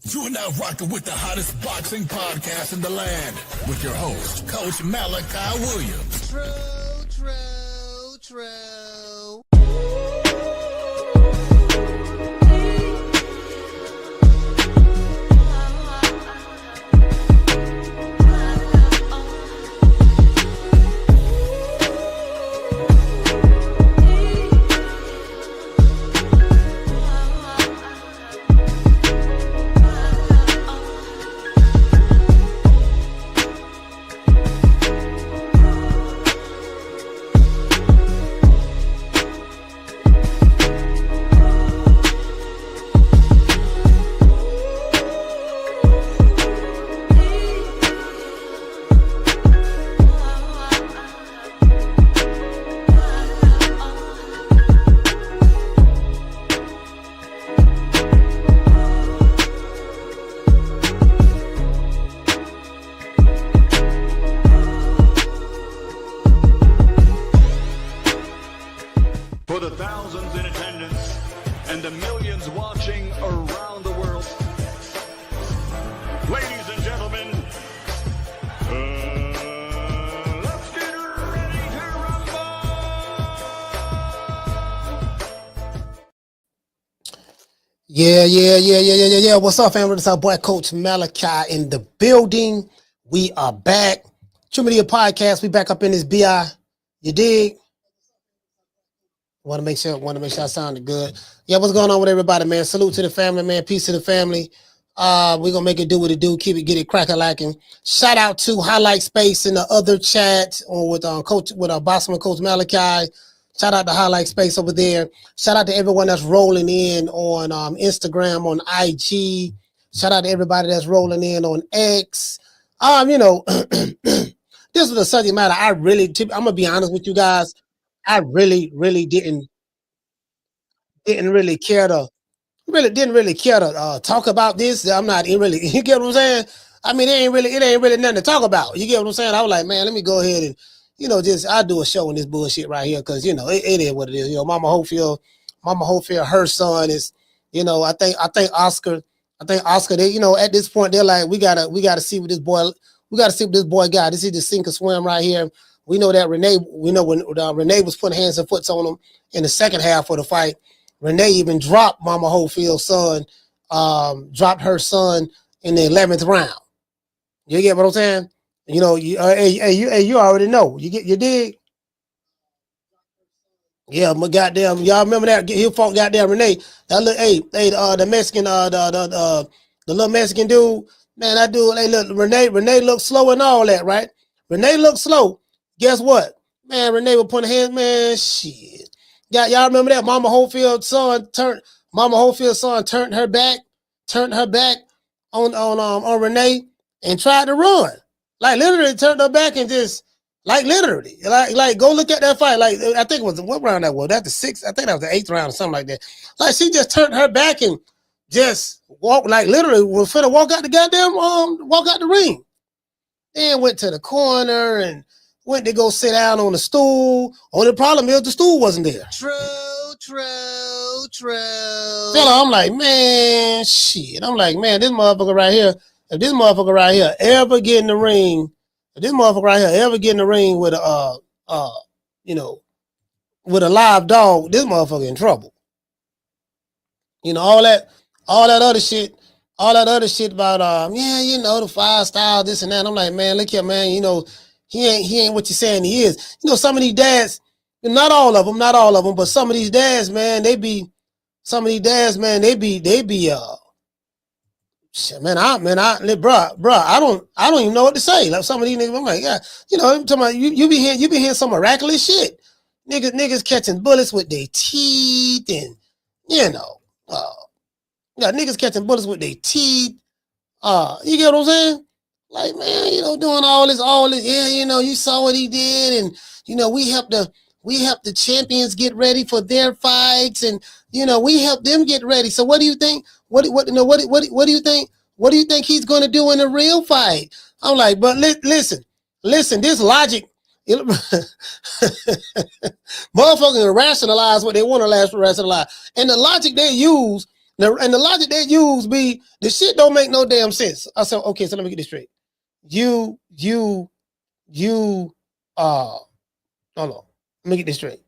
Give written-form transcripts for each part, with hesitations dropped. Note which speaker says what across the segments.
Speaker 1: You are now rocking with the hottest boxing podcast in the land with your host, Coach Malachi Williams.
Speaker 2: True.
Speaker 3: For the thousands in attendance and the millions watching around the world, ladies and gentlemen, let's get ready to rumble!
Speaker 2: Yeah. What's up, family? It's our boy, Coach Malachi in the building. We are back. True Media Podcast. We back up in this BI. You dig? Want to make sure I sounded good. Yeah, what's going on with everybody, man? Salute to the family, man. Peace to the family. We're gonna make it do what it do. Keep it, get it cracking, lacking. Shout out to Highlight Space in the other chat or with our bossman, Coach Malachi. Shout out to Highlight Space over there. Shout out to everyone that's rolling in on Instagram, on IG. Shout out to everybody that's rolling in on X. This is a subject matter I'm gonna be honest with you guys. I really didn't really care to talk about this. I'm not really, you get what I'm saying? I mean, it ain't really nothing to talk about. You get what I'm saying? I was like, man, let me go ahead and, I'll do a show on this bullshit right here. Cause it is what it is. Mama Hofiled, her son is, I think Oscar, they, at this point, they're like, we gotta see what this boy got. This is the sink or swim right here. We know that Renee was putting hands and foots on him in the second half of the fight. Renee even dropped Mama Hofield's son, dropped her son in the 11th round. You get what I'm saying? You already know. You dig? Yeah, my goddamn, y'all remember that? He fought goddamn Renee. That look, the Mexican, the little Mexican dude, man, that dude, look, Renee looked slow and all that, right? Renee looked slow. Guess what? Man, Renee was putting hands, man, shit. Y'all remember that? Mama Hofield's son turned her back on Renee and tried to run. Like literally turned her back and just like literally. Like go look at that fight. Like I think it was what round that was. That's the sixth, I think that was the 8th round or something like that. Like she just turned her back and just walked, like literally was finna walk out the ring. Then went to the corner and went to go sit down on the stool. Only problem is the stool wasn't there. True. Fella, I'm like, man, shit. I'm like, man, this motherfucker right here, if this motherfucker right here ever get in the ring with a, with a live dog, this motherfucker in trouble. All that other shit about, the 5 style, this and that. I'm like, man, look here, man, he ain't what you're saying he is. Some of these dads, not all of them, but some of these dads, man, they be, shit, man, bro, I don't even know what to say. Like some of these niggas, I'm like, yeah, I'm talking about you be hearing some miraculous shit. Niggas catching bullets with their teeth and, niggas catching bullets with their teeth. You get what I'm saying? Like, man, doing all this, yeah, you saw what he did, and we help the champions get ready for their fights, and we help them get ready. So what do you think? What do you think? What do you think he's going to do in a real fight? I'm like, but listen, this logic, motherfuckers rationalize what they want to rationalize, and the logic they use Now, and the logic they use be the shit don't make no damn sense. I said, okay, so let me get this straight. Hold on. Let me get this straight.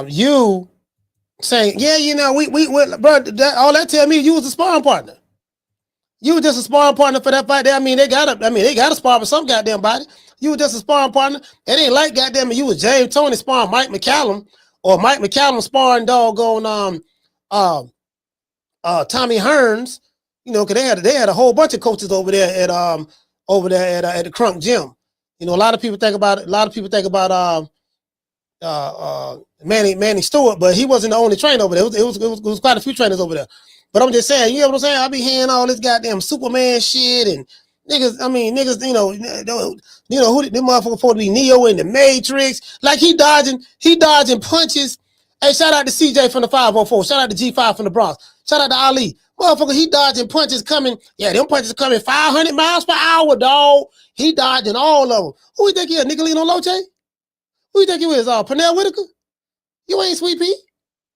Speaker 2: You saying, yeah, you know, we bro, all that tell me you was a sparring partner. You were just a sparring partner for that fight. They got to spar with some goddamn body. You were just a sparring partner. It ain't like goddamn you was James Toney sparring Mike McCallum or Mike McCallum sparring doggone Tommy Hearns. You know, because they had a whole bunch of coaches over there at the Crunk Gym. You know, a lot of people think about Manny Stewart, but he wasn't the only trainer over there. It was quite a few trainers over there. But I'm just saying, you know what I'm saying? I be hearing all this goddamn Superman shit and niggas, you know, who them motherfuckers supposed to be Neo in the Matrix. Like he dodging punches. Hey, shout out to CJ from the 504. Shout out to G5 from the Bronx. Shout out to Ali. Motherfucker, he dodging punches coming. Yeah, them punches coming 500 miles per hour, dog. He dodging all of them. Who you think he is? Nicolino Loche? Who you think you is? Pernell Whitaker? You ain't Sweet Pea.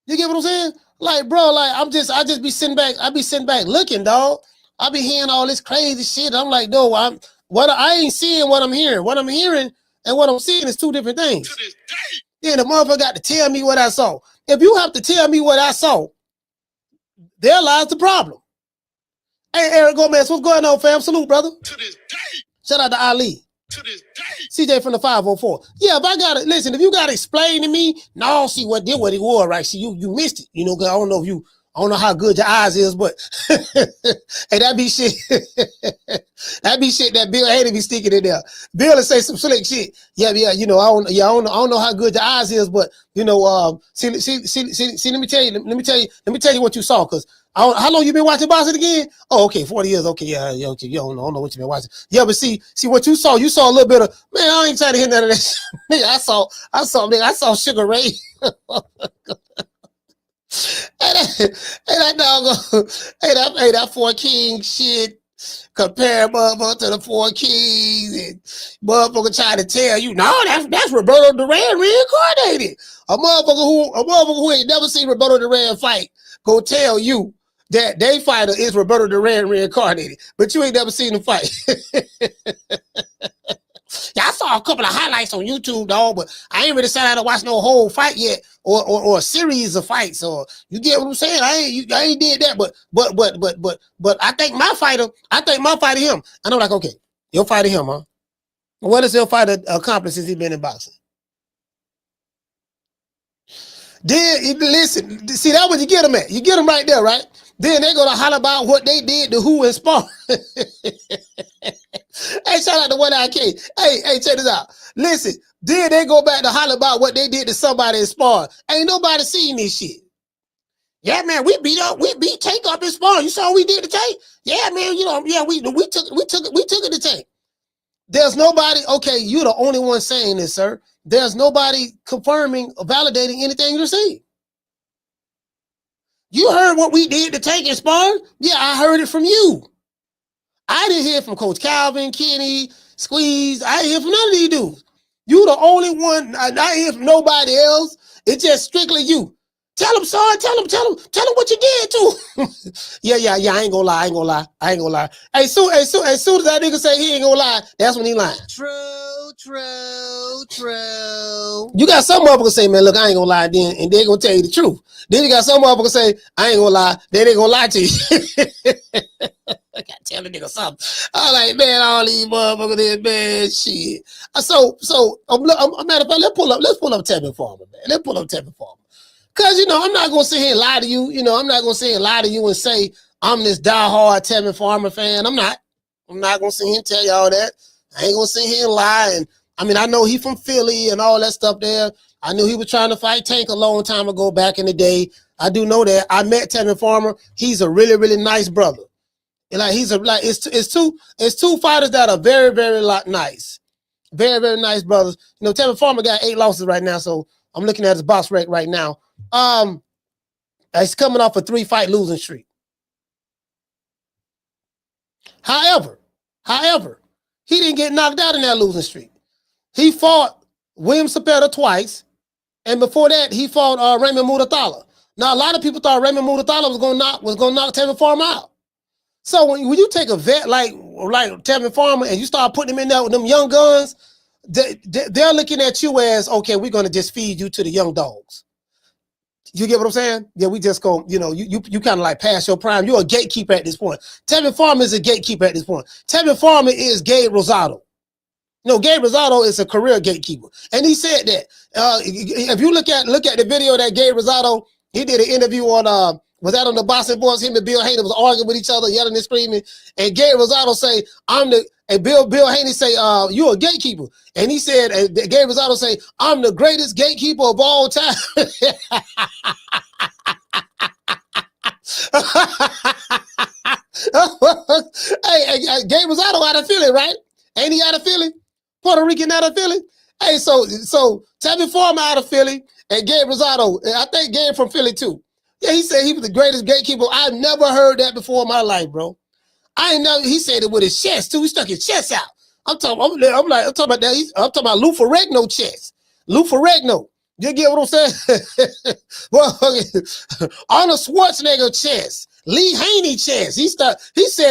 Speaker 2: You get what I'm saying? Like, bro, like I just be sitting back. I be sitting back looking, dog. I be hearing all this crazy shit. I'm like, no, I ain't seeing what I'm hearing. What I'm hearing and what I'm seeing is two different things. Then the motherfucker got to tell me what I saw. If you have to tell me what I saw, there lies the problem. Hey, Eric Gomez, what's going on, fam? Salute, brother. To this day. Shout out to Ali. To this day. CJ from the 504. Yeah, if I got to listen, if you got to explain to me, no, see what it was, right? See, you missed it, you know, because I don't know how good your eyes is, but hey, that be shit. That be shit that Bill Hader be sticking in there. Bill will say some slick shit. Yeah, you know, I don't know how good your eyes is, but you know, see, let me tell you what you saw, because how long you been watching boxing again? Oh, okay, 40 years. Okay, yeah, okay, you don't know what you been watching. Yeah, but see what you saw. You saw a little bit of, man, I ain't trying to hear none of that. Nigga, I saw Sugar Ray. That Four Kings shit. Compare motherfucker to the Four Kings and motherfucker trying to tell you, no, that's Roberto Duran reincarnated. A motherfucker who ain't never seen Roberto Duran fight go tell you that they fighter is Roberto Duran reincarnated, but you ain't never seen him fight. Yeah, I saw a couple of highlights on YouTube, dog, but I ain't really sat down to watch no whole fight yet, or a series of fights. Or you get what I'm saying? I ain't did that, but I think my fighter him. And I'm like, okay, your fighter him, huh? What has your fighter accomplished since he been in boxing? Then listen, see that what you get them at. You get them right there, right? Then they go to holler about what they did to who in Sparring. Hey, shout out to One IK. Hey, check this out. Listen, then they go back to holler about what they did to somebody in Sparring. Ain't nobody seen this shit. Yeah, man, we beat Tank up in Sparring. You saw what we did to Tank? Yeah, man, you know, yeah, we took it to Tank. There's nobody, okay, you're the only one saying this, sir. There's nobody confirming or validating anything you're saying. You heard what we did to Tank in Sparring? Yeah, I heard it from you. I didn't hear from Coach Calvin, Kenny, Squeeze. I didn't hear from none of these dudes. You the only one. I didn't hear from nobody else. It's just strictly you. Tell him, son. Tell him what you did to. Yeah. I ain't gonna lie. Hey, soon as that nigga say he ain't gonna lie, that's when he lying. True. You got some motherfuckers say, man, look, I ain't gonna lie, then, and they gonna tell you the truth. Then you got some motherfuckers say, I ain't gonna lie, then they gonna lie to you. I gotta tell the nigga something. I'm like, man, all these motherfuckers there, man, shit. So, matter of fact, let's pull up Tevin Farmer, man. Let's pull up Tevin Farmer. Cause, you know, I'm not gonna sit here and lie to you. You know, I'm not gonna sit here and lie to you and say I'm this diehard Tevin Farmer fan. I'm not gonna sit here and tell y'all that. I ain't gonna sit here and lie. And I mean, I know he from Philly and all that stuff there. I knew he was trying to fight Tank a long time ago back in the day. I do know that. I met Tevin Farmer. He's a really, really nice brother. And like it's two fighters that are very, very nice. Very, very nice brothers. You know, Tevin Farmer got 8 losses right now, so I'm looking at his box rec right now. He's coming off a 3-fight losing streak. However, he didn't get knocked out in that losing streak. He fought William Cepeda twice, and before that, he fought Raymond Murathala. Now, a lot of people thought Raymond Mutathala was gonna knock Tevin Farmer out. So when you take a vet like Tevin Farmer and you start putting him in there with them young guns, they're looking at you as, okay, we're gonna just feed you to the young dogs. You get what I'm saying? Yeah, we just go, you kind of like pass your prime. You're a gatekeeper at this point. Tevin Farmer is a gatekeeper at this point. Tevin Farmer is Gabe Rosado. No, Gabe Rosado is a career gatekeeper. And he said that. If you look at the video that Gabe Rosado, he did an interview on, was that on the Boxing Boys? Him and Bill Haney was arguing with each other, yelling and screaming. And Gabe Rosado say, Bill Haney say, you're a gatekeeper. And he said, Gabe Rosado say, I'm the greatest gatekeeper of all time. hey, Gabe Rosado out of Philly, right? Ain't he out of Philly? Puerto Rican out of Philly? Hey, so Tevin Farmer out of Philly and Gabe Rosado, I think Gabe from Philly too. Yeah, he said he was the greatest gatekeeper. I've never heard that before in my life, bro. I ain't know. He said it with his chest too. He stuck his chest out. I'm talking about that. I'm talking about Lou Ferrigno chest. Lou Ferrigno. You get what I'm saying? Well, Arnold Schwarzenegger chest. Lee Haney chest. He said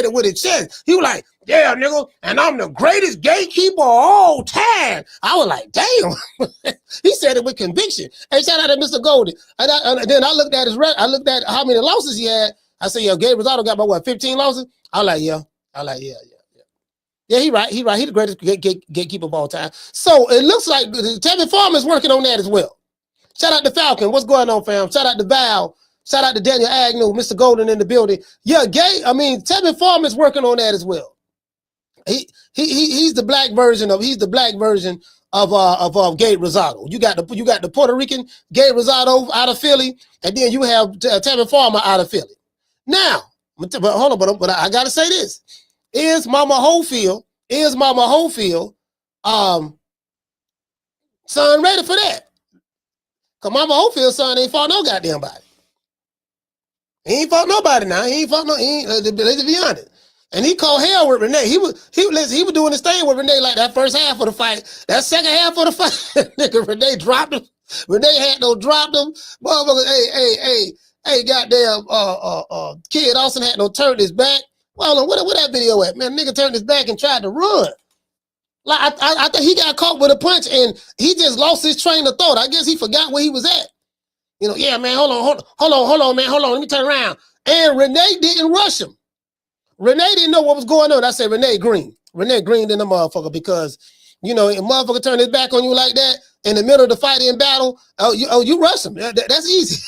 Speaker 2: it with his chest. He was like, yeah, nigga, and I'm the greatest gatekeeper of all time. I was like, damn. He said it with conviction. Hey, shout out to Mr. Golden. And then I looked at I looked at how many losses he had. I said, yeah, Gabe Rosado got about what, 15 losses? I was like, yeah. Yeah, he right. He the greatest gatekeeper of all time. So it looks like Tevin Farmer is working on that as well. Shout out to Falcon. What's going on, fam? Shout out to Val. Shout out to Daniel Agnew, Mr. Golden in the building. Yeah, Tevin Farmer is working on that as well. He's the black version of Gabe Rosado. You got the Puerto Rican Gabe Rosado out of Philly, and then you have Tevin Farmer out of Philly. Now, hold on, but I gotta say this: is Mama Hofiled, son ready for that? Cause Mama Hofield's son ain't fought no goddamn body. He ain't fought nobody now. Let's be honest. And he called hell with Renee. He was doing his thing with Renee like that first half of the fight. That second half of the fight, nigga, Renee dropped him. Renee had no dropped him. Motherfucker, hey, goddamn, Kid Austin had no turned his back. Well, where that video at? Man, nigga turned his back and tried to run. Like I think he got caught with a punch and he just lost his train of thought. I guess he forgot where he was at. Yeah, man, hold on, man, hold on. Let me turn around. And Renee didn't rush him. Renee didn't know what was going on. I said Renee Green in the motherfucker because, a motherfucker turn his back on you like that in the middle of the fight in battle. You rush him. That's easy.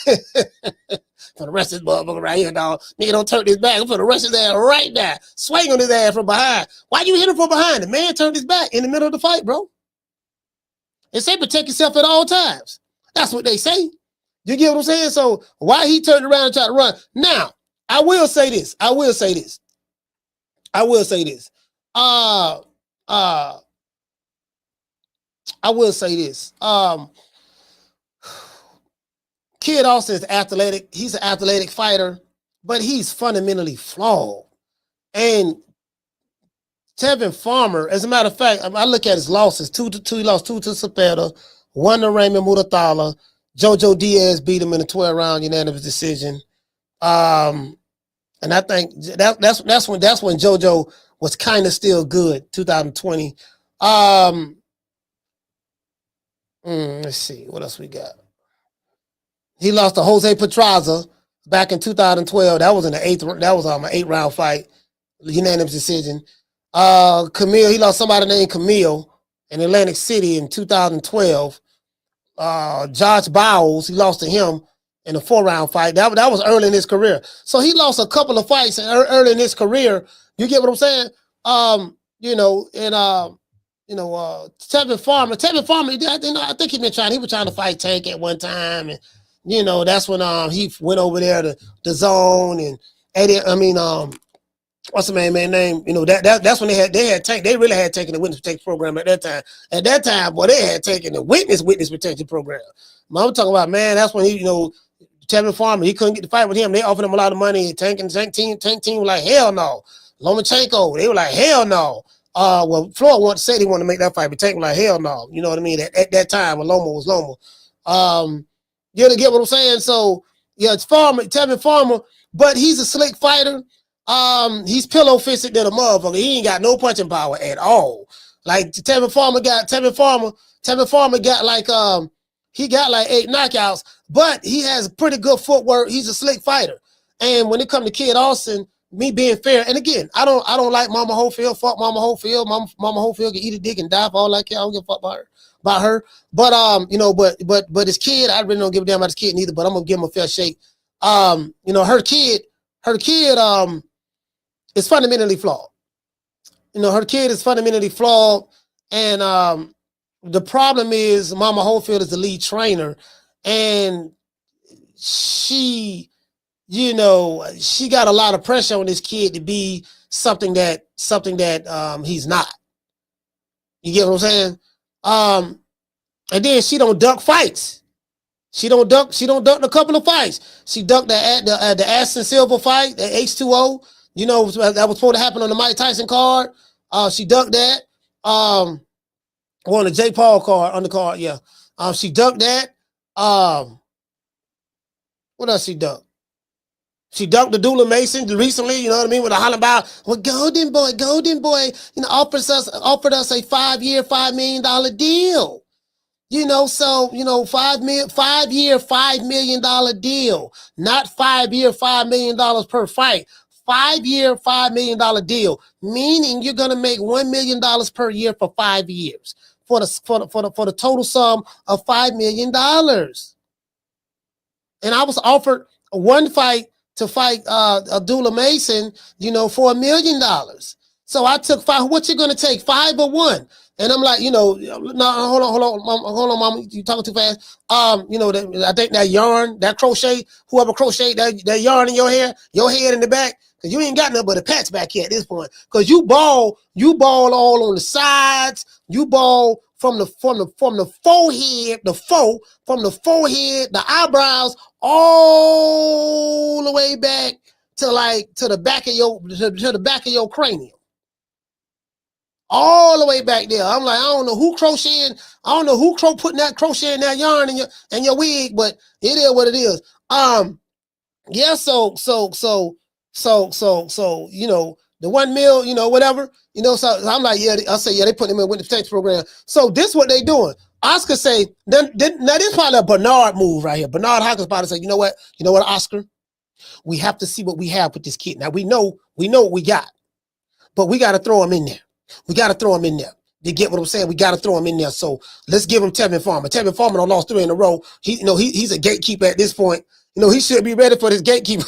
Speaker 2: For the rest of this motherfucker right here, dog. Nigga don't turn his back. I'm for the rest of his ass right now. Swing on his ass from behind. Why you hit him from behind? The man turned his back in the middle of the fight, bro. They say protect yourself at all times. That's what they say. You get what I'm saying? So why he turned around and tried to run? Now, I will say this. Kid Austin is athletic. He's an athletic fighter, but he's fundamentally flawed. And Tevin Farmer, as a matter of fact, I look at his losses. He lost 2 to Cepeda, 1 to Raymond Mutathala. Jojo Diaz beat him in a 12-round unanimous decision. And I think that's when Jojo was kind of still good, 2020. Let's see, what else we got? He lost to Jose Pedraza back in 2012. That was in the 8th. That was an 8-round fight, unanimous decision. Camille, he lost somebody named Camille in Atlantic City in 2012. Josh Bowles, he lost to him in a 4-round fight. That was early in his career. So he lost a couple of fights early in his career. You get what I'm saying? Tevin Farmer, I think he was trying to fight Tank at one time. And, that's when he went over there to DAZN and Eddie, what's the man's name? That's when they had Tank. They really had taken the witness protection program at that time. At that time, boy, they had taken the witness protection program. I'm talking about, man, that's when Tevin Farmer, he couldn't get to fight with him. They offered him a lot of money. Tank team was like, hell no. Lomachenko, they were like, hell no. Floyd said he wanted to make that fight, but Tank was like, hell no. You know what I mean? At that time, when Loma was Loma. You get what I'm saying? So Yeah, it's Tevin Farmer, but he's a slick fighter. He's pillow fisted than a motherfucker. He ain't got no punching power at all. Like Tevin Farmer got like he got like 8 knockouts, but he has pretty good footwork. He's a slick fighter. And when it comes to Kid Austin, me being fair, and again, I don't like Mama Hofiled. Fuck Mama Hofiled. Mama Hofiled can eat a dick and die for all I care. I don't give a fuck about her. But you know, but his kid, I really don't give a damn about his kid neither. But I'm gonna give him a fair shake. You know, her kid is fundamentally flawed. You know, her kid is fundamentally flawed, and the problem is Mama Hofiled is the lead trainer, and she, you know, she got a lot of pressure on this kid to be something that he's not. You get what I'm saying? And then she don't duck fights. She don't duck a couple of fights. She ducked the Ashton Sylve fight, the H2O. You know, that was supposed to happen on the Mike Tyson card. She ducked that. On the Jake Paul card, on the card, yeah. She ducked that. What else she ducked? She ducked the Dula Mason recently, you know what I mean? With a holler about, well, Golden Boy, you know, offered us a 5-year, $5 million deal. You know, so, you know, 5-year, $5 million deal, not 5-year, $5 million per fight. 5-year, $5 million deal, meaning you're gonna make $1 million per year for 5 years for the total sum of $5 million. And I was offered one fight to fight Abdullah Mason, you know, for $1 million. So I took 5. What you gonna take, 5 or 1? And I'm like, you know, no, hold on, mama, you talking too fast. You know, I think that yarn, that crochet, whoever crocheted that yarn in your hair, your head in the back, because you ain't got nothing but a patch back here at this point. Because you ball all on the sides, you ball from the forehead, from the forehead, the eyebrows, all the way back to the back of your cranium. All the way back there. I'm like, I don't know who crocheting. I don't know who putting that crochet in that yarn in your wig, but it is what it is. Yeah. So, you know, the 1 mil, you know, whatever, you know, so I'm like, yeah, I say, yeah, they put him in with the text program. So this what they doing. Oscar say, now this is probably a Bernard move right here. Bernard Hawkins probably say, you know what, Oscar, we have to see what we have with this kid. Now we know what we got, but we got to throw him in there. We got to throw him in there. You get what I'm saying? We got to throw him in there. So let's give him Tevin Farmer. Tevin Farmer done lost 3 in a row. He's a gatekeeper at this point. You know, he should be ready for this gatekeeper.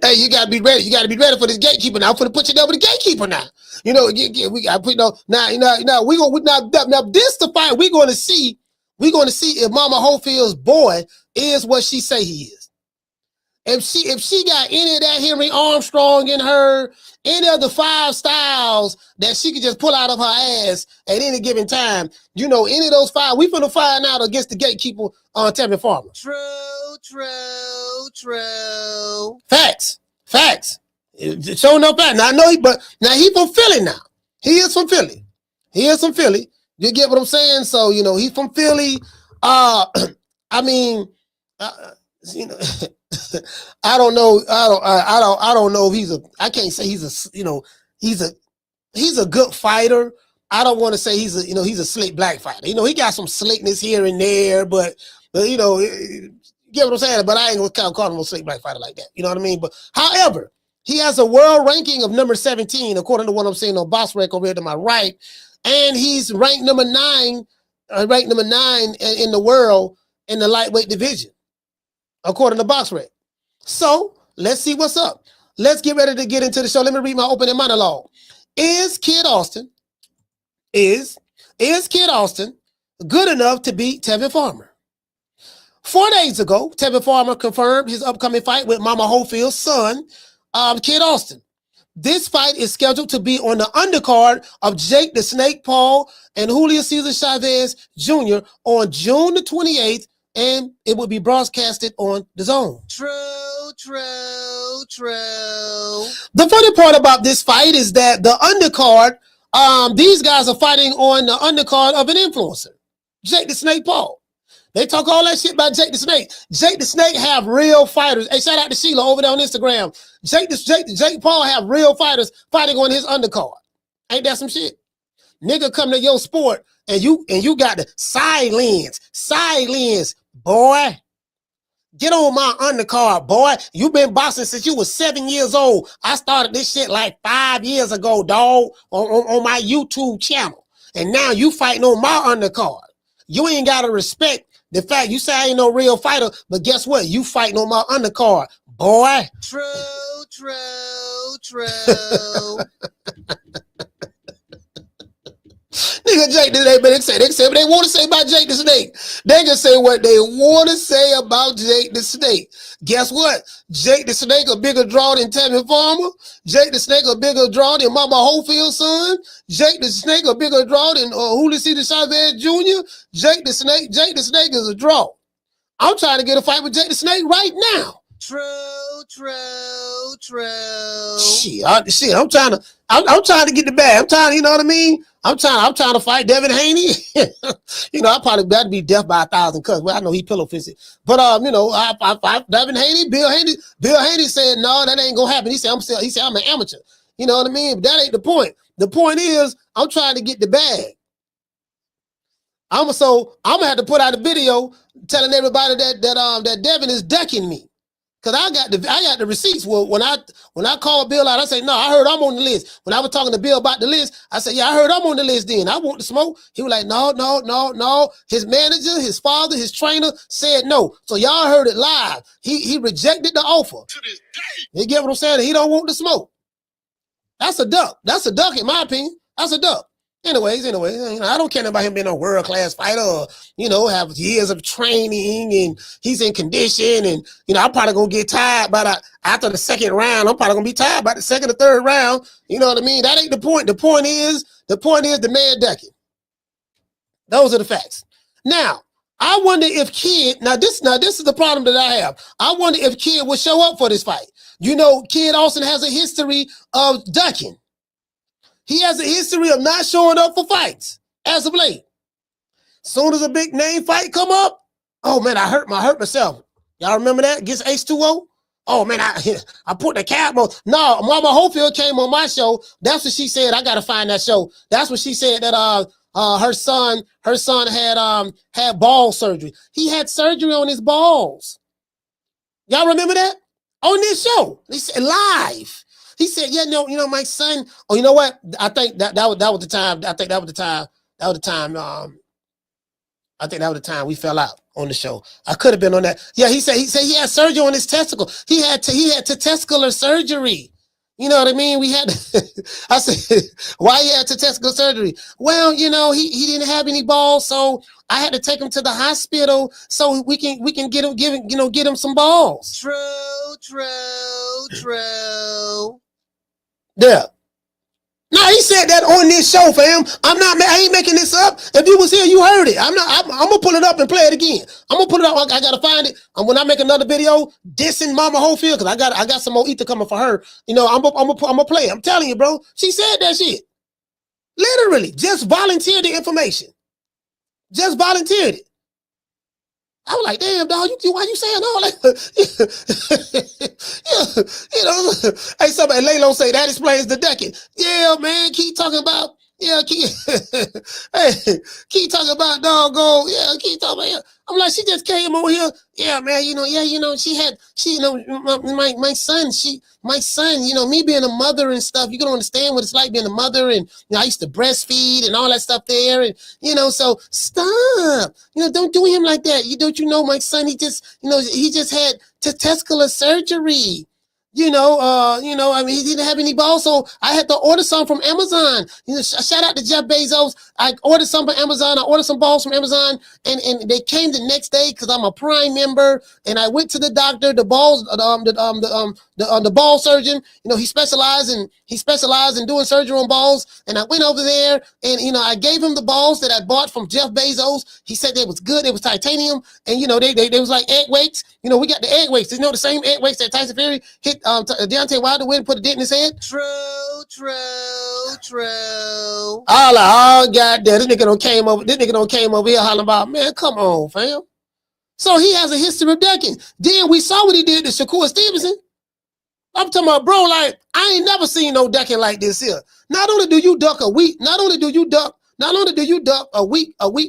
Speaker 2: Hey, you gotta be ready. You gotta be ready for this gatekeeper now. I'm gonna put you down with the gatekeeper now. You know, we gotta put now. Now this the fight we're gonna see. We're going to see if Mama Hofield's boy is what she say he is. If she got any of that Henry Armstrong in her, any of the 5 styles that she could just pull out of her ass at any given time, you know, any of those 5, we finna find out against the gatekeeper on Tevin Farmer. True. Facts. It's showing up back. Now I know now he from Philly now. He is from Philly. You get what I'm saying? So, you know, he's from Philly. I mean, you know, I don't know if I can't say he's a good fighter. I don't want to say he's a slick black fighter. You know, he got some slickness here and there, but you know, you get what I'm saying? But I ain't gonna call him a slick black fighter like that. You know what I mean? But however, he has a world ranking of number 17, according to what I'm saying on BoxRec over here to my right. And he's ranked number 9 in the world in the lightweight division, according to BoxRec. So let's see what's up. Let's get ready to get into the show. Let me read my opening monologue. Is Kid Austin good enough to beat Tevin Farmer? 4 days ago, Tevin Farmer confirmed his upcoming fight with Mama Hofield's son, Kid Austin. This fight is scheduled to be on the undercard of Jake the Snake Paul and Julio Cesar Chavez Jr. on June the 28th, and it will be broadcasted on DAZN. True. The funny part about this fight is that the undercard These guys are fighting on the undercard of an influencer, Jake the Snake Paul. They talk all that shit about Jake the Snake. Jake the Snake have real fighters. Hey, shout out to Sheila over there on Instagram. Jake Paul have real fighters fighting on his undercard. Ain't that some shit? Nigga come to your sport and you got the silence, boy. Get on my undercard, boy. You been boxing since you was 7 years old. I started this shit like 5 years ago, dog, on my YouTube channel. And now you fighting on my undercard. You ain't got to respect the fact you say I ain't no real fighter, but guess what? You fighting on my undercard, boy.
Speaker 4: True.
Speaker 2: Nigga, Jake the Snake, but they say what they want to say about Jake the Snake. They can say what they want to say about Jake the Snake. Guess what? Jake the Snake a bigger draw than Tevin Farmer. Jake the Snake a bigger draw than Mama Hofiled son. Jake the Snake a bigger draw than Julio Cesar Chavez Jr. Jake the Snake is a draw. I'm trying to get a fight with Jake the Snake right now.
Speaker 4: True.
Speaker 2: Shit, I'm trying to get the bag. I'm trying, you know what I mean? I'm trying to fight Devin Haney. You know, I probably better be death by 1,000 cuts. Well, I know he pillow fisted. But you know, I Devin Haney, Bill Haney said, no, that ain't gonna happen. He said, I'm an amateur. You know what I mean? But that ain't the point. The point is, I'm trying to get the bag. I'm gonna have to put out a video telling everybody that Devin is ducking me. Cause I got the receipts. Well, when I called Bill out, I say, no, I heard I'm on the list. When I was talking to Bill about the list, I said, yeah, I heard I'm on the list then. I want the smoke. He was like, no. His manager, his father, his trainer said no. So y'all heard it live. He rejected the offer. To this day. You get what I'm saying? He don't want the smoke. That's a duck. That's a duck in my opinion. That's a duck. Anyways, you know, I don't care about him being a world-class fighter or, you know, have years of training and he's in condition and, you know, I'm probably going to get tired after the second round. I'm probably going to be tired by the second or third round. You know what I mean? That ain't the point. The point is the man ducking. Those are the facts. Now, I wonder if Kid, now this is the problem that I have. I wonder if Kid will show up for this fight. You know, Kid Austin has a history of ducking. He has a history of not showing up for fights as of late. Soon as a big name fight come up, oh man, I hurt myself. Y'all remember that against H2O? Oh man, I put the cap on. No, Mama Hofiled came on my show. That's what she said. I gotta find that show. That's what she said that her son had ball surgery. He had surgery on his balls. Y'all remember that? On this show. They said live. He said, yeah, no, you know, my son. Oh, you know what? I think that was the time. I think that was the time. I think that was the time we fell out on the show. I could have been on that. Yeah, he said he had surgery on his testicle. He had testicular surgery. You know what I mean? I said, why he had testicular surgery? Well, you know, he didn't have any balls, so I had to take him to the hospital so we can get him some balls.
Speaker 4: True.
Speaker 2: Yeah. No, he said that on this show, fam. I ain't making this up. If you was here, you heard it. I'm gonna pull it up and play it again. I'm gonna put it up. I gotta find it. And when I make another video dissing Mama Hofiled, because I got some more ether coming for her. You know, I'm gonna play it. I'm telling you, bro. She said that shit. Literally, just volunteered the information. Just volunteered it. I was like, damn, dog, why you saying all that? Yeah, you know, hey, somebody, Laylo say that explains the decade. Yeah, man, keep talking about, hey, keep talking about doggone, yeah, keep talking about, I'm like, she just came over here. Yeah, man, my son, you know, me being a mother and stuff, you can understand what it's like being a mother, and you know, I used to breastfeed and all that stuff there, and you know, so stop, you know, don't do him like that. Don't you know, my son, he just had testicular surgery. You know, I mean, he didn't have any balls, so I had to order some from Amazon. You know, shout out to Jeff Bezos. I ordered some from Amazon. I ordered some balls from Amazon, and they came the next day because I'm a Prime member. And I went to the doctor, the ball surgeon. You know, he specialized in doing surgery on balls. And I went over there, and you know, I gave him the balls that I bought from Jeff Bezos. He said they was good. It was titanium, and you know, they was like egg weights. You know, we got the egg weights. You know, the same egg weights that Tyson Fury hit Deontay Wilder went and put a dent in his head?
Speaker 4: True.
Speaker 2: Oh goddamn, this nigga done came over here hollering about, man, come on, fam. So he has a history of ducking. Then we saw what he did to Shakur Stevenson. I'm talking about, bro, like, I ain't never seen no ducking like this here. Not only do you duck a week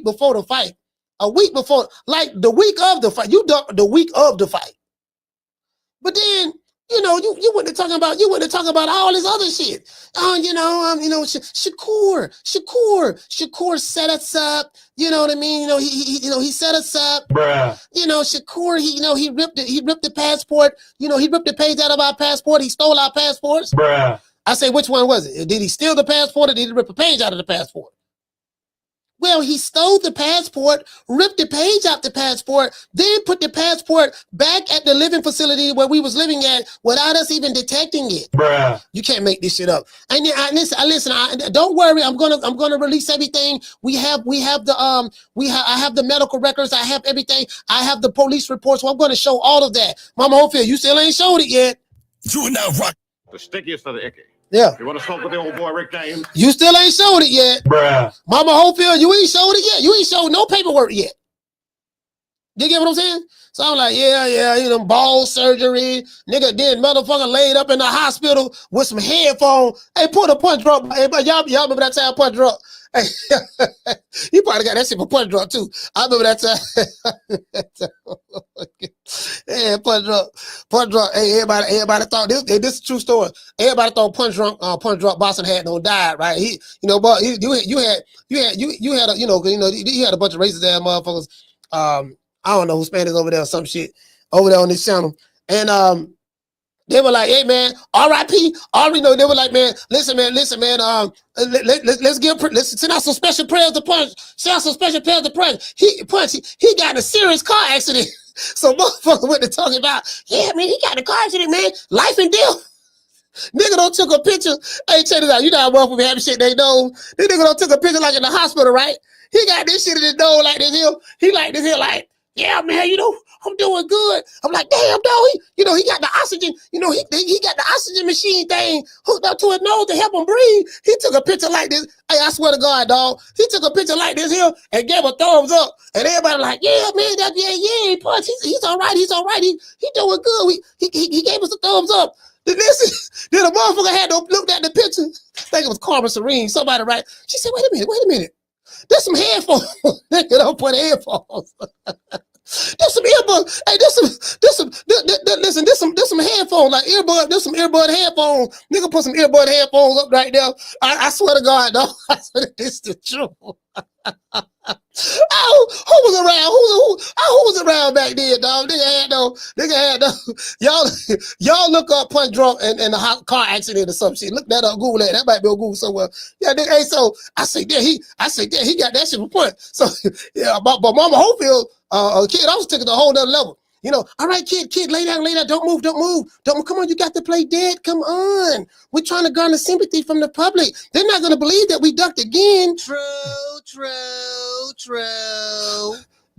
Speaker 2: before the fight. A week before, like the week of the fight. You duck the week of the fight. But then, you went to talking about all this other shit. Shakur set us up. You know what I mean? He set us up.
Speaker 4: Bruh.
Speaker 2: Shakur, he ripped the passport. He ripped the page out of our passport. He stole our passports.
Speaker 4: Bruh.
Speaker 2: I say, which one was it? Did he steal the passport or did he rip a page out of the passport? Well, he stole the passport, ripped the page out the passport, then put the passport back at the living facility where we was living at without us even detecting it.
Speaker 4: Bruh.
Speaker 2: You can't make this shit up. And listen. Don't worry. I'm gonna release everything. I have the medical records. I have everything. I have the police reports. So I'm gonna show all of that. Mama Hofiled, you still ain't showed it yet.
Speaker 1: You are now rock.
Speaker 3: The stickiest of the icky.
Speaker 2: Yeah.
Speaker 3: You want to smoke with the old boy Rick James?
Speaker 2: You still ain't showed it yet.
Speaker 4: Bruh.
Speaker 2: Mama Hofiled, you ain't showed it yet. You ain't showed no paperwork yet. You get what I'm saying? So I'm like, yeah, ball surgery. Nigga then motherfucker laid up in the hospital with some headphones. Hey, put a punch drop. Hey, but y'all remember that time punch drop? Hey, you probably got that shit for punch drop too. I remember that time. Yeah, punch drop. Hey, everybody thought this is a true story. Everybody thought punch drop Boston had no died, right? But you had a bunch of racist ass motherfuckers. I don't know who Spanish over there or some shit over there on this channel. And they were like, hey man, R.I.P. They were like, man, listen, man, let's send out some special prayers to Punch. Send out some special prayers to Punch. He got in a serious car accident. So motherfucker went to talking about, yeah, man, he got in a car accident, man. Life and death. Nigga don't took a picture. Hey, check this out. You know how motherfuckers have shit they know. This nigga don't took a picture like in the hospital, right? He got this shit in his nose like this here. He like this here, like, yeah, man, I'm doing good. I'm like, damn, dog. He got the oxygen, he got the oxygen machine thing hooked up to his nose to help him breathe. He took a picture like this. Hey, I swear to God, dog. He took a picture like this here and gave a thumbs up. And everybody like, yeah, man, Punch. He's all right. He's all right. He doing good. He gave us a thumbs up. Then the motherfucker had to look at the picture. I think it was Carmen Serene, somebody, right? She said, wait a minute. There's some headphones. Nigga don't put headphones. There's some earbuds. Hey, there's some headphones, like earbud. There's some earbud headphones. Nigga put some earbud headphones up right there. I swear to God, dog. I swear this is the truth. Who was around back then, dog? Nigga had no. Y'all look up Punch drunk and a car accident or some shit. Look that up, Google that. That might be on Google somewhere. Yeah, nigga. Hey, so I say that he got that shit for Punch. So yeah, but Mama Hofiled, kid, I was taking a whole nother level. All right, kid, lay down, don't move. Come on, you got to play dead. Come on. We're trying to garner sympathy from the public. They're not going to believe that we ducked again. True.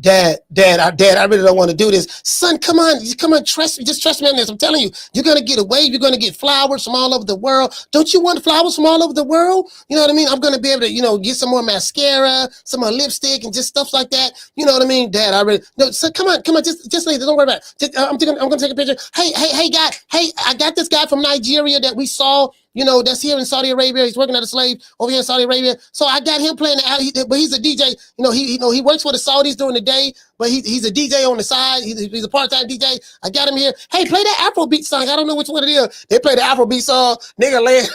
Speaker 2: Dad, I really don't want to do this. Son, come on, trust me. Just trust me on this. I'm telling you, you're going to get a wave. You're going to get flowers from all over the world. Don't you want flowers from all over the world? You know what I mean? I'm going to be able to, get some more mascara, some more lipstick, and just stuff like that. You know what I mean? Dad, so come on, just leave it. Don't worry about it. I'm going to take a picture. Hey, guy. Hey, I got this guy from Nigeria that we saw. That's here in Saudi Arabia. He's working as a slave over here in Saudi Arabia. So I got him playing but he's a DJ. He works for the Saudis during the day, but he's a DJ on the side. He's a part-time DJ. I got him here. Hey, play that Afrobeat song. I don't know which one it is. They play the Afrobeat song. Nigga laying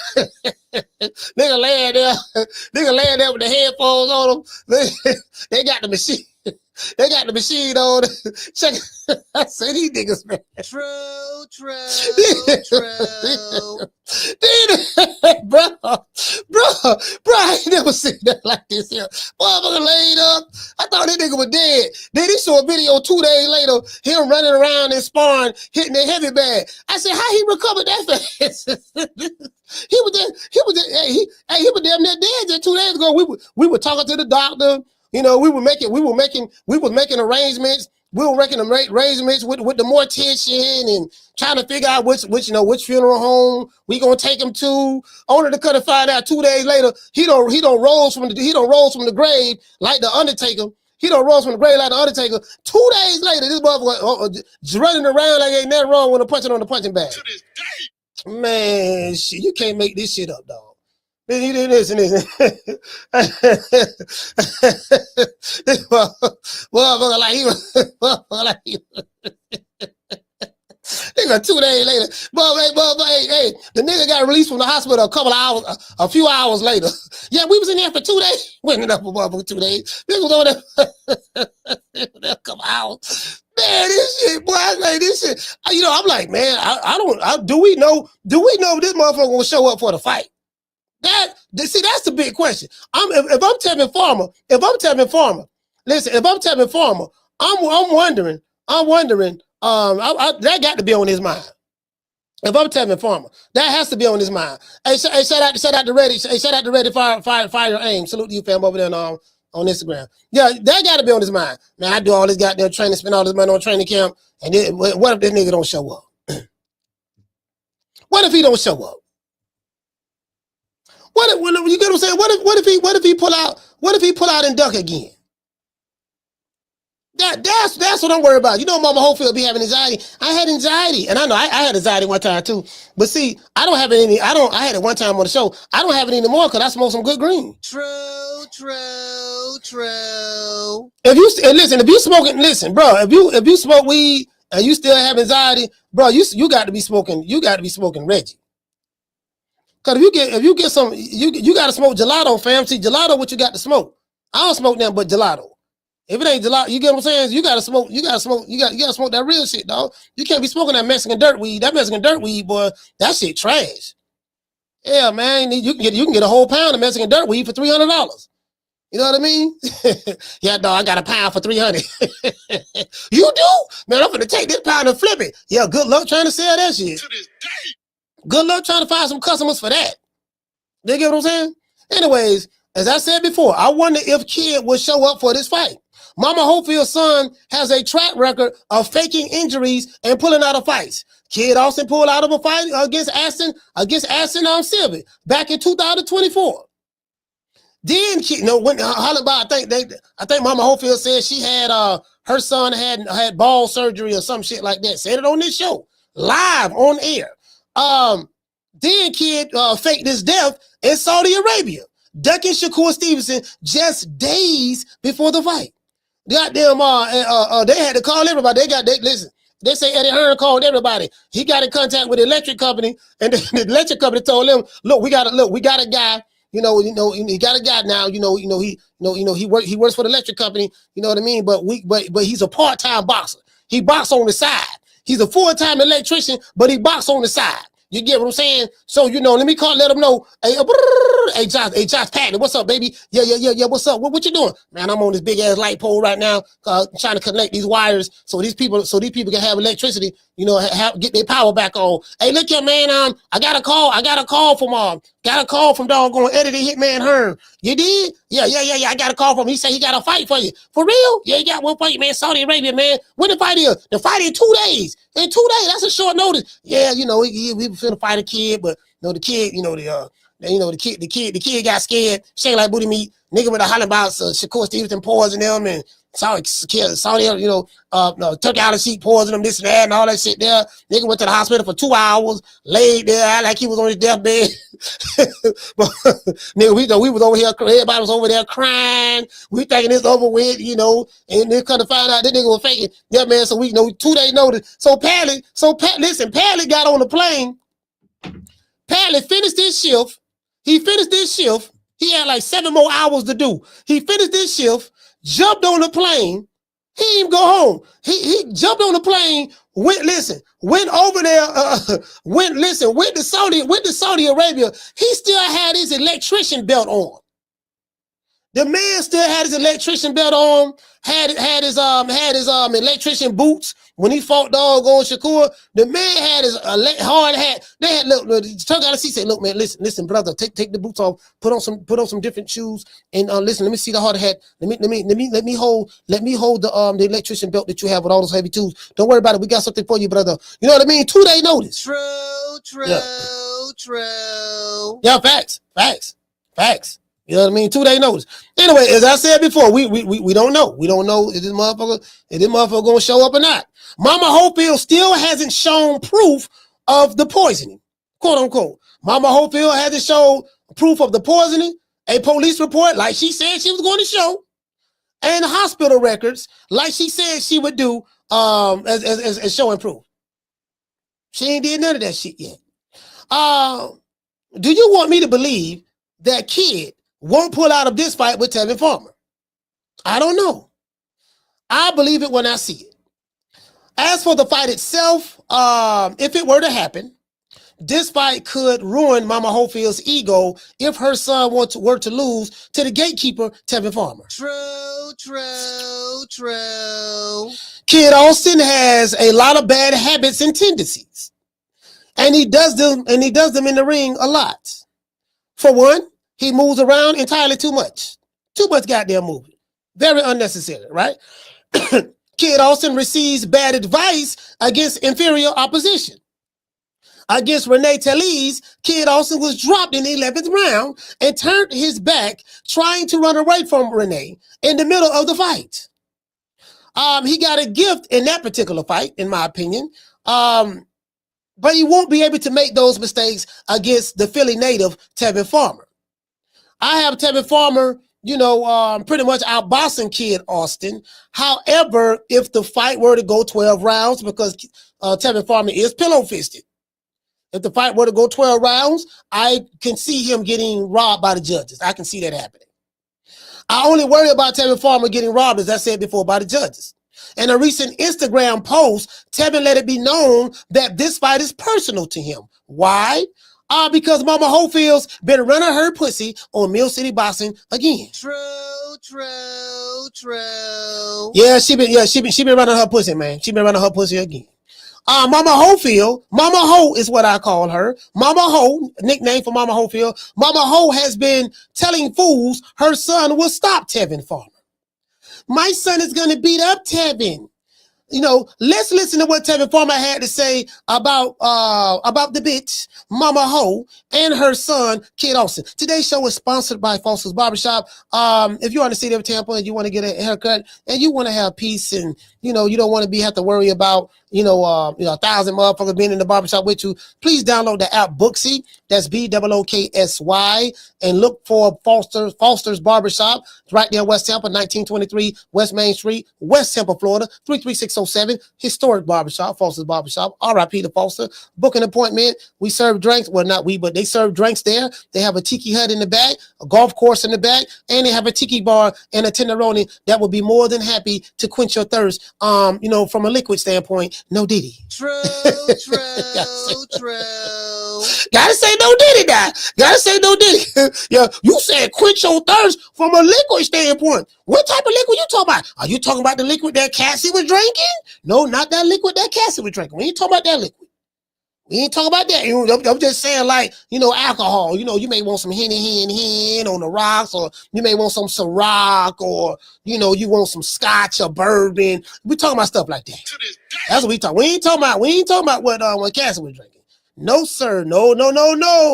Speaker 2: there with the headphones on them. They got the machine. They got the machine on. Check it. I said these niggas, man. True. Bro, I ain't never seen that like this here. Motherfucker laid up. I thought that nigga was dead. Then he saw a video 2 days later, him running around and sparring, hitting the heavy bag. I said, how he recovered that fast? He was damn near dead just 2 days ago. We were talking to the doctor. We were making arrangements. we'll reckon them arrangements with the mortician and trying to figure out which funeral home we gonna take him to. Only to cut and find out 2 days later he don't rose from the grave like the Undertaker. He don't rose from the grave like the Undertaker. 2 days later, this motherfucker running around like ain't nothing wrong with him punching on the punching bag. To this day. Man, shit, you can't make this shit up, dog. Listen. This motherfucker like he nigga 2 days later, hey, the nigga got released from the hospital a few hours later. Yeah, we was in there for 2 days. Went in there for 2 days. Nigga was over there a couple hours. Man, this shit, boy, I like this shit. I'm like, man, do we know this motherfucker will show up for the fight? That's the big question. If I'm Tevin Farmer, listen, if I'm Tevin Farmer, I'm wondering, that got to be on his mind. If I'm Tevin Farmer, that has to be on his mind. Hey, shout out to Ready. Hey, shout out to Ready Fire Aim. Salute to you, fam, over there on Instagram. Yeah, that got to be on his mind. Man, I do all this goddamn training, spend all this money on training camp, and then, what if this nigga don't show up? What if he don't show up? You get what I'm saying? What if he pull out and duck again? That's what I'm worried about. You know, Mama Hofiled be having anxiety. I had anxiety, and I know I had anxiety one time too. But see, I don't have it any. I had it one time on the show. I don't have it anymore because I smoke some good green. True. If you smoking, listen, bro. If you smoke weed and you still have anxiety, bro, you got to be smoking. You got to be smoking Reggie. Cause if you get some, you got to smoke gelato, fam. See, gelato, what you got to smoke? I don't smoke nothing but gelato. If it ain't gelato, you get what I'm saying? You gotta smoke that real shit, dog. You can't be smoking that Mexican dirt weed. That Mexican dirt weed, boy, that shit trash. Yeah, man. You can get a whole pound of Mexican dirt weed for $300. You know what I mean? Yeah, dog, I got a pound for $300. You do? Man, I'm gonna take this pound and flip it. Yeah, good luck trying to sell that shit. To this day. Good luck trying to find some customers for that. You get what I'm saying? Anyways, as I said before, I wonder if Kid will show up for this fight. Mama Hofield's son has a track record of faking injuries and pulling out of fights. Kid Austin pulled out of a fight against Ashton Sylve back in 2024. Then Kid, when I think Mama Hofield said she had her son had ball surgery or some shit like that. Said it on this show live on air. Then Kid faked his death in Saudi Arabia, ducking Shakur Stevenson just days before the fight. Goddamn, they had to call everybody. Listen. They say Eddie Hearn called everybody. He got in contact with the electric company, and the electric company told him, "Look, we got a guy. He got a guy now. He works for the electric company. You know what I mean? But he's a part-time boxer. He boxes on the side. He's a full-time electrician, but he boxes on the side. You get what I'm saying? So, let me let him know. Hey, Josh Patton, what's up, baby? Yeah, what's up? What you doing? Man, I'm on this big ass light pole right now, trying to connect these wires so these people can have electricity, get their power back on. Hey, look here, man, I got a call from doggone editor Hitman Hearn. You did? Yeah, I got a call from him. He said he got a fight for you. For real? Yeah, he got one fight, man. Saudi Arabia, man. When the fight is? The fight in 2 days. In 2 days, that's a short notice. Yeah, we finna fight a kid, but the kid, the kid got scared, shake like booty meat. Nigga with a hollering about Shakur Stevenson poisoning them and Saudi, took out a seat, poisoning them, this and that, and all that shit there. Nigga went to the hospital for 2 hours, laid there like he was on his deathbed. Nigga, we was over here, everybody was over there crying. We thinking it's over with, and then come to find out that nigga was faking. Yeah, man, so 2 days notice. Listen, Padley got on the plane. Padley finished his shift. He finished this shift. He had like 7 more hours to do. He finished this shift, jumped on the plane. He didn't even go home. He jumped on the plane, went over there, went to Saudi Arabia. He still had his electrician belt on. The man still had his electrician belt on, had his electrician boots when he fought doggone Shakur. The man had his hard hat. They had look Chuck out of seat said, "Look, man, listen, brother, take the boots off, put on some different shoes, and listen. Let me see the hard hat. Let me hold the electrician belt that you have with all those heavy tools. Don't worry about it. We got something for you, brother. You know what I mean? 2-day notice.
Speaker 4: True.
Speaker 2: Yeah, facts. You know what I mean? 2-day notice. Anyway, as I said before, we don't know. We don't know if this motherfucker gonna show up or not. Mama Hofiled still hasn't shown proof of the poisoning, quote unquote. Mama Hofiled hasn't shown proof of the poisoning, a police report like she said she was going to show, and hospital records like she said she would do as showing proof. She ain't did none of that shit yet. Do you want me to believe that kid won't pull out of this fight with Tevin Farmer? I don't know. I believe it when I see it. As for the fight itself, if it were to happen, this fight could ruin Mama Hofield's ego if her son were to lose to the gatekeeper, Tevin Farmer.
Speaker 4: True.
Speaker 2: Kid Austin has a lot of bad habits and tendencies, and he does them in the ring a lot. For one, he moves around entirely too much goddamn moving, very unnecessary, right? Kid Austin receives bad advice against inferior opposition. Against Renee Talese, Kid Austin was dropped in the 11th round and turned his back trying to run away from Renee in the middle of the fight. He got a gift in that particular fight, in my opinion, but he won't be able to make those mistakes against the Philly native, Tevin Farmer. I have Tevin Farmer, pretty much outboxing Kid Austin. However, if the fight were to go 12 rounds, because Tevin Farmer is pillow-fisted, if the fight were to go 12 rounds, I can see him getting robbed by the judges. I can see that happening. I only worry about Tevin Farmer getting robbed, as I said before, by the judges. In a recent Instagram post, Tevin let it be known that this fight is personal to him. Why? Because Mama Hofield's been running her pussy on Mill City Boxing again.
Speaker 4: True.
Speaker 2: Yeah, she been running her pussy, man. She been running her pussy again. Mama Hofiled, Mama Ho is what I call her. Mama Ho, nickname for Mama Hofiled. Mama Ho has been telling fools her son will stop Tevin Farmer. My son is going to beat up Tevin. Let's listen to what Tevin Farmer had to say about the bitch, Mama Ho, and her son, Kid Austin. Today's show is sponsored by Foster's Barbershop. If you're on the city of Tampa and you want to get a haircut and you want to have peace and, you don't want to have to worry about, 1,000 motherfuckers being in the barbershop with you, please download the app Booksy. That's BOOKSY, and look for Foster's Barbershop. It's right there in West Tampa, 1923 West Main Street, West Tampa, Florida, 33607. Historic barbershop, Foster's Barbershop. R.I.P. to Foster. Book an appointment. We serve drinks. Well, not we, but they serve drinks there. They have a tiki hut in the back, a golf course in the back, and they have a tiki bar and a tenderoni that will be more than happy to quench your thirst. From a liquid standpoint, no Diddy.
Speaker 4: True.
Speaker 2: Gotta say no Diddy now. Gotta say no Diddy. Yeah, you said quench your thirst from a liquid standpoint. What type of liquid you talking about? Are you talking about the liquid that Cassie was drinking? No, not that liquid that Cassie was drinking. We ain't talking about that liquid. We ain't talking about that. I'm just saying, like, alcohol. You may want some Henny on the rocks, or you may want some Ciroc, or, you want some scotch or bourbon. We talking about stuff like that. That's what we talking. We ain't talking about what Cassie was drinking. No, sir. No.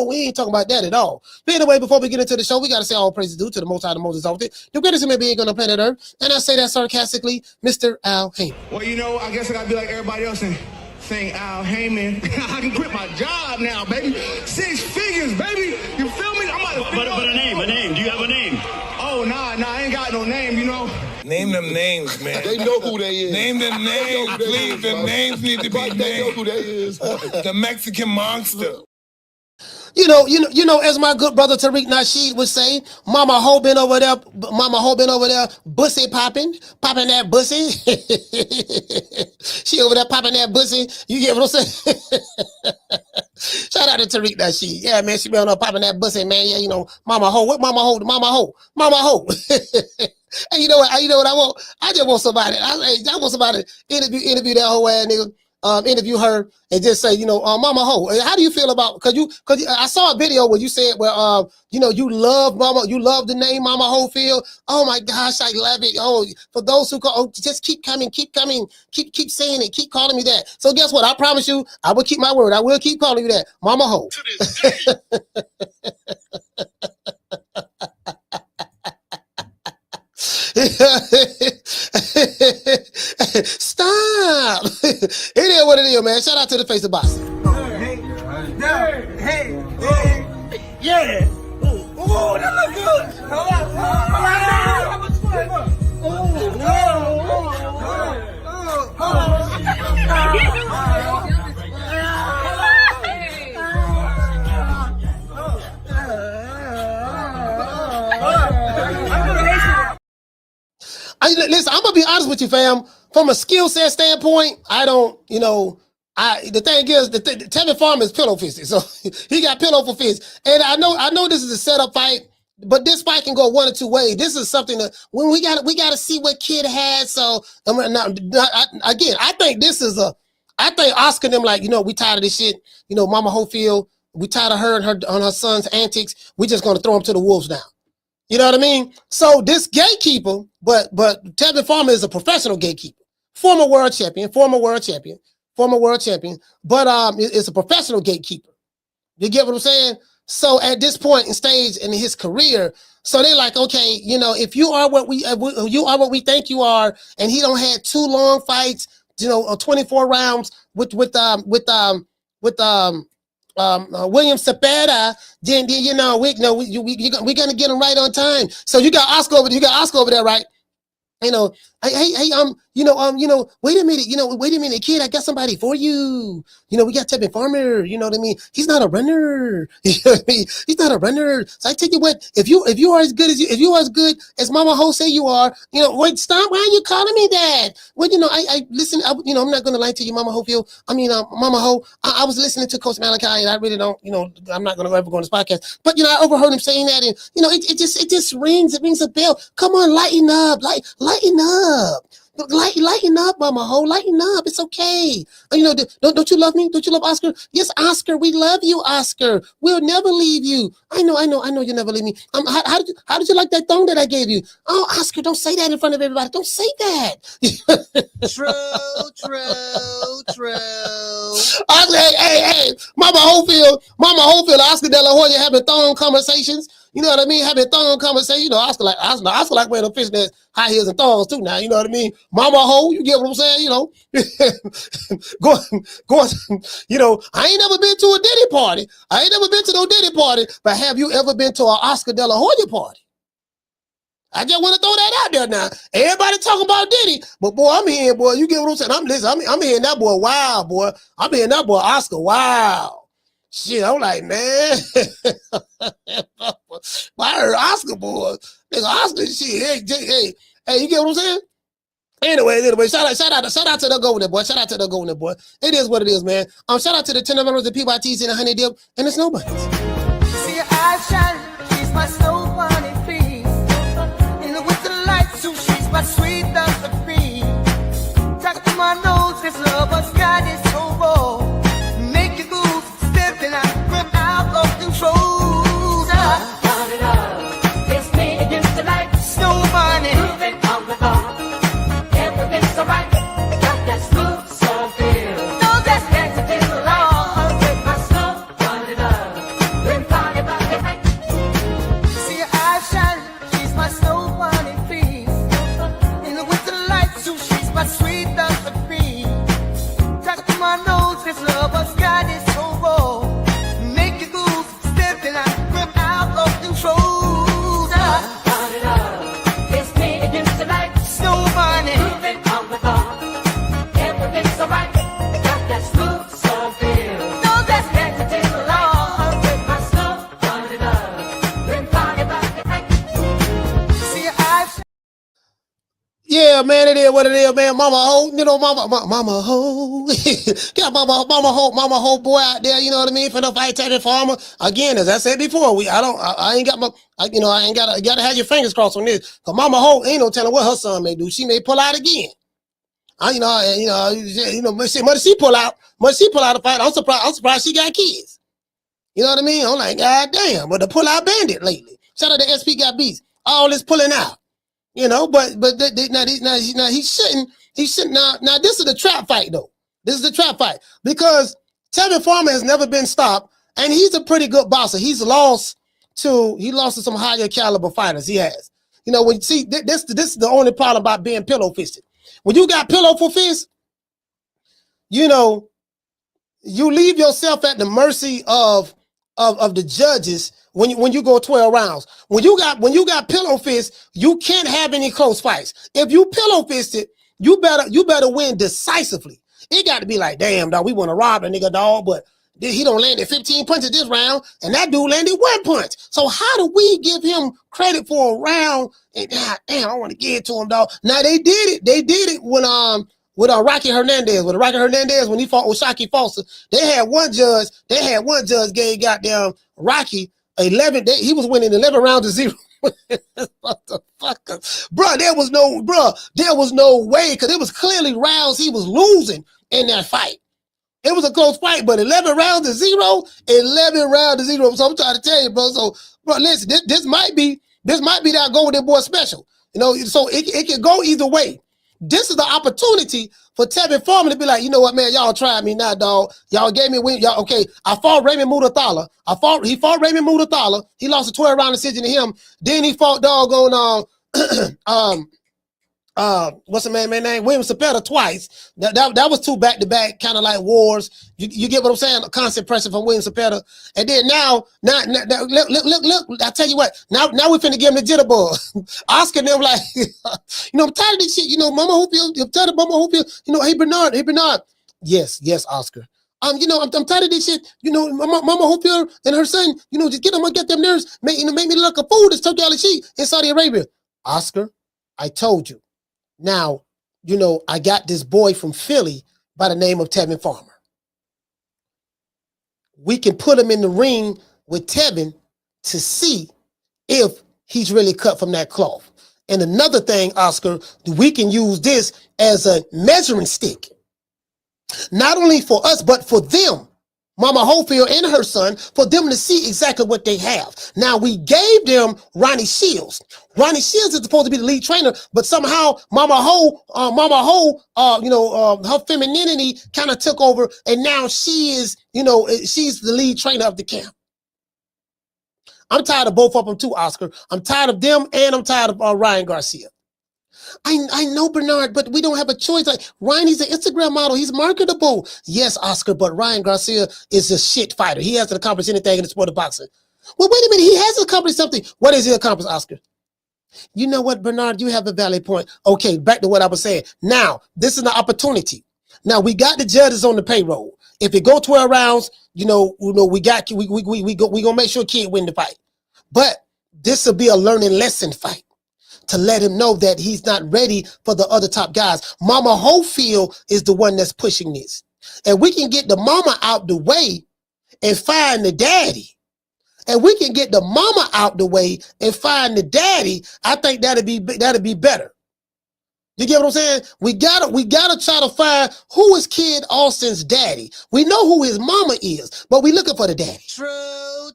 Speaker 2: We ain't talking about that at all. But anyway, before we get into the show, we got to say all praises due to the Most High, the Most Exalted, the greatest human being on the planet Earth. And I say that sarcastically, Mr. Al Heyman.
Speaker 5: Well, I guess I got to be like everybody else and saying Al Heyman. I can quit my job now, baby. 6 figures, baby. You feel me? I'm about to
Speaker 3: But a name. Do you have a name?
Speaker 5: Oh, nah, I ain't got no name,
Speaker 6: Name them names, man.
Speaker 7: They know who they is.
Speaker 6: Name them names, please. The names need to be named.
Speaker 7: They know who they is.
Speaker 6: The Mexican monster.
Speaker 2: As my good brother Tariq Nasheed would say, Mama Ho been over there, bussy popping that bussy. She over there popping that bussy. You get what I'm saying? Shout out to Tariq that she. Yeah, man, she be on there popping that pussy, man. Yeah, you know, Mama Ho. What Mama Ho? Mama Ho. Mama Ho. And you know what? You know what I want? I just want somebody. I want somebody to interview that whole ass nigga. Interview her and just say, you know, Mama Ho, how do you feel about? Because I saw a video where you said, well, you know, you love the name Mama Hofiled. Oh my gosh, I love it. Oh, for those who call, just keep coming, keep saying it, keep calling me that. So guess what? I promise you, I will keep my word. I will keep calling you that, Mama Ho. To this day. Stop. It is what it is, man. Shout out to the face of boss. Hey. Yeah. Oh, that look good. Listen, I'm gonna be honest with you, fam. From a skill set standpoint, I don't, you know, the thing is, Tevin Farmer is pillow fisted, so he got pillow for fist. And I know this is a setup fight, but this fight can go one or two ways. This is something that when we got to see what kid has. So again, I think this is I think Oscar them like, you know, we tired of this shit. You know, Mama Hofiled, we tired of her and her son's antics. We just gonna throw them to the wolves now. You know what I mean? So this gatekeeper, but Tevin Farmer is a professional gatekeeper, former world champion, but it's a professional gatekeeper. You get what I'm saying? So at this point in stage in his career, so they're like, okay, you know, if you are what we think you are, and he don't had 2 long fights, you know, 24 rounds with William Cepeda, then you know we're gonna get him right on time. So you got Oscar over there, right? You know, hey, wait a minute, kid, I got somebody for you. You know, we got Tevin Farmer, you know what I mean? He's not a runner. You know what I mean? He's not a runner. So I tell you what, if you are as good as Mama Ho say you are, you know, wait, stop. Why are you calling me that? Well, you know, I listen, you know, I'm not gonna lie to you, Mama Hofiled. I mean, Mama Ho, I was listening to Coach Malachi, and I really don't, you know, I'm not gonna ever go on this podcast, but you know, I overheard him saying that, and you know, it just rings a bell. Come on, lighten up, lighten up. Lighten up, Mama Ho. Lighten up. It's okay. You know, don't you love me? Don't you love Oscar? Yes, Oscar. We love you, Oscar. We'll never leave you. I know. You'll never leave me. How did you like that thong that I gave you? Oh, Oscar, don't say that in front of everybody. Don't say that. True. Oscar, hey, Mama Hofiled, Oscar De La Hoya having thong conversations. You know what I mean? Having thong conversation. You know, Oscar like wearing the fishnet high heels and thongs too. Now, you know what I mean? Mama Ho, you get what I'm saying? You know, going. You know, I ain't never been to a Diddy party. I ain't never been to no Diddy party. But have you ever been to an Oscar De La Hoya party? I just want to throw that out there now. Everybody talking about Diddy, but boy, I'm here, boy. You get what I'm saying? I'm hearing that boy. Wow, boy. I'm hearing that boy Oscar. Wow. Shit, I'm like, man. I heard Oscar, boy. Nigga, Oscar, shit. Hey, you get what I'm saying? Anyway, shout out to the golden boy. Shout out to the golden boy. It is what it is, man. Shout out to the 10 members of PYTs and the honey dip and the snow bunnies.
Speaker 4: See your eyes shine, she's my snow bunny, please. And with the lights, so she's my sweet Dr. Cream. Talk to my nose, this love has got it so raw. Make you move, stepping out of control.
Speaker 8: Turn it up. It's me against the light.
Speaker 4: Snow bunny.
Speaker 8: Moving on the bar. Everything's alright. Got that smooth soul feel.
Speaker 4: No, that's
Speaker 8: Next to the light. With my snow bunny love. We're party by the night.
Speaker 4: see your eyes shine, she's my snow bunny, please. And with the
Speaker 2: what it is, man. Mama Ho, you know, Mama Ho. Got Mama Ho boy out there, you know what I mean? For the fight Tevin Farmer. Again, as I said before, I ain't got I ain't gotta have your fingers crossed on this. Cause Mama Ho ain't no telling what her son may do. She may pull out again. Much she pull out the fight. I'm surprised she got kids. You know what I mean? I'm like, God damn, but the pull out bandit lately. Shout out to SP got beats. All this pulling out. You know, but he shouldn't. Now this is the trap fight though. This is the trap fight because Tevin Farmer has never been stopped, and he's a pretty good boxer. He lost to some higher caliber fighters. He has. You know, when see this is the only problem about being pillow fisted. When you got pillow for fist, you know, you leave yourself at the mercy of the judges when you go 12 rounds. When you got pillow fist, you can't have any close fights. If you pillow fisted, you better win decisively. It got to be like, damn, dog, we want to rob a nigga, dog, but he don't landed 15 punches this round, and that dude landed 1 punch. So how do we give him credit for a round? And God damn, I want to give it to him, dog. Now they did it. They did it when with Rocky Hernandez. With Rocky Hernandez, when he fought Oshaki Foster, they had one judge gave goddamn Rocky 11. He was winning 11 rounds to 0. Motherfucker. Bro, there was no way, because it was clearly rounds he was losing in that fight. It was a close fight, but 11 rounds to 0, 11 rounds to 0. So I'm trying to tell you, bro. So, bro, listen, this might be that Golden Boy special. You know, so it can go either way. This is the opportunity for Tevin Farmer to be like, you know what, man, y'all tried me now, dog. Y'all gave me win. Y'all okay? I fought Raymond Mutathala. He fought Raymond Mutathala. He lost a 12-round decision to him. Then he fought doggone what's the man name? William Cepeda twice. That was 2 back-to-back kind of like wars. You get what I'm saying? A constant pressure from William Cepeda. And then now, look, I tell you what, now we finna give him the jitterbug. Oscar and them like, you know, I'm tired of this shit. You know, Mama Hofiled, I'm tired of Mama Hofiled. You know, hey Bernard. Yes, Oscar. You know, I'm tired of this shit. You know, Mama Hofiled and her son, you know, just get them nerves, make me look like a fool. This Turkey Ali in Saudi Arabia. Oscar, I told you. Now, you know, I got this boy from Philly by the name of Tevin Farmer. We can put him in the ring with Tevin to see if he's really cut from that cloth. And another thing, Oscar, we can use this as a measuring stick. Not only for us, but for them, Mama Hofiled and her son, for them to see exactly what they have. Now, we gave them Ronnie Shields. Ronnie Shields is supposed to be the lead trainer, but somehow Mama Ho, her femininity kind of took over, and now she is, you know, she's the lead trainer of the camp. I'm tired of both of them too, Oscar. I'm tired of them, and I'm tired of Ryan Garcia. I know, Bernard, but we don't have a choice. Like, Ryan, he's an Instagram model. He's marketable. Yes, Oscar, but Ryan Garcia is a shit fighter. He hasn't accomplished anything in the sport of boxing. Well, wait a minute. He has accomplished something. What has he accomplished, Oscar? You know what, Bernard? You have a valid point. Okay, back to what I was saying. Now, this is an opportunity. Now, we got the judges on the payroll. If it go 12 rounds, we gonna make sure Kid win the fight. But this will be a learning lesson fight, to let him know that he's not ready for the other top guys. Mama Hofiled is the one that's pushing this. And we can get the mama out the way and find the daddy. And we can get the mama out the way and find the daddy. I think that'd be better. You get what I'm saying? We gotta try to find who is Kid Austin's daddy. We know who his mama is, but we looking for the daddy. True.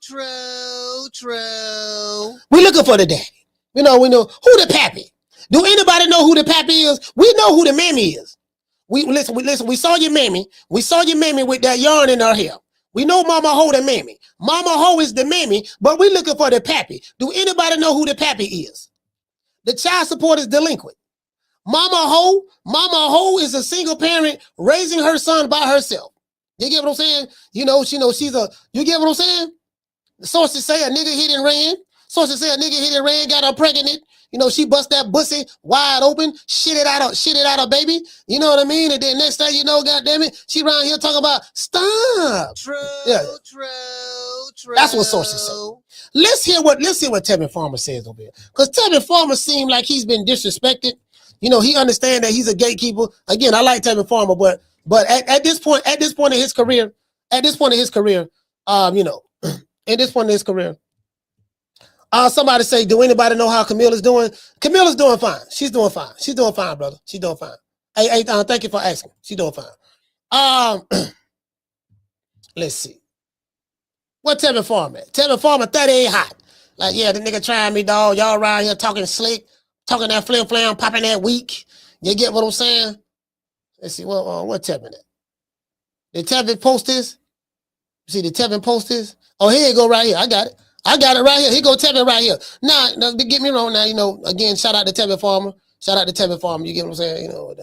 Speaker 2: We looking for the daddy. We know who the pappy. Do anybody know who the pappy is? We know who the mammy is. Listen, we saw your mammy. We saw your mammy with that yarn in her hair. We know Mama Ho the mammy. Mama Ho is the mammy, but we looking for the pappy. Do anybody know who the pappy is? The child support is delinquent. Mama Ho is a single parent raising her son by herself. You get what I'm saying? You get what I'm saying? The sources say a nigga hit and ran. Sources say a nigga hit and ran, got her pregnant. You know, she bust that pussy wide open, shit it out her baby. You know what I mean? And then next thing you know, goddamn it, she around here talking about stop. True. That's what sources say. Let's hear what Tevin Farmer says over here. Because Tevin Farmer seemed like he's been disrespected. You know, he understands that he's a gatekeeper. Again, I like Tevin Farmer, but at this point in his career, you know, at this point in his career, somebody say, do anybody know how Camilla's doing? Camilla's doing fine. She's doing fine. She's doing fine, brother. She's doing fine. Hey, thank you for asking. She's doing fine. Let's see. What Tevin Farmer at? Tevin Farmer 38 hot. Like, yeah, the nigga trying me, dog. Y'all around here talking slick, talking that flim flam, popping that weak. You get what I'm saying? Let's see. What Tevin at? Did Tevin post this? See, did Tevin post this? Oh, here you go right here. I got it. I got it right here. Here go Tevin right here. Now, get me wrong now, you know, again, shout out to Tevin Farmer. Shout out to Tevin Farmer. You get what I'm saying? You know,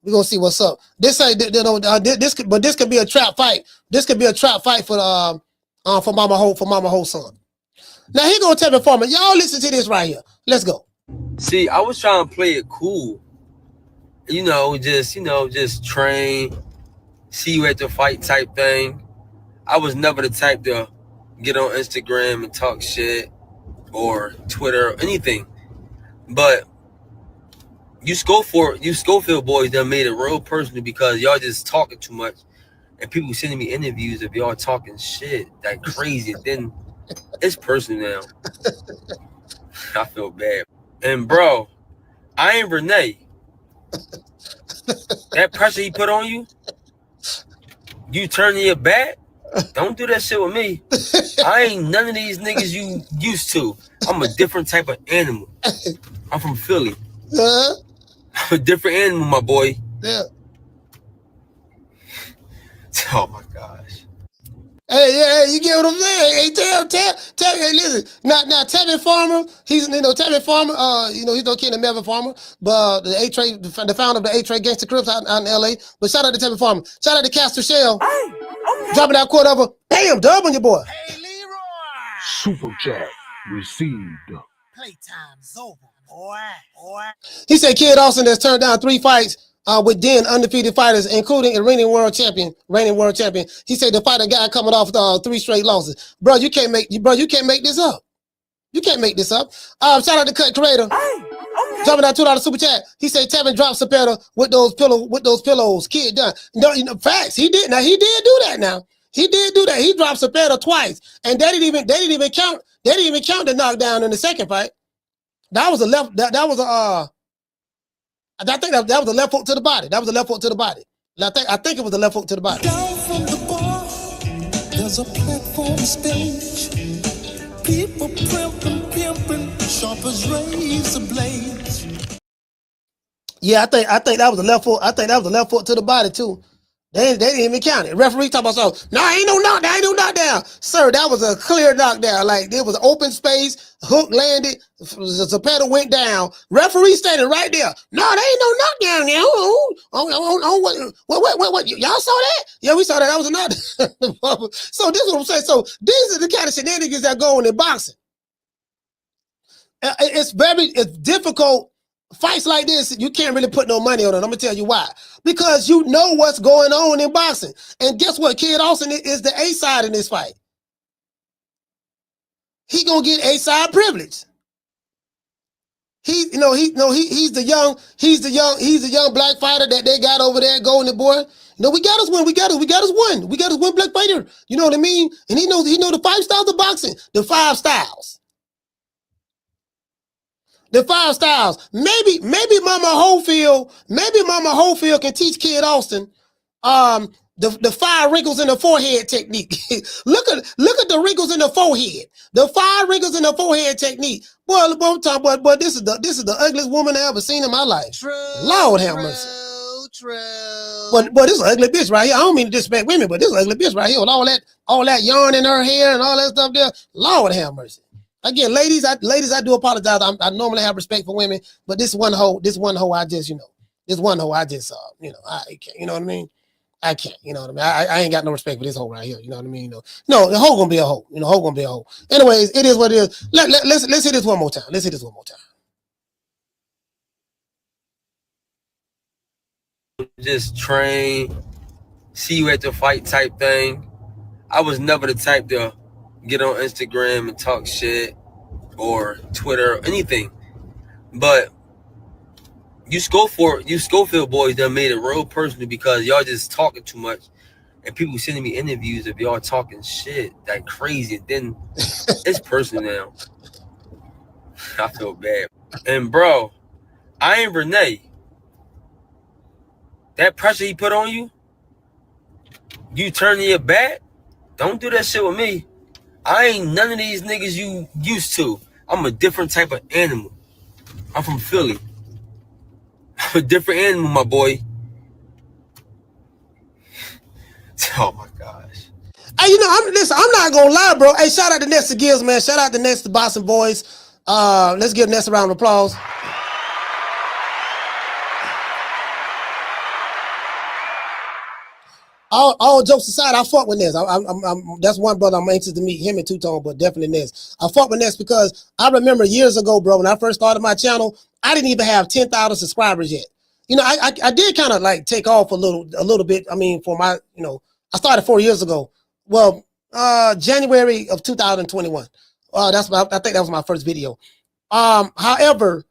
Speaker 2: we're going to see what's up. This could be a trap fight. This could be a trap fight for Mama Hofiled son. Now, here go Tevin Farmer. Y'all listen to this right here. Let's go.
Speaker 9: See, I was trying to play it cool. You know, just train, see you at the fight type thing. I was never the type to get on Instagram and talk shit or Twitter or anything. But you Schofield boys that made it real personal because y'all just talking too much. And people sending me interviews of y'all talking shit like crazy. Then it's personal now. I feel bad. And bro, I ain't Renee. That pressure he put on you, you turning your back? Don't do that shit with me. I ain't none of these niggas you used to. I'm a different type of animal. I'm from Philly. I'm a different animal, my boy.
Speaker 2: Yeah.
Speaker 9: Oh my gosh.
Speaker 2: Hey, you get what I'm saying? Hey, tell, hey, listen. Now, Tevin Farmer, Tevin Farmer, he's no kin to Melvin Farmer, but the founder of the A-Trade Gangster Crips out in LA. But shout out to Tevin Farmer. Shout out to Castor Shell. Hey, okay. Dropping that quote over. Bam, dub on your boy.
Speaker 10: Hey, Leroy.
Speaker 11: Super chat received.
Speaker 10: Playtime's over, boy.
Speaker 2: He said Kid Austin has turned down 3 fights with then undefeated fighters, including a reigning world champion. He said the fighter guy coming off 3 straight losses. Bro, you can't make this up. You can't make this up. Shout out to Cut Creator. Hey, okay. Dropping that $2 super chat. He said Tevin dropped Cepeda with those pillows. Kid done. No, facts. He did. Now he did do that. Now he did do that. He dropped Cepeda twice, and they didn't even count the knockdown in the second fight. That was a left. That was a. I think that was a left hook to the body. I think it was a left hook to the body.
Speaker 12: Down from the bar, there's a platform stage. People pimping, sharp as razor blades.
Speaker 2: Yeah, I think that was a left hook. I think that was a left hook to the body too. They didn't even count it. Referee talking about something. No, ain't no knockdown. Sir, that was a clear knockdown. Like there was open space, hook landed, the pedal went down. Referee standing right there. No, there ain't no knockdown there. What? Y'all saw that? Yeah, we saw that. That was a knockdown. So this is what I'm saying. So these are the kind of shenanigans that go on in boxing. It's difficult. Fights like this, you can't really put no money on it. I'm gonna tell you why. Because you know what's going on in boxing. And guess what? Kid Austin is the A side in this fight. He gonna get A side privilege. He's the young black fighter that they got over there, Golden Boy. You know, we got us one black fighter. You know what I mean? And he know the 5 styles of boxing. The 5 styles. The 5 styles. Maybe Mama Hofiled can teach Kid Austin the 5 wrinkles in the forehead technique. look at the wrinkles in the forehead. The 5 wrinkles in the forehead technique. Boy, I'm talking about, boy, this is the ugliest woman I ever seen in my life.
Speaker 10: True.
Speaker 2: Lord have mercy. But this is an ugly bitch right here. I don't mean to disrespect women, but this is an ugly bitch right here with all that yarn in her hair and all that stuff there. Lord have mercy. Again, ladies, I do apologize. I normally have respect for women, but this one hoe, I just, I can't, you know what I mean? I can't, you know what I mean? I ain't got no respect for this hoe right here, you know what I mean? No, the hoe gonna be a hoe, hoe gonna be a hoe. Anyways, it is what it is. Let's hit this one more time.
Speaker 9: Just train, see you at the fight type thing. I was never the type to get on Instagram and talk shit or Twitter or anything. But You Schofield boys done made it real personal because y'all just talking too much. And people sending me interviews of y'all talking shit like crazy. And then it's personal now. I feel bad. And bro, I ain't Renee. That pressure he put on you, you turning your back, don't do that shit with me. I ain't none of these niggas you used to. I'm a different type of animal. I'm from Philly. I'm a different animal, my boy. Oh my gosh.
Speaker 2: Hey, you know, I'm not gonna lie, bro. Hey, shout out to Nesta Gills, man. Shout out to Nesta Boston Boys. Let's give Nesta a round of applause. All jokes aside, I fuck with Ness. That's one brother I'm anxious to meet, him and Two-Tone, but definitely Ness. I fuck with Ness because I remember years ago, bro, when I first started my channel, I didn't even have 10,000 subscribers yet. You know, I did kind of like take off a little bit. I mean, for my, you know, I started 4 years ago. Well, January of 2021. I think that was my first video. However,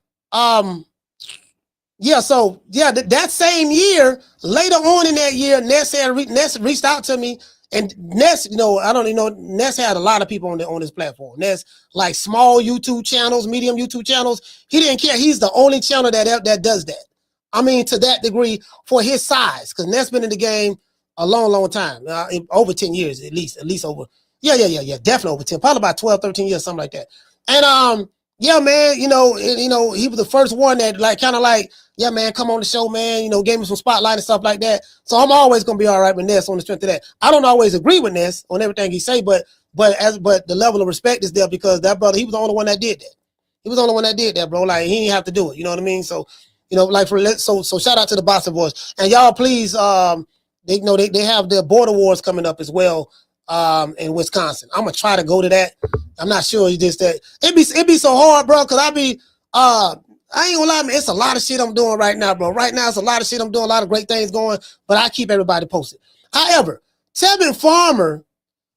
Speaker 2: yeah, so yeah, that same year, later on in that year, Ness reached out to me, and Ness, you know, I don't even know, Ness had a lot of people on his platform. Ness, like small YouTube channels, medium YouTube channels. He didn't care. He's the only channel that does that. I mean, to that degree for his size, because Ness been in the game a long time, over 10 years at least over. Yeah, definitely over 10, probably about 12, 13 years, something like that. And yeah, man, you know, he was the first one that like kind of like, yeah, man, come on the show, man, you know, gave me some spotlight and stuff like that. So I'm always gonna be all right with Ness on the strength of that. I don't always agree with Ness on everything he say, but the level of respect is there because that brother, he was the only one that did that. He was the only one that did that, bro. Like he didn't have to do it. You know what I mean? So, you know, like so shout out to the Boston Boys. And y'all please, they have their border wars coming up as well. In Wisconsin. I'm gonna try to go to that. I'm not sure it's just that it be so hard, bro, because I ain't gonna lie, man, it's a lot of shit I'm doing right now, bro. Right now it's a lot of shit I'm doing, a lot of great things going, but I keep everybody posted. However, Tevin Farmer,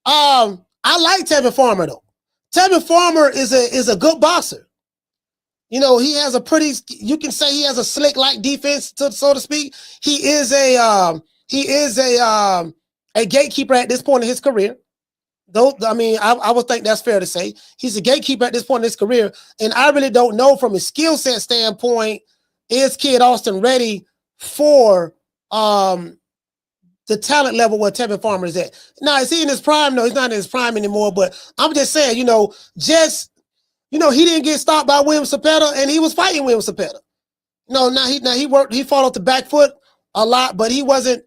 Speaker 2: I like Tevin Farmer though. Tevin Farmer is a good boxer. You know, he has a pretty, you can say he has a slick like defense, so to speak. He is a gatekeeper at this point in his career. Though, I mean, I would think that's fair to say. He's a gatekeeper at this point in his career. And I really don't know from a skill set standpoint, is Kid Austin ready for the talent level where Tevin Farmer is at? Now, is he in his prime? No, he's not in his prime anymore. But I'm just saying, you know, he didn't get stopped by William Cepeda, and he was fighting William Cepeda. No, he fought off the back foot a lot, but he wasn't.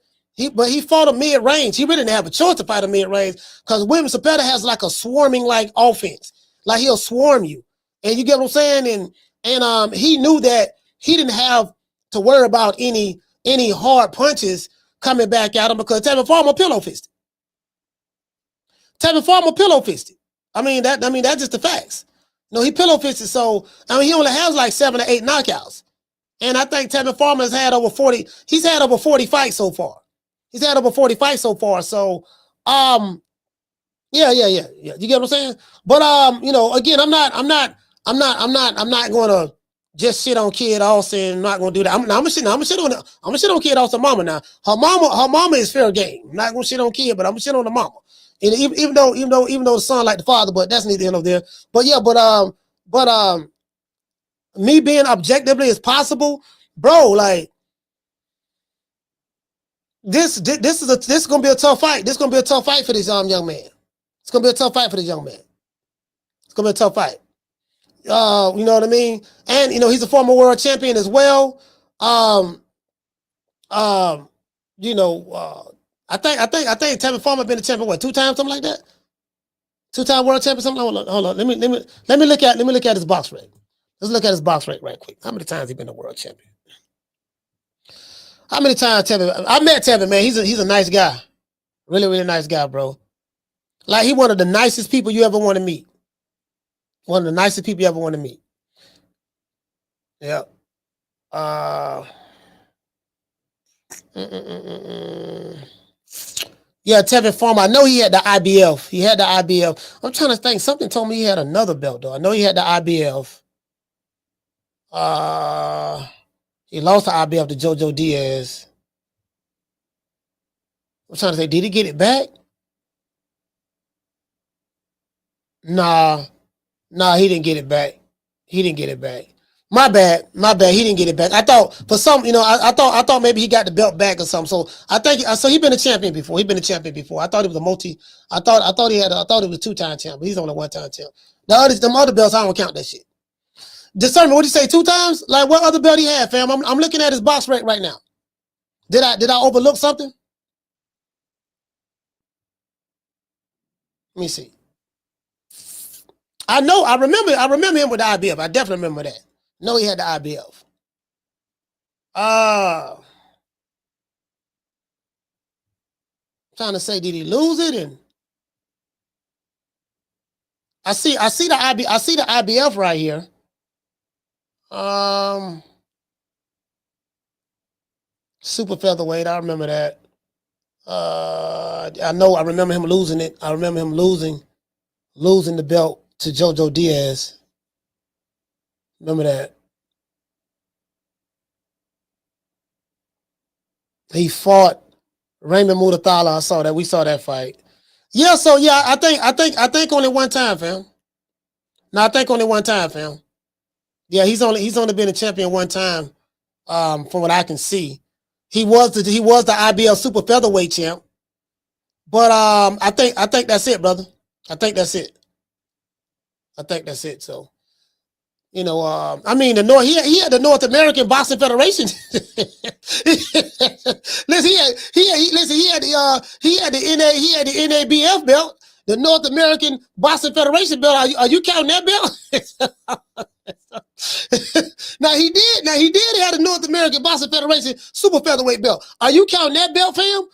Speaker 2: But he fought a mid-range. He really didn't have a choice to fight a mid-range because William Cepeda has like a swarming like offense. Like he'll swarm you. And you get what I'm saying? And he knew that he didn't have to worry about any hard punches coming back at him because Tevin Farmer pillow fisted. I mean, that's just the facts. No, he pillow fisted. So I mean he only has like 7 or 8 knockouts. And I think Tevin Farmer has had over 40, he's had over 40 fights so far. So, yeah. You get what I'm saying? But you know, again, I'm not going to just shit on Kid Austin. I'm not going to do that. I'm gonna shit on Kid Austin mama now. Her mama is fair game. I'm not going to shit on Kid, but I'm gonna shit on the mama. And even though the son like the father, but that's neither here nor there. But yeah, but me being objectively as possible, bro, like. This is gonna be a tough fight. This is gonna be a tough fight for this young man. It's gonna be a tough fight for this young man. It's gonna be a tough fight. You know what I mean? And you know, he's a former world champion as well. You know, I think Tevin Farmer been a champion, what, 2 times, something like that? 2-time world champion, something. Hold on. Let me look at his box rate. Let's look at his box rate right quick. How many times he been a world champion? How many times Tevin? I met Tevin, man. He's a nice guy. Really nice guy, bro. Like, he one of the nicest people you ever want to meet. One of the nicest people you ever want to meet. Yeah. Yeah, Tevin Farmer. I know he had the IBF. I'm trying to think. Something told me he had another belt, though. I know he had the IBF. He lost the IBF to JoJo Diaz. I'm trying to say, did he get it back? Nah, he didn't get it back. He didn't get it back. My bad. He didn't get it back. I thought for some, I thought maybe he got the belt back or something. So I think he been a champion before. I thought he was a multi. I thought he was 2-time champ, but he's only 1-time champ. Them other belts, I don't count that shit. Discernment, what do you say, 2 times? Like what other belt he had, fam? I'm looking at his box rate right now. Did I overlook something? Let me see. I remember him with the IBF. I definitely remember that. No, he had the IBF. Trying to say, did he lose it? And I see the IBF right here. Super featherweight. I remember that. I remember him losing it. I remember him losing the belt to JoJo Diaz. Remember that. He fought Raymond Mutathala. I saw that. We saw that fight. Yeah, so yeah, I think only 1 time, fam. No, I think only 1 time, fam. Yeah, he's only been a champion 1 time, from what I can see. He was the IBL super featherweight champ. But I think that's it, brother. I think that's it. So, he had the North American Boxing Federation. Listen, he had the NABF belt, the North American Boxing Federation belt. Are you counting that belt? Now he did have the North American Boxing Federation super featherweight belt. Are you counting that belt, fam?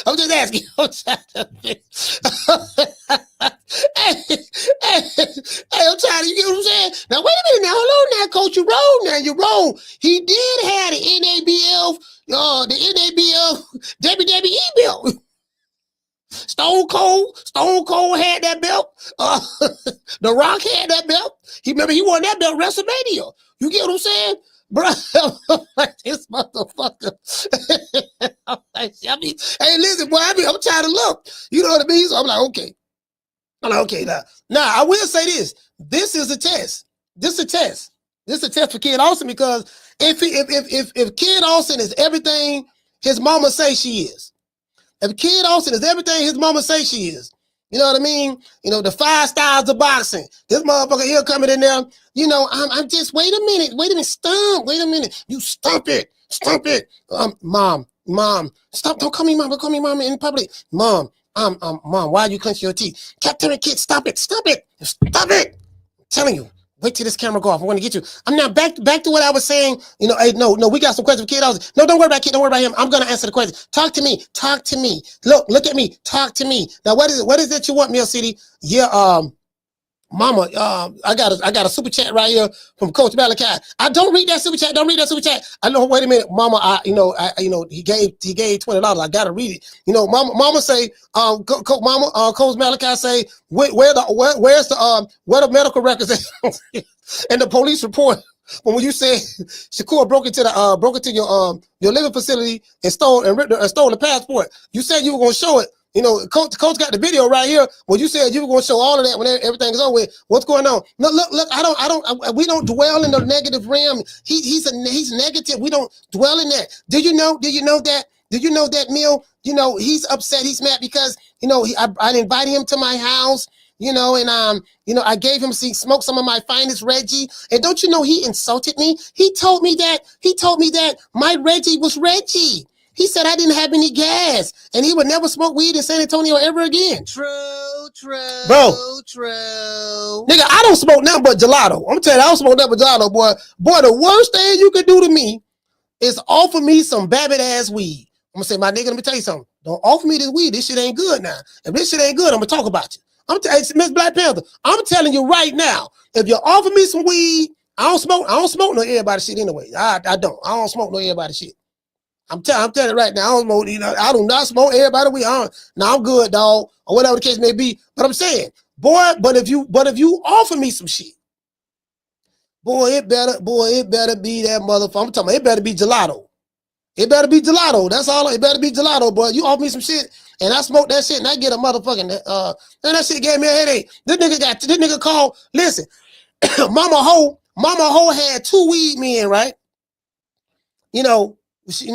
Speaker 2: I'm just asking. Hey, I'm trying to, you get what I'm saying? Now, wait a minute. Now, hold on now, coach. You're wrong. He did have the NABF WWE belt. Stone Cold had that belt. The Rock had that belt. He won that belt WrestleMania. You get what I'm saying? Bro, this motherfucker. Hey, listen, boy, I'm trying to look. You know what I mean? So I'm like, okay. Now, I will say this. This is a test. This is a test for Kid Austin, because if Kid Austin is everything his mama say she is, if Kid Austin is everything his mama say she is, you know what I mean? The 5 styles of boxing. This motherfucker here coming in there. I'm just, wait a minute, stump. Wait a minute. You stump it. Mom, stop. Don't call me mom. Don't call me mom in public. Mom, why are you clenching your teeth? Captain Kid, stop it. I'm telling you. Wait till this camera go off. I'm going to get you. I'm now back to what I was saying. Hey, no, we got some questions for Kid Austin. No, don't worry about Kid. Don't worry about him. I'm going to answer the question. Talk to me. Look at me. Talk to me. Now, what is it you want, Mill City? Yeah, Mama, I got a super chat right here from Coach Malachi. I don't read that super chat. I know. Wait a minute, Mama. He gave $20. I gotta read it. Mama say, Coach Malachi say, where's the medical records at? And the police report when you said Shakur broke into your living facility and stole the passport. You said you were gonna show it. Coach got the video right here. Well, you said you were going to show all of that when everything is over with. What's going on? Look. We don't dwell in the negative realm. He's negative. We don't dwell in that. Do you know that? Mill? He's upset. He's mad because I invited him to my house. I gave him smoke some of my finest Reggie. And don't you know he insulted me? He told me that my Reggie was Reggie. He said I didn't have any gas, and he would never smoke weed in San Antonio ever again. True. Bro. Nigga, I don't smoke nothing but gelato. I'm telling you, I don't smoke nothing but gelato, boy. Boy, the worst thing you could do to me is offer me some Babbitt ass weed. I'm gonna say, my nigga, let me tell you something. Don't offer me this weed. This shit ain't good now. If this shit ain't good, I'm gonna talk about you. Miss Black Panther, I'm telling you right now, if you offer me some weed, I don't smoke no everybody shit anyway. I don't smoke no everybody shit. I'm telling you right now, I don't smoke, I do not smoke everybody weed. Now I'm good, dog, or whatever the case may be. But I'm saying, boy, but if you offer me some shit, Boy, it better be that motherfucker. I'm talking about it better be gelato. It better be gelato. That's all. It better be gelato, boy. You offer me some shit, and I smoke that shit, and I get a motherfucking and that shit gave me a headache. This nigga called. Listen, Mama Ho had 2 weed men, right? You know, she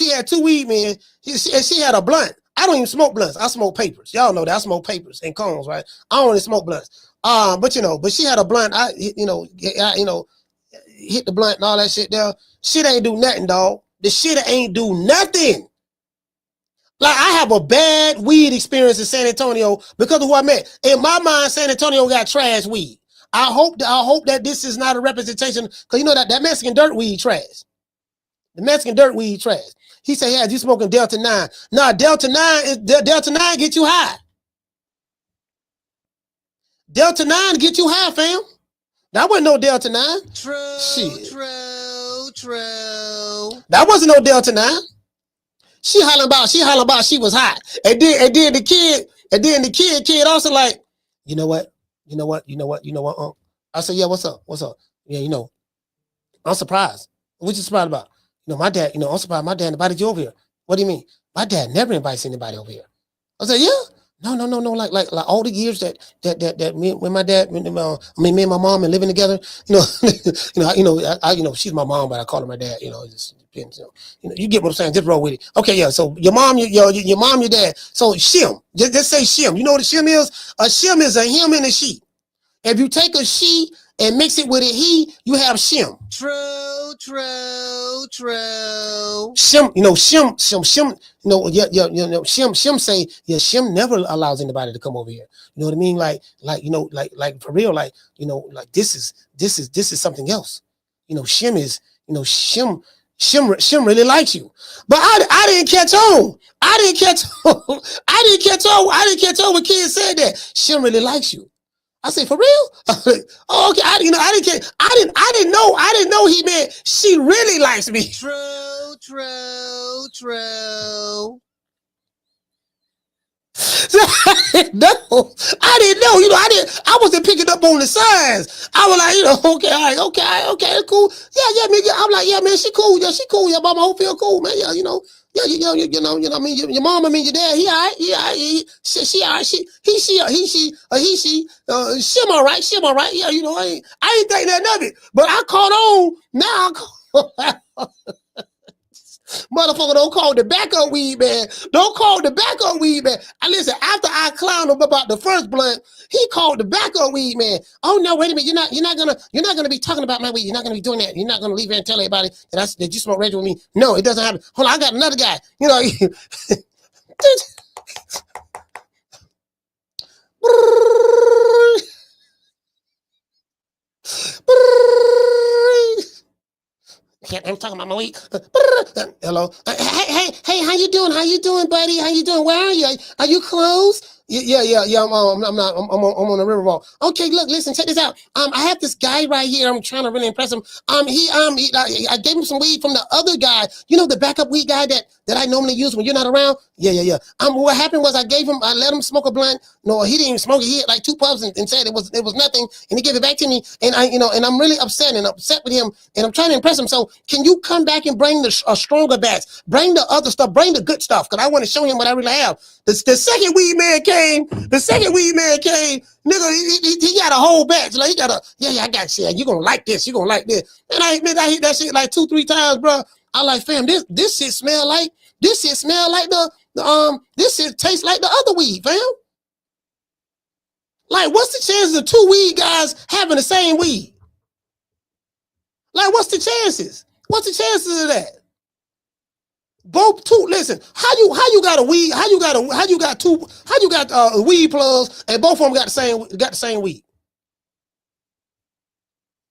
Speaker 2: had 2 weed men. She had a blunt. I don't even smoke blunts. I smoke papers. Y'all know that I smoke papers and cones, right? I don't really smoke blunts. But she had a blunt. I hit the blunt and all that shit there. Shit ain't do nothing, dog. The shit ain't do nothing. Like, I have a bad weed experience in San Antonio because of who I met. In my mind, San Antonio got trash weed. I hope that this is not a representation, because you know that Mexican dirt weed trash. The Mexican dirt weed trash. He said, yeah, you smoking Delta 9. Nah, Delta 9 get you high. Delta 9 get you high, fam. That wasn't no Delta 9. True. That wasn't no Delta 9. She hollering about she was hot. And then the kid also like, you know what? I said, yeah, what's up? Yeah, I'm surprised. What you surprised about? My dad, I'm surprised my dad invited you over here. What do you mean? My dad never invites anybody over here. I said, yeah. No. Like all the years that me and my dad, me and my mom and living together, she's my mom, but I call her my dad. It just depends. You get what I'm saying. Just roll with it. Okay, yeah. So your mom, your dad. So shim, just say shim. You know what a shim is? A shim is a him and a she. If you take a she and mix it with a he, you have shim. True. Shim, Shim say, yeah, Shim never allows anybody to come over here. You know what I mean? Like for real, like this is something else. Shim is, Shim really likes you. But I didn't catch on. I didn't catch on when kids said that. Shim really likes you. I say, for real? Oh, okay. I didn't know he meant she really likes me. True. No, I didn't know. I wasn't picking up on the signs. I was like, okay, all right, okay, cool. Yeah, man. I'm like, yeah, man, she cool. Yeah, she cool. Yeah, Mama Hofiled cool, man. Yeah, Yeah, I mean, your mom, I mean, your dad, he all right, she all right, she all right, yeah, I ain't think nothing of it, but I caught on, now motherfucker, don't call the backup weed man. Listen, after I clowned him about the first blunt, he called the backup weed man. Oh no, wait a minute, you're not gonna be talking about my weed. You're not gonna be doing that. You're not gonna leave here and tell everybody that you smoke regular with me. No, it doesn't happen. Hold on, I got another guy. I'm talking about my weed. Hello. Hey, how you doing? Buddy? How you doing? Where are you? Are you close? Yeah. I'm on the riverwalk. Okay, look, listen, check this out. I have this guy right here. I'm trying to really impress him. I gave him some weed from the other guy. The backup weed guy that I normally use when you're not around. Yeah. What happened was I let him smoke a blunt. No, he didn't even smoke it. He had like 2 puffs and said it was nothing, and he gave it back to me. And and I'm really upset with him, and I'm trying to impress him. So can you come back and bring a stronger batch? Bring the other stuff. Bring the good stuff, because I want to show him what I really have. The second weed man came. Nigga, he got a whole batch. Like, he got I got shit. You gonna like this. And I hit that shit like 2-3 times, bro. I like, fam, this shit smell like this shit tastes like the other weed, fam. Like, what's the chances of 2 weed guys having the same weed? Like, what's the chances? What's the chances of that? Both two. Listen, how you got a weed? How you got weed plugs and both of them got the same weed?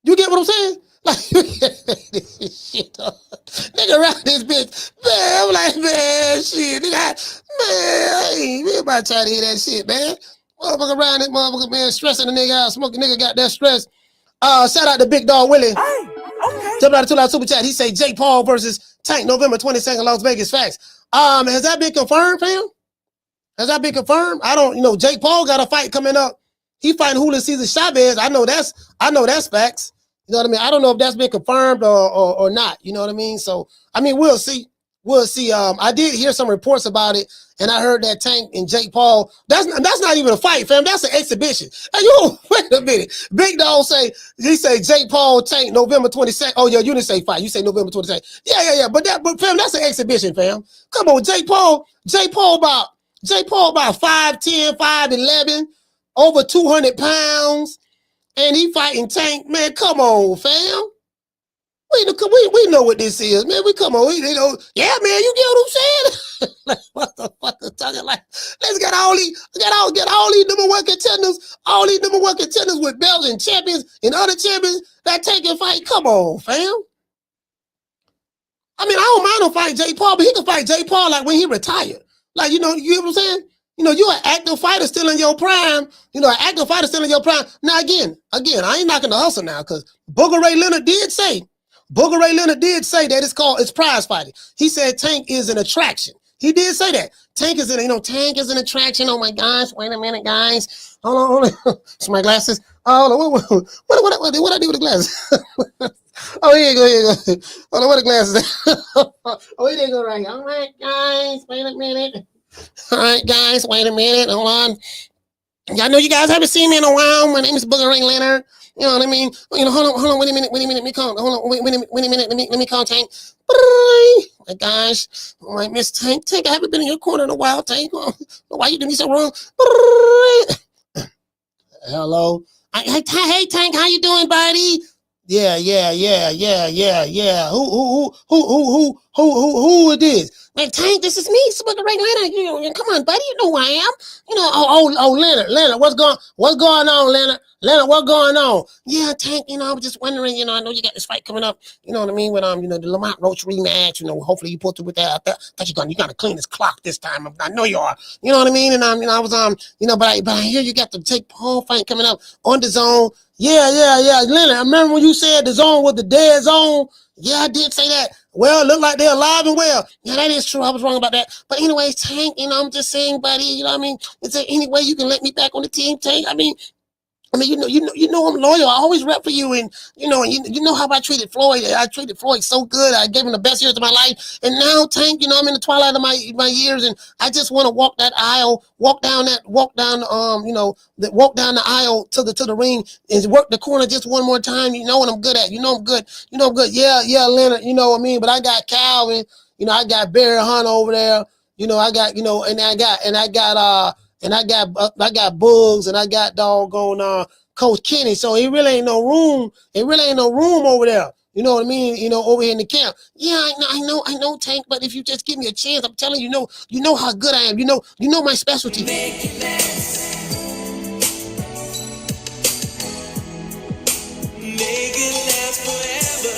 Speaker 2: You get what I'm saying? Like, shit, nigga around this bitch, man. I'm like, man, shit, nigga, I ain't about to try to hear that shit, man. Motherfucker around this motherfucker, man, stressing the nigga out, smoking nigga got that stress. Shout out to Big Dog Willie. Hey, okay. Jump out of $2 super chat. He say Jake Paul versus Tank November 22nd, Las Vegas. Facts. Has that been confirmed, fam? Has that been confirmed? I don't. Jake Paul got a fight coming up. He fighting Julio Cesar Chavez. I know that's facts. You know what I mean? I don't know if that's been confirmed or not. You know what I mean? So, I mean, we'll see. We'll see. I did hear some reports about it, and I heard that Tank and Jake Paul, that's not even a fight, fam. That's an exhibition. Hey, yo, wait a minute. Big Dog say Jake Paul, Tank, November 22nd. Oh, yeah, you didn't say fight. You say November 22nd. Yeah. But fam, that's an exhibition, fam. Come on, Jake Paul about 5'10", 5'11", over 200 pounds, and he fighting Tank. Man, come on, fam. We know what this is, man. We come on, you know, yeah, man. You get what I'm saying? Like, what the fuck is talking like? Let's get all these number one contenders, with belts and champions and other champions that take and fight. Come on, fam. I mean, I don't mind him fighting Jake Paul, but he can fight Jake Paul like when he retired. Like, you know what I'm saying? You know, you're an active fighter still in your prime. Now, again, I ain't knocking the hustle now, because Booger Ray Leonard did say that it's prize fighting. He said Tank is an attraction. He did say that. Tank is an attraction. Oh my gosh, wait a minute, guys. Hold on. It's my glasses. Oh, what I do with the glasses? Oh, here you go. Hold on, what the glasses? Oh, here they go right here. All right, guys, wait a minute. Hold on. Y'all know you guys haven't seen me in a while. My name is Booger Ray Leonard. You know what I mean? Hold on, wait a minute, let me call. Hold on, wait a minute, let me call Tank. Oh my gosh. All right, Miss Tank, I haven't been in your corner in a while, Tank. Why you doing me so wrong? Hello. Hey, Tank, how you doing, buddy? Yeah. Who it is? Man, Tank, this is me, Booger Ray Leonard. Come on, buddy, you know who I am. Leonard, what's going on, Leonard? Leonard, what's going on? Yeah, Tank, I was just wondering, I know you got this fight coming up, you know what I mean, with the Lamont Roach rematch, hopefully you pull through with that. I thought you're gonna clean this clock this time. I know you are, you know what I mean? And I was but I hear you got the Jake Paul fight coming up on DAZN. Yeah. Leonard, I remember when you said DAZN was the dead zone. Yeah, I did say that. Well, it looked like they're alive and well. Yeah, that is true. I was wrong about that. But anyways, Tank, I'm just saying, buddy, you know what I mean? Is there any way you can let me back on the team, Tank? I mean, you know I'm loyal. I always rep for you, and you know how I treated Floyd. I treated Floyd so good. I gave him the best years of my life. And now, Tank, I'm in the twilight of my years, and I just want to walk that aisle, walk down the aisle to the ring and work the corner just one more time. You know what I'm good at. I'm good. I'm good. Yeah, Leonard. You know what I mean. But I got Calvin. I got Barry Hunt over there. I got and I got Bugs, and I got doggone Coach Kenny. So it really ain't no room. Over there. You know what I mean? Over here in the camp. Yeah, I know, Tank. But if you just give me a chance, I'm telling you, you know how good I am. You know my specialty.
Speaker 12: Make it last. Make it last forever.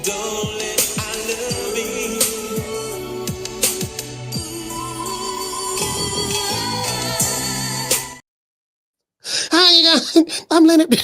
Speaker 12: Don't let I love me.
Speaker 2: Hi, you guys. I'm Leonard.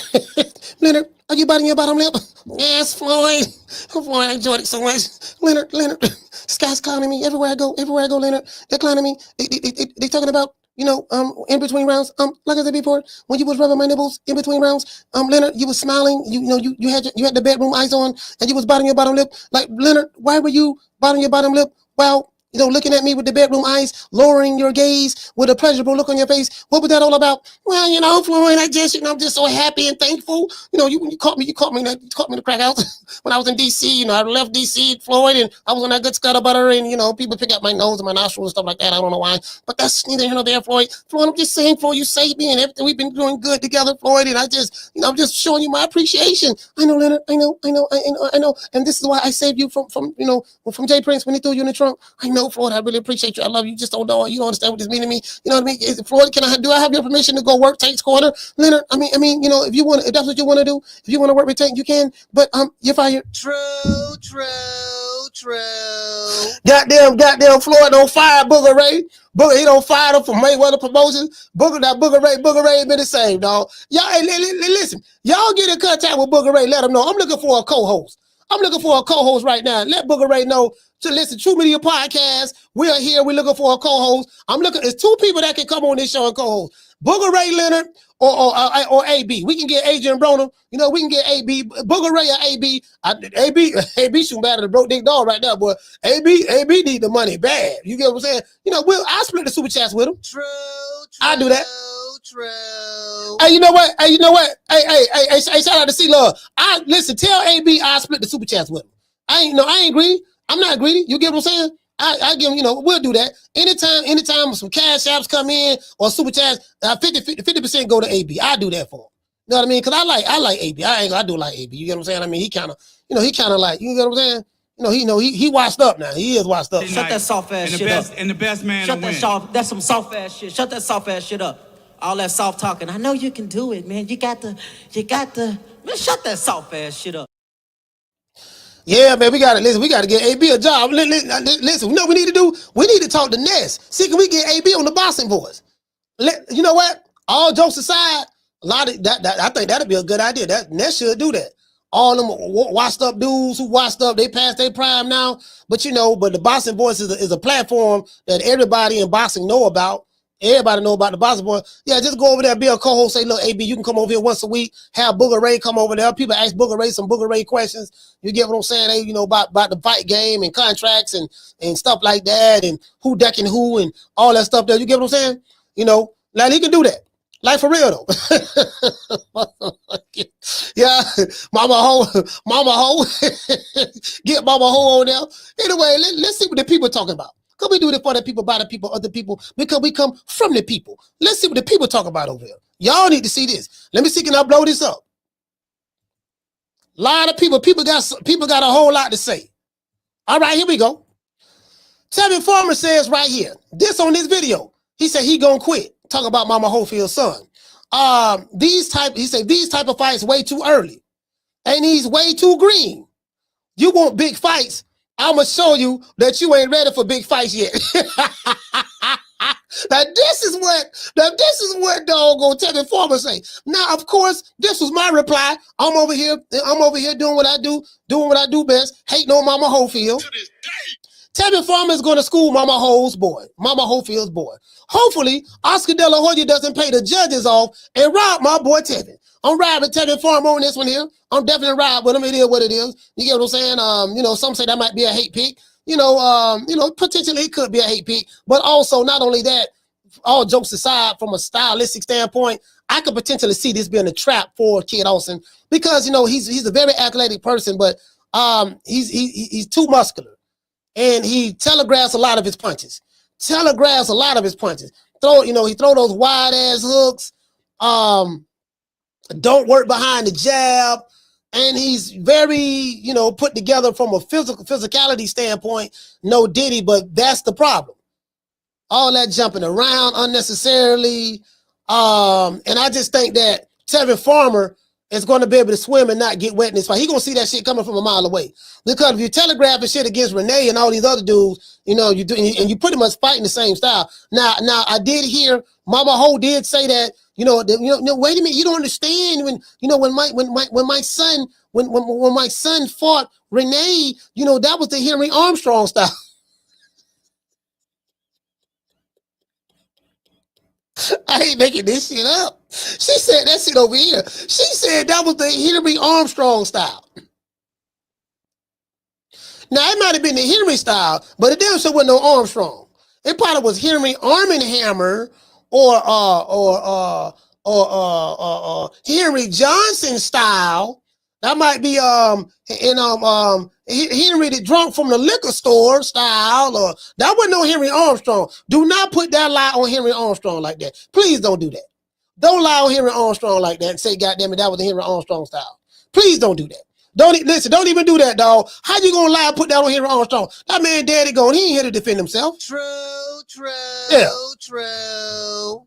Speaker 2: Leonard, are you biting your bottom lip? Yes, Floyd. Floyd, I enjoyed it so much. Leonard. This guy's clowning me everywhere I go, Leonard. They're clowning me. They talking about, in between rounds. Like I said before, when you was rubbing my nipples in between rounds, Leonard, you was smiling. You had the bedroom eyes on, and you was biting your bottom lip. Like, Leonard, why were you biting your bottom lip? Well, looking at me with the bedroom eyes, lowering your gaze with a pleasurable look on your face. What was that all about? Well, Floyd, I'm just so happy and thankful. When you caught me in the crack house when I was in DC. I left DC, Floyd, and I was on that good scuttle and people pick up my nose and my nostrils and stuff like that. I don't know why, but that's neither here nor there, Floyd. Floyd, I'm just saying, Floyd, you saved me and everything. We've been doing good together, Floyd, and I'm just showing you my appreciation. I know, Leonard. I know, and this is why I saved you from Jay Prince when he threw you in the trunk. I know, Floyd, I really appreciate you. I love you. You just don't know. You don't understand what this means to me. You know what I mean? Floyd, do I have your permission to go work Tank's corner? Leonard, if if that's what you want to do, if you want to work with Tank, you can. But you're fired. True. Goddamn Floyd don't fire Booger Ray. He don't fire him from Mayweather Promotions. Booger Ray ain't been the same, dog. Y'all, hey, listen. Y'all get in contact with Booger Ray. Let him know. I'm looking for a co-host. Right now. Let Booger Ray know to listen to True Media Podcast. We are here. We're looking for a co-host. It's two people that can come on this show and co-host. Booger Ray Leonard or AB. We can get Adrian Broner. You know, we can get AB, Booger Ray or AB. AB shooting better than broke dick dog right now, boy. AB need the money bad. You get what I'm saying? You know, I split the super chats with him.
Speaker 10: True.
Speaker 2: I do that.
Speaker 10: True.
Speaker 2: Hey, you know what? Hey, shout out to C Love. Listen, tell AB I split the super chats with him. I ain't greedy. I'm not greedy. You get what I'm saying? I give him, you know, we'll do that. Anytime some cash apps come in or super chats, 50% go to AB. I do that for him. You know what I mean? Because I like AB. I do like AB. You get what I'm saying? I mean, he kind of like, you get what I'm saying? You know, he washed up now. He is washed up.
Speaker 13: Shut that soft ass shit up.
Speaker 3: And the best man
Speaker 13: Shut
Speaker 3: to
Speaker 13: that
Speaker 3: win.
Speaker 13: soft. That's some soft ass shit. Shut that soft ass shit up. All that soft talking. I know you can do it, man. You got to. Man, shut that soft ass shit up.
Speaker 2: Yeah, man, we got to get AB a job. Listen, you know what we need to do? We need to talk to Ness. See, can we get AB on the boxing boys? You know what? All jokes aside, a lot of that I think that'd be a good idea. Ness should do that. All them washed up dudes who washed up, they past their prime now. But you know, the boxing boys is a platform that everybody in boxing know about. Everybody know about the boxing boy. Yeah, just go over there, be a co-host, say, look, AB, you can come over here once a week, have Booger Ray come over there. People ask Booger Ray some Booger Ray questions. You get what I'm saying? They, you know, about the fight game and contracts and stuff like that, and who decking who and all that stuff there. You get what I'm saying? You know, like he can do that. Like for real though. Yeah, Mama Ho. Get Mama Ho on there. Anyway, let's see what the people talking about. Because we do it for the people, by the people, other people, because we come from the people. Let's see what the people talk about over here. Y'all need to see this. Let me see, can I blow this up? A lot of people got a whole lot to say. All right, here we go. Tevin Farmer says right here, this on this video, he said he gonna quit. Talking about Mama Hofield's son. He said these type of fights way too early. And he's way too green. You want big fights? I'm gonna show you that you ain't ready for big fights yet. Now this is what doggone Tevin Farmer say. Now, of course, this was my reply. I'm over here doing what I do best, hating on Mama Hofield. Tevin Farmer is going to school Mama Hofield's boy. Hopefully, Oscar De La Hoya doesn't pay the judges off and rob my boy Tevin. I'm riding Tevin Farmer on this one here. I'm definitely riding with him. It is what it is. You get what I'm saying? You know, some say that might be a hate pick. You know, potentially it could be a hate pick. But also, not only that, all jokes aside, from a stylistic standpoint, I could potentially see this being a trap for Kid Austin because, you know, he's a very athletic person, but he's too muscular. And he telegraphs a lot of his punches. He throw those wide ass hooks. Don't work behind the jab. And he's very, you know, put together from a physicality standpoint. No Diddy, but that's the problem. All that jumping around unnecessarily. And I just think that Tevin Farmer is going to be able to swim and not get wet in this fight. He's going to see that shit coming from a mile away. Because if you telegraph and shit against Renee and all these other dudes, you know, you do, and you pretty much fighting the same style. Now I did hear Mama Ho did say that, you know, wait a minute, you don't understand when my son fought Renee, you know, that was the Henry Armstrong style. I ain't making this shit up. She said that shit over here. She said that was the Henry Armstrong style. Now, it might have been the Henry style, but it damn sure wasn't no Armstrong. It probably was Henry Arm and Hammer or Henry Johnson style. That might be Henry the drunk from the liquor store style, or that wasn't no Henry Armstrong. Do not put that lie on Henry Armstrong like that. Please don't do that. Don't lie on Henry Armstrong like that and say, goddamn it, that was the Henry Armstrong style. Please don't do that. Don't even do that, dog. How you gonna lie and put that on Henry Armstrong? That man daddy gone. He ain't here to defend himself.
Speaker 10: True.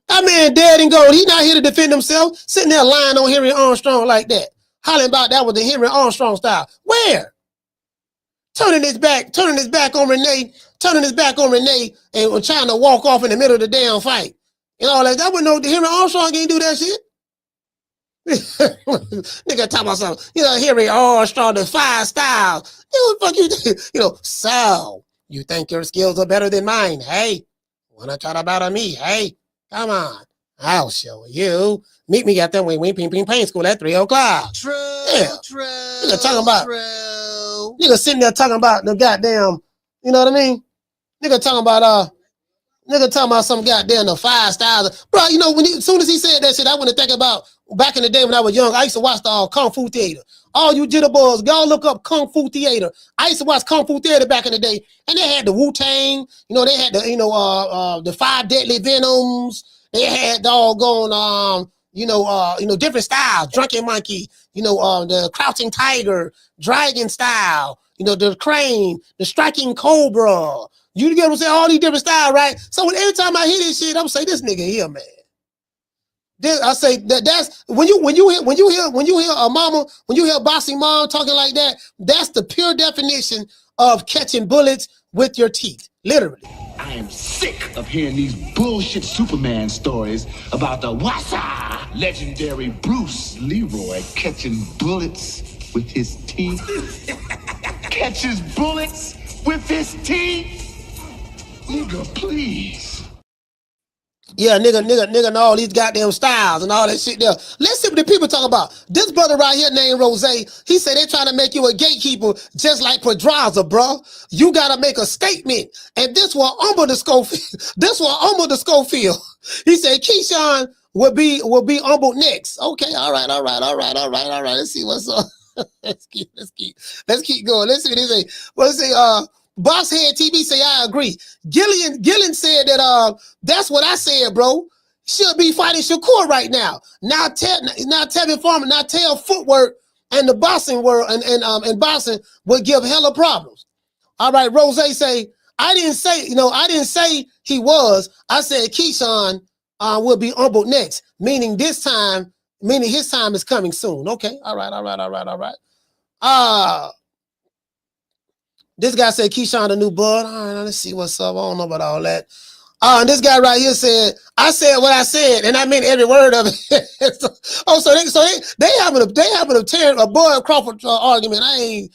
Speaker 2: That man dead and gone. He not here to defend himself. Sitting there lying on Henry Armstrong like that. Hollering about that was the Henry Armstrong style. Where? Turning his back on Renee, and trying to walk off in the middle of the damn fight. You know, like that wasn't no Henry Armstrong ain't do that shit. Nigga talking about something. You know, Henry Armstrong, the 5 styles. You know, fuck you. You know, so you think your skills are better than mine? Hey, wanna try to battle me? Hey, come on. I'll show you. Meet me at that wing ping pain school at 3 o'clock.
Speaker 4: True,
Speaker 2: Yeah.
Speaker 4: true.
Speaker 2: Nigga talking about,
Speaker 4: true.
Speaker 2: nigga sitting there talking about the goddamn, you know what I mean? Nigga talking about some goddamn the 5 stars. Bro, you know, as soon as he said that shit, I went to think about back in the day when I was young. I used to watch the Kung Fu Theater. All you jitterbugs, y'all look up Kung Fu Theater. I used to watch Kung Fu Theater back in the day, and they had the Wu-Tang. You know, they had the the 5 deadly venoms. They had doggone different styles. Drunken Monkey. The Crouching Tiger, Dragon style. The Crane, the Striking Cobra. You get what I'm saying? All these different styles, right? So every time I hear this shit, I'm saying this nigga here, man. I say that's when you hear a mama, when you hear a boxing mom talking like that, that's the pure definition of catching bullets with your teeth, literally.
Speaker 11: I am sick of hearing these bullshit Superman stories about the Wassa legendary Bruce Leroy catching bullets with his teeth. Catches bullets with his teeth. Nigga, please.
Speaker 2: Yeah, nigga, and all these goddamn styles and all that shit there. Let's see what the people talk about. This brother right here named Rose, he said they trying to make you a gatekeeper just like Pedraza, bro. You gotta make a statement. And this will humble the Schofield. He said Keyshawn will be humbled next. Okay, all right. Let's see what's up. Let's keep going. Let's see what they say. Well, let's say Bosshead TV say I agree. Gillen said that that's what I said, bro. Should be fighting Shakur right now. Now Tevin Farmer, now tell footwork and the boxing world and boxing would give hella problems. All right, Rose say I didn't say he was. I said Keyshawn will be humbled next, meaning his time is coming soon. Okay, all right. This guy said Keyshawn the new bud. All right, let's see what's up. I don't know about all that. And this guy right here said, I said what I said, and I meant every word of it. so they having a tear a Bud Crawford argument. I ain't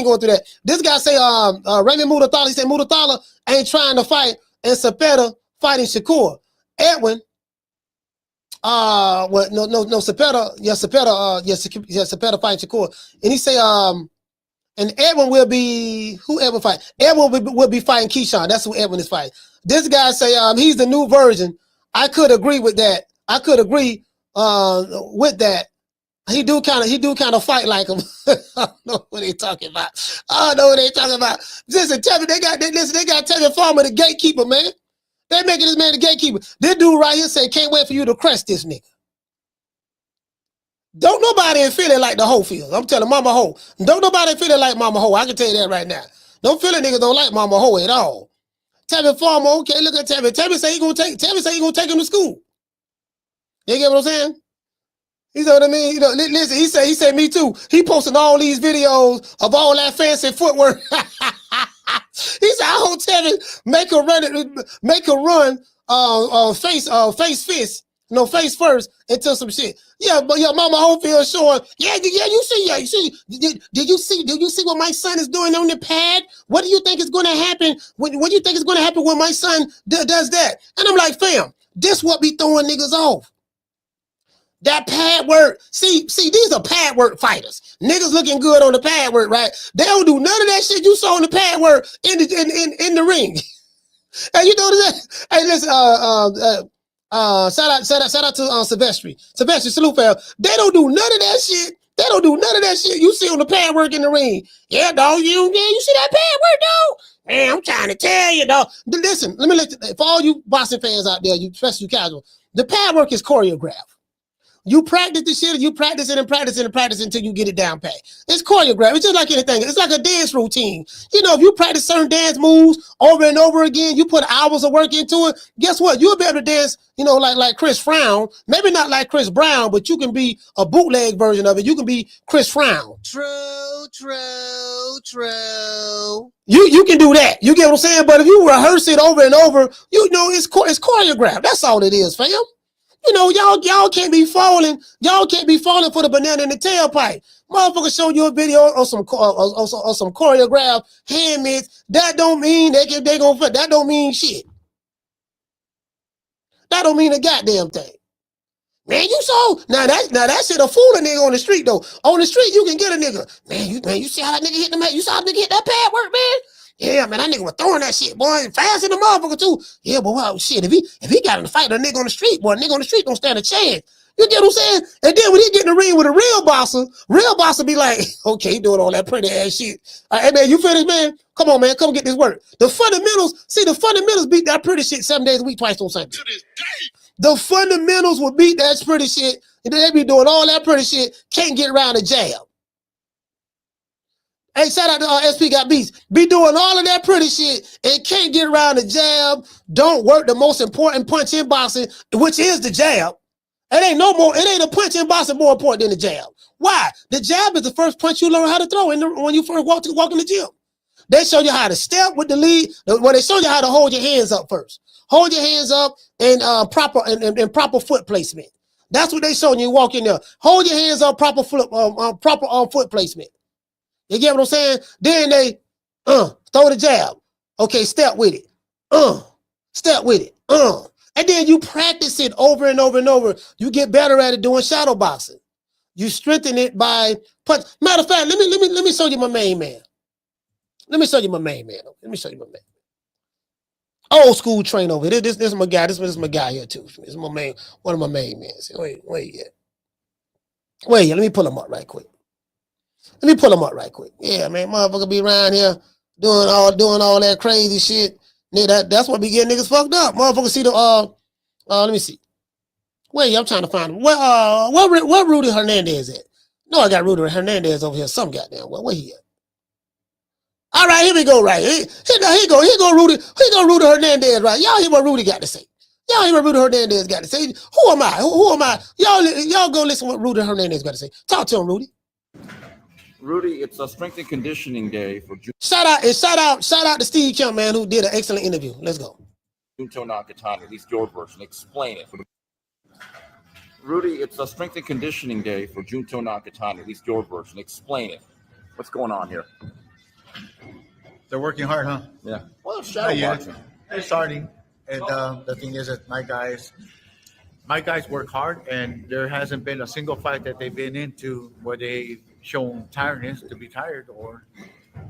Speaker 2: going through that. This guy say Raymond Mutathala. He said Mutathala ain't trying to fight, and Cepeda fighting Shakur. Edwin. Cepeda. Cepeda fighting Shakur, and he say and Edwin will be whoever fight. Edwin will be fighting Keyshawn. That's who Edwin is fighting. This guy say he's the new version. I could agree with that. I could agree with that. He do kind of fight like him. I don't know what they talking about. Listen, Tevin, they got Tevin Farmer, the gatekeeper, man. They making this man the gatekeeper. This dude right here say, can't wait for you to crush this nigga. Don't nobody feel it like the Hofield. I'm telling Mama Ho. Don't nobody feel it like Mama Ho. I can tell you that right now. Don't feel it niggas don't like Mama Ho at all. Tevin Farmer, okay, look at Tevin. Tevin say he gonna take him to school. You get what I'm saying? You know what I mean? Listen, he said me too. He posting all these videos of all that fancy footwork. He said, I hope Tevin make a run face fist. No, face first into some shit. Yeah, but your Mama Hofiled showing. You see. Did you see what my son is doing on the pad? What do you think is going to happen? What do you think is going to happen when my son does that? And I'm like, fam, this what be throwing niggas off. That pad work. See, these are pad work fighters. Niggas looking good on the pad work, right? They don't do none of that shit you saw on the pad work in the ring. And you know that? Hey, listen, shout out to Sylvester, salute fam. They don't do none of that shit. You see on the pad work in the ring. Yeah, dog, you see that pad work, dog? Man, I'm trying to tell you, dog. Listen, let me for all you boxing fans out there, especially you casual, the pad work is choreographed. You practice the shit, you practice it until you get it down pat. It's choreographed. It's just like anything. It's like a dance routine. If you practice certain dance moves over and over again, you put hours of work into it, guess what? You'll be able to dance, like Chris Frown. Maybe not like Chris Brown, but you can be a bootleg version of it. You can be Chris Frown.
Speaker 4: True.
Speaker 2: You can do that. You get what I'm saying? But if you rehearse it over and over, it's choreographed. That's all it is, fam. Y'all can't be falling. Y'all can't be falling for the banana in the tailpipe. Motherfucker show you a video or some choreographed hand mitts. That don't mean they gonna fit. That don't mean shit. That don't mean a goddamn thing. Man, you so now that shit a fool a nigga on the street though. On the street, you can get a nigga. Man, you see how that nigga hit the man? You saw how that nigga hit that pad work, man? Yeah, man, that nigga was throwing that shit, boy. Fast in the motherfucker too. Yeah, but wow, shit. If he got in a fight with a nigga on the street, boy, a nigga on the street don't stand a chance. You get what I'm saying? And then when he get in the ring with a real boxer be like, okay, he doing all that pretty ass shit. Hey man, you finished, man? Come on, man, come get this work. The fundamentals beat that pretty shit 7 days a week, twice on Sunday. The fundamentals will beat that pretty shit, and then they be doing all that pretty shit, can't get around the jab. Hey, shout out to SP Got Beats. Be doing all of that pretty shit and can't get around the jab. Don't work the most important punch in boxing, which is the jab. It ain't a punch in boxing more important than the jab. Why? The jab is the first punch you learn how to throw when you first walk in the gym. They show you how to step with the lead. Well, they show you how to hold your hands up first. Hold your hands up and proper foot placement. That's what they show you walk in there. Hold your hands up, proper foot placement. You get what I'm saying? Then they throw the jab. Okay, step with it. Step with it. And then you practice it over and over and over. You get better at it doing shadow boxing. You strengthen it by punch. Matter of fact, let me show you my main man. Let me show you my main man. Old school train over here. This is my guy. This is my guy here too. This is my main, one of my main men. Wait, let me pull him up right quick. Yeah, man, motherfucker be around here doing all that crazy shit. Nigga, that's what be getting niggas fucked up. Motherfucker see the let me see. Wait, I'm trying to find him. Where Rudy Hernandez at? No, I got Rudy Hernandez over here. Some goddamn where he at? All right, here we go. Right, here go Rudy Hernandez. Right, y'all hear what Rudy got to say. Who am I? Y'all go listen what Rudy Hernandez got to say. Talk to him, Rudy.
Speaker 14: Rudy, it's a strength and conditioning day for
Speaker 2: Shout out to Steve Kemp, man, who did an excellent interview. Let's go.
Speaker 14: Junto Nakatani, at least your version. Explain it. Rudy, it's a strength and conditioning day for Junto Nakatani, at least your version. Explain it. What's going on here?
Speaker 15: They're working hard, huh?
Speaker 14: Yeah. Well, shadow boxing.
Speaker 15: They're starting. And the thing is that my guys work hard, and there hasn't been a single fight that they've been into where they've shown tiredness to be tired, or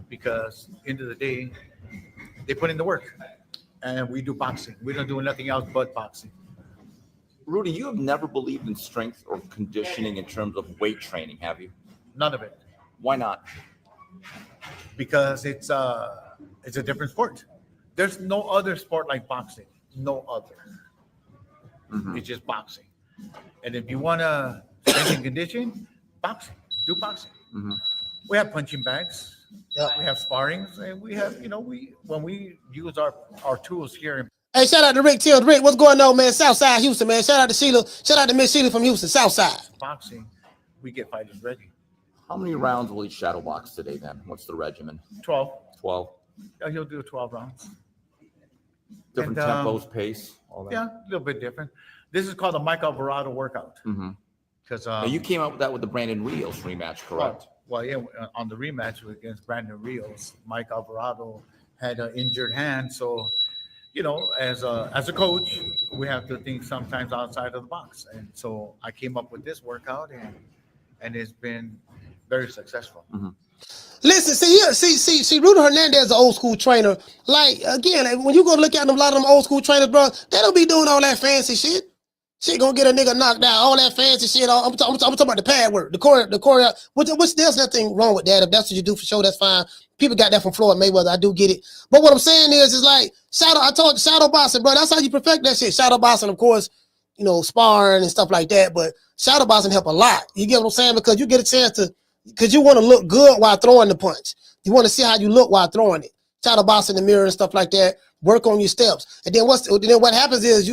Speaker 15: because end of the day they put in the work. And we do boxing. We don't do nothing else but boxing.
Speaker 14: Rudy, you have never believed in strength or conditioning in terms of weight training, have you?
Speaker 15: None of it.
Speaker 14: Why not?
Speaker 15: Because it's a different sport. There's no other sport like boxing. No other. Mm-hmm. It's just boxing. And if you want to strength and condition, boxing. Do boxing.
Speaker 14: Mm-hmm.
Speaker 15: We have punching bags. We have sparrings, and we have, when we use our tools here.
Speaker 2: Hey, shout out to Rick Tills. Rick, what's going on, man? Southside Houston, man. Shout out to Sheila. Shout out to Miss Sheila from Houston, Southside.
Speaker 15: Boxing, we get fighters ready.
Speaker 14: How many rounds will he shadow box today then? What's the regimen?
Speaker 15: 12.
Speaker 14: 12.
Speaker 15: Yeah, he'll do 12 rounds.
Speaker 14: Different tempos, pace, all that.
Speaker 15: Yeah, a little bit different. This is called the Mike Alvarado workout.
Speaker 14: Mm-hmm.
Speaker 15: Because
Speaker 14: you came out with that with the Brandon Rios rematch, correct?
Speaker 15: Well, yeah, on the rematch against Brandon Rios, Mike Alvarado had an injured hand. So, as a coach, we have to think sometimes outside of the box. And so I came up with this workout, and it's been very successful.
Speaker 2: Mm-hmm. Listen, see, Rudy Hernandez is an old school trainer. Like, again, when you go look at them, a lot of them old school trainers, bro, they don't be doing all that fancy shit. Shit gonna get a nigga knocked out, all that fancy shit. I'm talking about the pad work, the choreo. Which there's nothing wrong with that. If that's what you do for sure, that's fine. People got that from Floyd Mayweather. I do get it. But what I'm saying is like shadow boxing, bro. That's how you perfect that shit. Shadow boxing, of course, sparring and stuff like that. But shadow boxing help a lot. You get what I'm saying? Because you get a chance to, because you want to look good while throwing the punch. You want to see how you look while throwing it. Shadow boxing in the mirror and stuff like that. Work on your steps, and then what happens is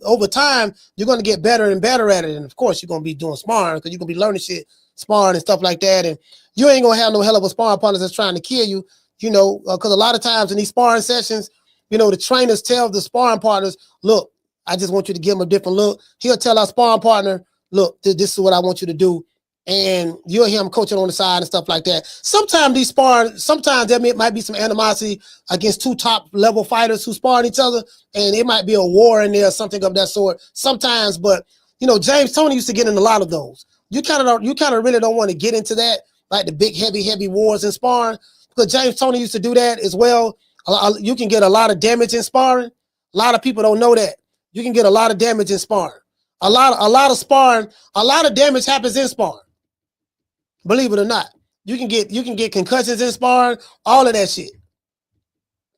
Speaker 2: over time you're going to get better and better at it, and of course you're going to be doing sparring because you're going to be learning shit, sparring and stuff like that, and you ain't going to have no hell of a sparring partner that's trying to kill you, because a lot of times in these sparring sessions, the trainers tell the sparring partners, look, I just want you to give him a different look. He'll tell our sparring partner, look, this is what I want you to do. And you'll hear him coaching on the side and stuff like that. Sometimes there might be some animosity against two top level fighters who spar each other, and it might be a war in there, something of that sort. Sometimes, but James Toney used to get in a lot of those. You kind of really don't want to get into that, like the big heavy wars in sparring, because James Toney used to do that as well. You can get a lot of damage in sparring. A lot of people don't know that. You can get a lot of damage in sparring. A lot of sparring, a lot of damage happens in sparring. Believe it or not. You can get concussions in sparring, all of that shit.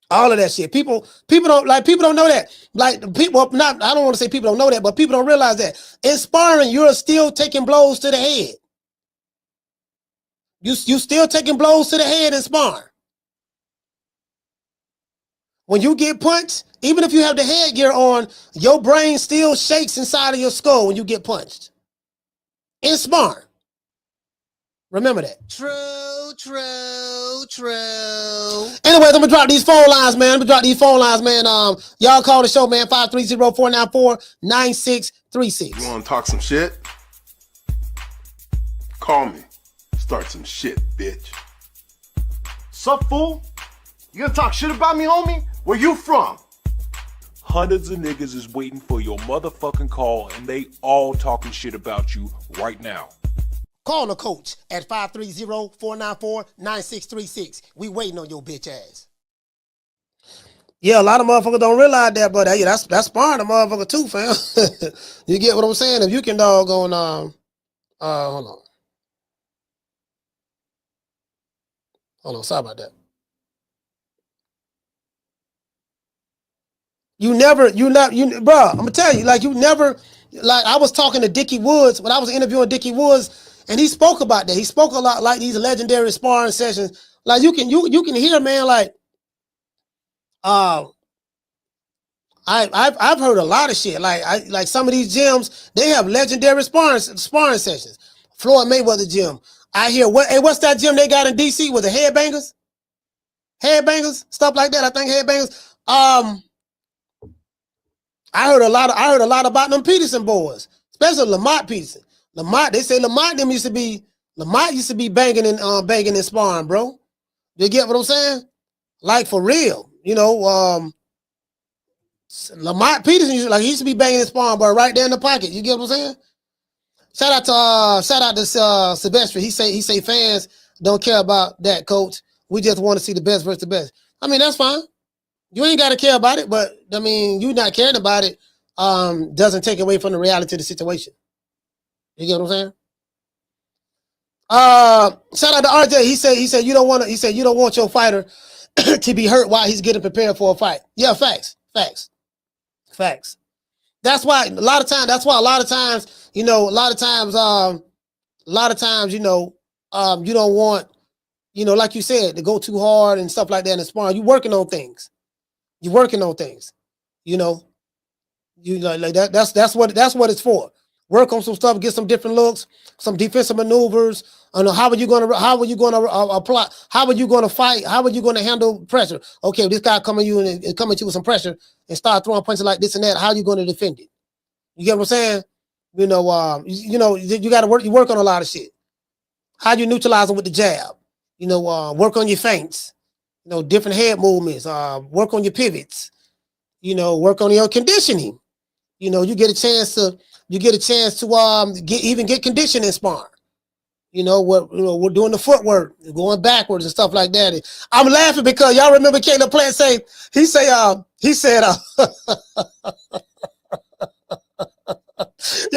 Speaker 2: All of that shit. People don't know that. Like people, I don't want to say people don't know that, but people don't realize that. In sparring, you're still taking blows to the head. You still taking blows to the head in sparring. When you get punched, even if you have the headgear on, your brain still shakes inside of your skull when you get punched. In sparring. Remember that. True. Anyways, I'm gonna drop these phone lines, man. Y'all call the show, man. 530-494-9636.
Speaker 16: You want to talk some shit? Call me. Start some shit, bitch.
Speaker 17: Sup, fool? You gonna talk shit about me, homie? Where you from?
Speaker 18: Hundreds of niggas is waiting for your motherfucking call, and they all talking shit about you right now.
Speaker 2: Call the coach at 530-494-9636. We waiting on your bitch ass. Yeah, a lot of motherfuckers don't realize that, but hey, that's sparring a motherfucker too, fam. You get what I'm saying? If you can doggone hold on, sorry about that. Bro, I'm gonna tell you, like I was talking to Dickie Woods when I was interviewing Dickie Woods. And he spoke about that. He spoke a lot like these legendary sparring sessions. Like you can hear, man, like I've heard a lot of shit. Like some of these gyms, they have legendary sparring sessions. Floyd Mayweather gym. I hear what's that gym they got in DC? Was it Headbangers? Headbangers? Stuff like that. I think Headbangers. I heard a lot about them Peterson boys, especially Lamont Peterson. They say Lamont used to be banging and sparring, bro. You get what I'm saying? Like for real, Lamont Peterson he used to be banging and sparring, but right there in the pocket. You get what I'm saying? Shout out to Sylvester. He say fans don't care about that, coach. We just want to see the best versus the best. I mean, that's fine. You ain't got to care about it, but I mean, you not caring about it doesn't take away from the reality of the situation. You get what I'm saying? Shout out to RJ. He said you don't want your fighter to be hurt while he's getting prepared for a fight. Yeah, facts. That's why a lot of times, you don't want, like you said, to go too hard and stuff like that in sparring. You're working on things. You like that. That's what it's for. Work on some stuff, get some different looks, some defensive maneuvers. How are you going to apply? How are you going to fight? How are you going to handle pressure? Okay, this guy coming at you with some pressure and start throwing punches like this and that. How are you going to defend it? You get what I'm saying? You got to work. You work on a lot of shit. How you neutralize them with the jab? Work on your feints. Different head movements. Work on your pivots. Work on your conditioning. You get a chance to get conditioned in sparring. We're doing the footwork, going backwards and stuff like that. I'm laughing because y'all remember Caleb Plant said, yeah,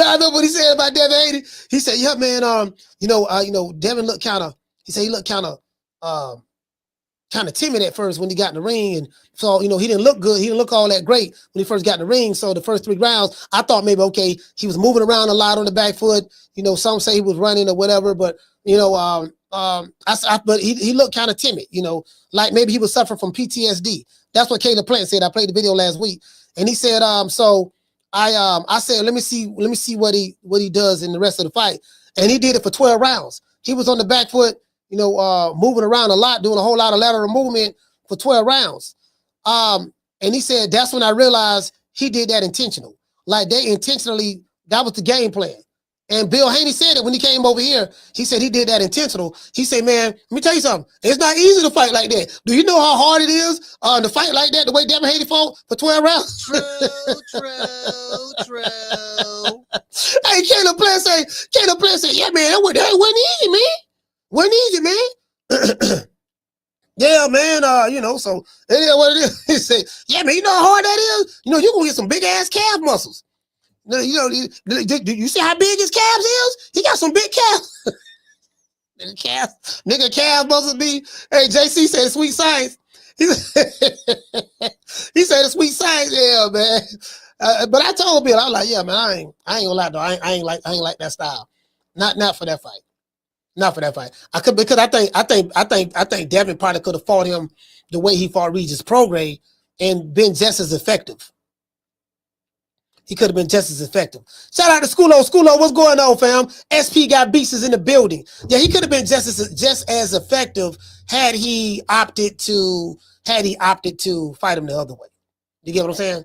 Speaker 2: I know what he said about Devin Haney. He said, yeah, man, Devin looked he looked kind of timid at first when he got in the ring. And so, he didn't look good. He didn't look all that great when he first got in the ring. So the first 3 rounds, I thought maybe, okay, he was moving around a lot on the back foot. Some say he was running or whatever, but, but he looked kind of timid, like maybe he was suffering from PTSD. That's what Caleb Plant said. I played the video last week. And he said, so I said, let me see what he does in the rest of the fight. And he did it for 12 rounds. He was on the back foot, moving around a lot, doing a whole lot of lateral movement for 12 rounds. And he said, that's when I realized he did that intentional. Like they intentionally, that was the game plan. And Bill Haney said it when he came over here. He said he did that intentional. He said, man, let me tell you something. It's not easy to fight like that. Do you know how hard it is to fight like that, the way Devin Haney fought for 12 rounds? True. Hey, Caleb Plant say, yeah, man, that wasn't easy, man. Wasn't easy, man. Yeah, man, so it is what it is. He said, yeah, man, you know how hard that is? You know, you're going to get some big-ass calf muscles. You know, do you see how big his calves is? He got some big calves. Nigga calf muscles be. Hey, JC said sweet science. He said it's sweet science. Yeah, man. But I told Bill, I was like, yeah, man, I ain't gonna lie though. I ain't like that style. Not for that fight. Not for that fight. Because I think Devin probably could have fought him the way he fought Regis Prograis and been just as effective. He could have been just as effective. Shout out to Schoolo. Schoolo, what's going on, fam? SP got beasts in the building. Yeah, he could have been just as effective had he opted to fight him the other way. You get what I'm saying?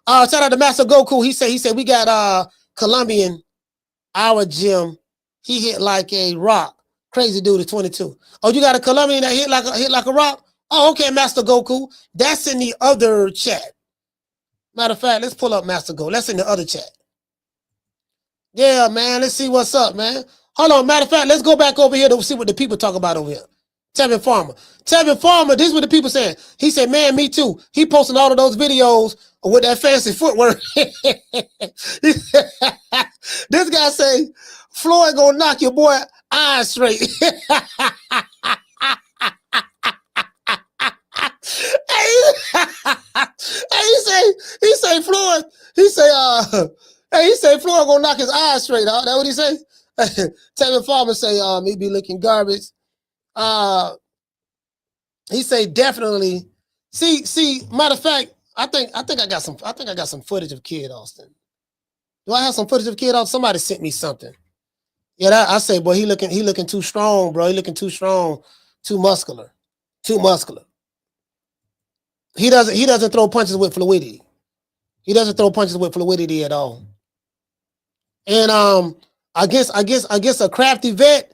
Speaker 2: Shout out to Master Goku. He said we got Colombian, our gym. He hit like a rock. Crazy dude is 22. Oh, you got a Colombian that hit like a rock? Oh, okay, Master Goku. That's in the other chat. Matter of fact, let's pull up Master Go. That's in the other chat. Yeah, man. Let's see what's up, man. Hold on. Matter of fact, let's go back over here to see what the people talk about over here. Tevin Farmer. Tevin Farmer, this is what the people saying. He said, man, me too. He posting all of those videos with that fancy footwork. This guy say, Floyd gonna knock your boy eyes straight. He say Floyd. He say Floyd gonna knock his eyes straight out. That what he say? Tevin Farmer say he be looking garbage. He say definitely. See. Matter of fact, I think I got some footage of Kid Austin. Do I have some footage of Kid Austin? Somebody sent me something. Yeah, I say, boy, he looking too strong, bro. He looking too strong, too muscular. He doesn't throw punches with fluidity. He doesn't throw punches with fluidity at all. And I guess a crafty vet,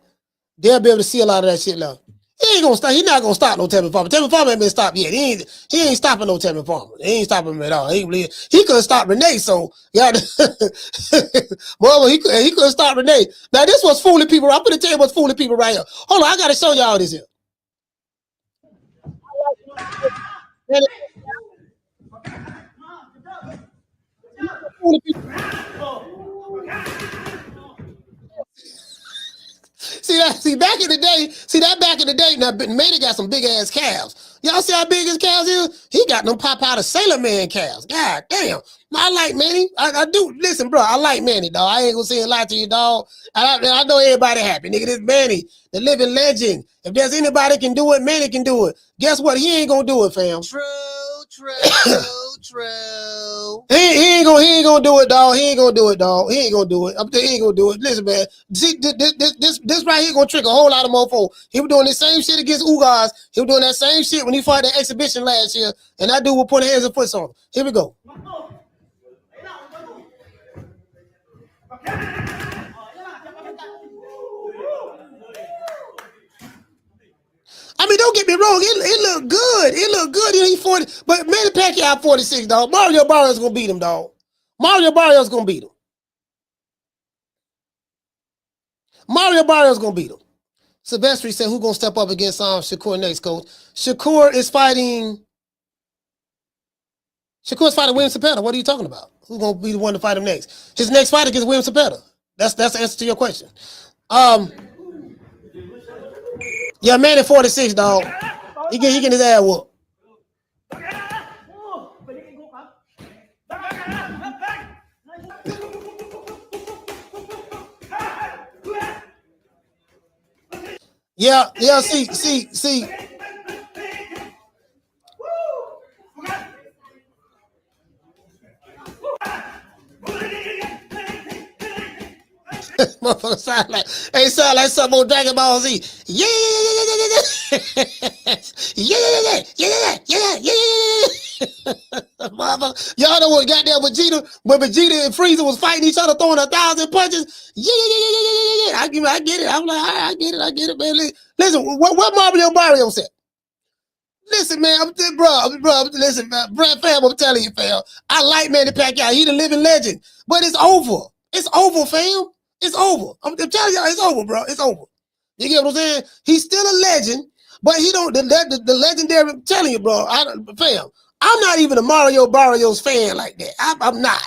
Speaker 2: they'll be able to see a lot of that shit now. He ain't gonna stop. He's not gonna stop no Tevin Farmer. Tevin Farmer ain't been stopped yet. He ain't stopping no Tevin Farmer. He ain't stopping him at all. He couldn't stop Renee. So yeah, well, he couldn't stop Renee. Now this was fooling people. I'm gonna tell you what's fooling people right here. Hold on, I gotta show y'all this here. See back in the day, now Manny got some big ass calves. Y'all see how big his calves is? He got them pop out of Sailor Man calves. God damn. I like Manny. I do. Listen, bro, I like Manny, dog. I ain't gonna say a lie to you, dog. I know everybody happy. Nigga, this Manny, the living legend. If there's anybody can do it, Manny can do it. Guess what? He ain't gonna do it, fam. True. He ain't gonna do it, dog. He ain't gonna do it. He ain't gonna do it. Listen, man. See, this right here gonna trick a whole lot of mofos. He was doing the same shit against Ugas. He was doing that same shit when he fought that exhibition last year. And that dude will put hands and foot on him. Here we go. I mean, don't get me wrong. It looked good. It looked good. He 40, but Manny Pacquiao 46, dog. Mario Barrios gonna beat him, dog. Mario Barrios gonna beat him. Silvestri said, "Who gonna step up against Shakur next, coach?" Shakur is fighting William Cepeda. What are you talking about? Who's gonna be the one to fight him next? His next fight against William Cepeda. That's the answer to your question. Yeah, man at 46, dog. He getting his ass whooped. Yeah, see. Motherfucker sound like something on Dragon Ball Z. Yeah. Y'all know what got there with Vegeta, when Vegeta and Frieza was fighting each other, throwing 1,000 punches. Yeah. I get it. I'm like, I get it, man. Listen, what Mario said? Listen, man, bro, listen, man, Brad fam, I'm telling you, fam. I like Manny Pacquiao. He the living legend. But it's over. It's over, fam. It's over. I'm telling y'all, it's over, bro. It's over. You get what I'm saying? He's still a legend, but he don't, the legendary, I'm telling you, bro, fam, I'm not even a Mario Barrios fan like that. I'm not.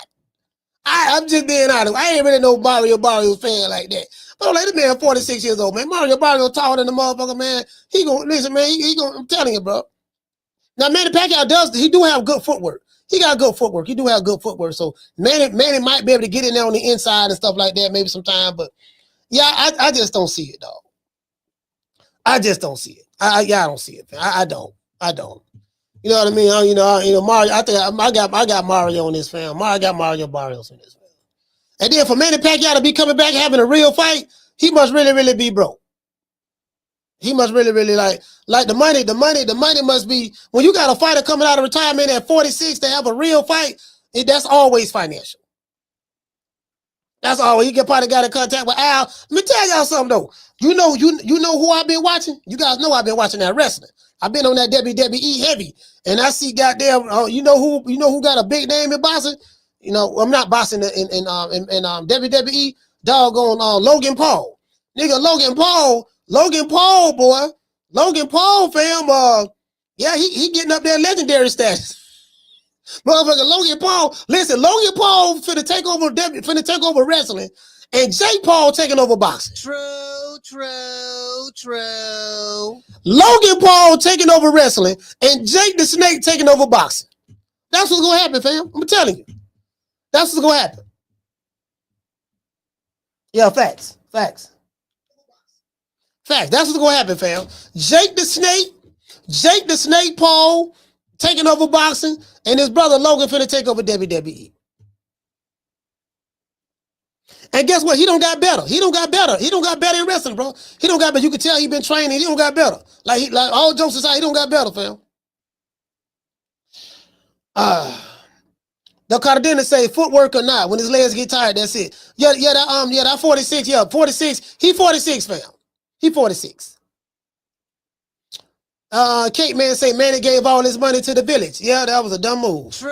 Speaker 2: I'm just being honest. I ain't really no Mario Barrios fan like that. But I'm like, this man 46 years old, man. Mario Barrios taller than the motherfucker, man. He gonna, listen, man, he gonna, I'm telling you, bro. Now, Manny Pacquiao he do have good footwork. He got good footwork. He do have good footwork. So Manny might be able to get in there on the inside and stuff like that maybe sometime. But yeah, I just don't see it, dog. I just don't see it. I don't see it. I don't. You know what I mean? Mario. I think I got Mario on this fam. I got Mario Barrios on this fam. And then for Manny Pacquiao to be coming back having a real fight, he must really be broke. He must really like the money must be, when you got a fighter coming out of retirement at 46 to have a real fight, that's always financial. That's always. You get probably got in contact with Al. Let me tell y'all something though. You know who I've been watching? You guys know I've been watching that wrestling. I've been on that WWE heavy, and I see goddamn. You know who got a big name in boxing? You know, I'm not boxing in WWE. Doggone Logan Paul, nigga. Logan Paul, boy. Logan Paul, fam. Yeah, he getting up there legendary status. Motherfucker, Logan Paul. Listen, Logan Paul finna take over wrestling, and Jake Paul taking over boxing. True. Logan Paul taking over wrestling, and Jake the Snake taking over boxing. That's what's gonna happen, fam. I'm telling you. That's what's gonna happen. Yeah, facts. That's what's gonna happen, fam. Jake the Snake Paul taking over boxing, and his brother Logan finna take over WWE. And guess what? He don't got better. He don't got better in wrestling, bro. He don't got better. You can tell he been training. He don't got better. Like all jokes aside, he don't got better, fam. The Cardenas say footwork or not. When his legs get tired, that's it. That 46. Yeah, 46. He 46, fam. He 46. Kate man say Manny gave all his money to the village. Yeah, that was a dumb move. True.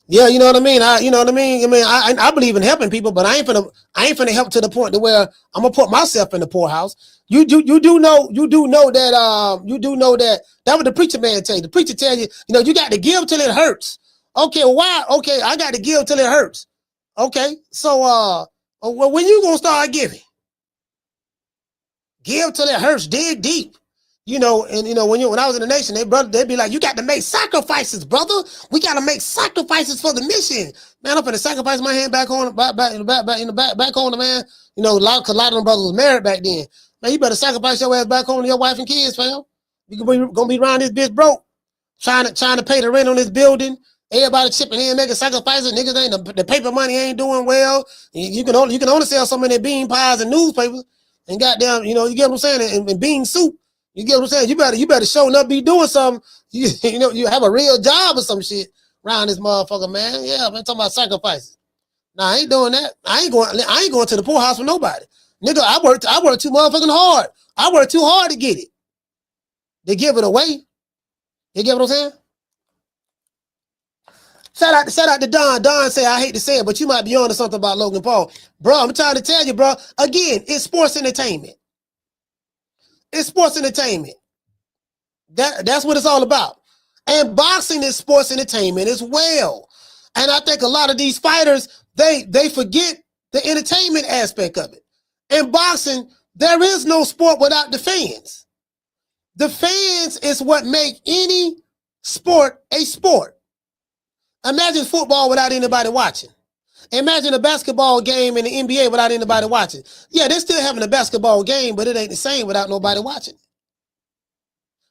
Speaker 2: Yeah, you know what I mean. I believe in helping people, but I ain't finna help to the point to where I'm gonna put myself in the poorhouse. You do know that what the preacher man tell you. The preacher tell you, you got to give till it hurts. Okay, why? Okay, I got to give till it hurts. Okay, so when you gonna start giving? Give till it hurts. Dig deep. When I was in the nation, they'd be like, you got to make sacrifices, brother. We got to make sacrifices for the mission. Man, I'm finna sacrifice my hand back on, back on the man. Cause a lot of them brothers was married back then. Man, you better sacrifice your ass back on to your wife and kids, fam. You gonna be around this bitch broke, trying to pay the rent on this building. Everybody chipping in, making sacrifices. Niggas ain't the paper money ain't doing well. You can only sell so many bean pies and newspapers and goddamn, you get what I'm saying, and bean soup. You get what I'm saying? You better show up, be doing something. You have a real job or some shit around this motherfucker, man. Yeah, man, talking about sacrifices. Nah, I ain't doing that. I ain't going to the poorhouse for nobody. Nigga, I worked too motherfucking hard. I worked too hard to get it. They give it away. You get what I'm saying? Shout out to Don. Don say, I hate to say it, but you might be on to something about Logan Paul. Bro, I'm trying to tell you, bro. Again, it's sports entertainment. It's sports entertainment. That's what it's all about. And boxing is sports entertainment as well. And I think a lot of these fighters, they forget the entertainment aspect of it. In boxing, there is no sport without the fans. The fans is what make any sport a sport. Imagine football without anybody watching. Imagine a basketball game in the NBA without anybody watching. Yeah, they're still having a basketball game, but it ain't the same without nobody watching.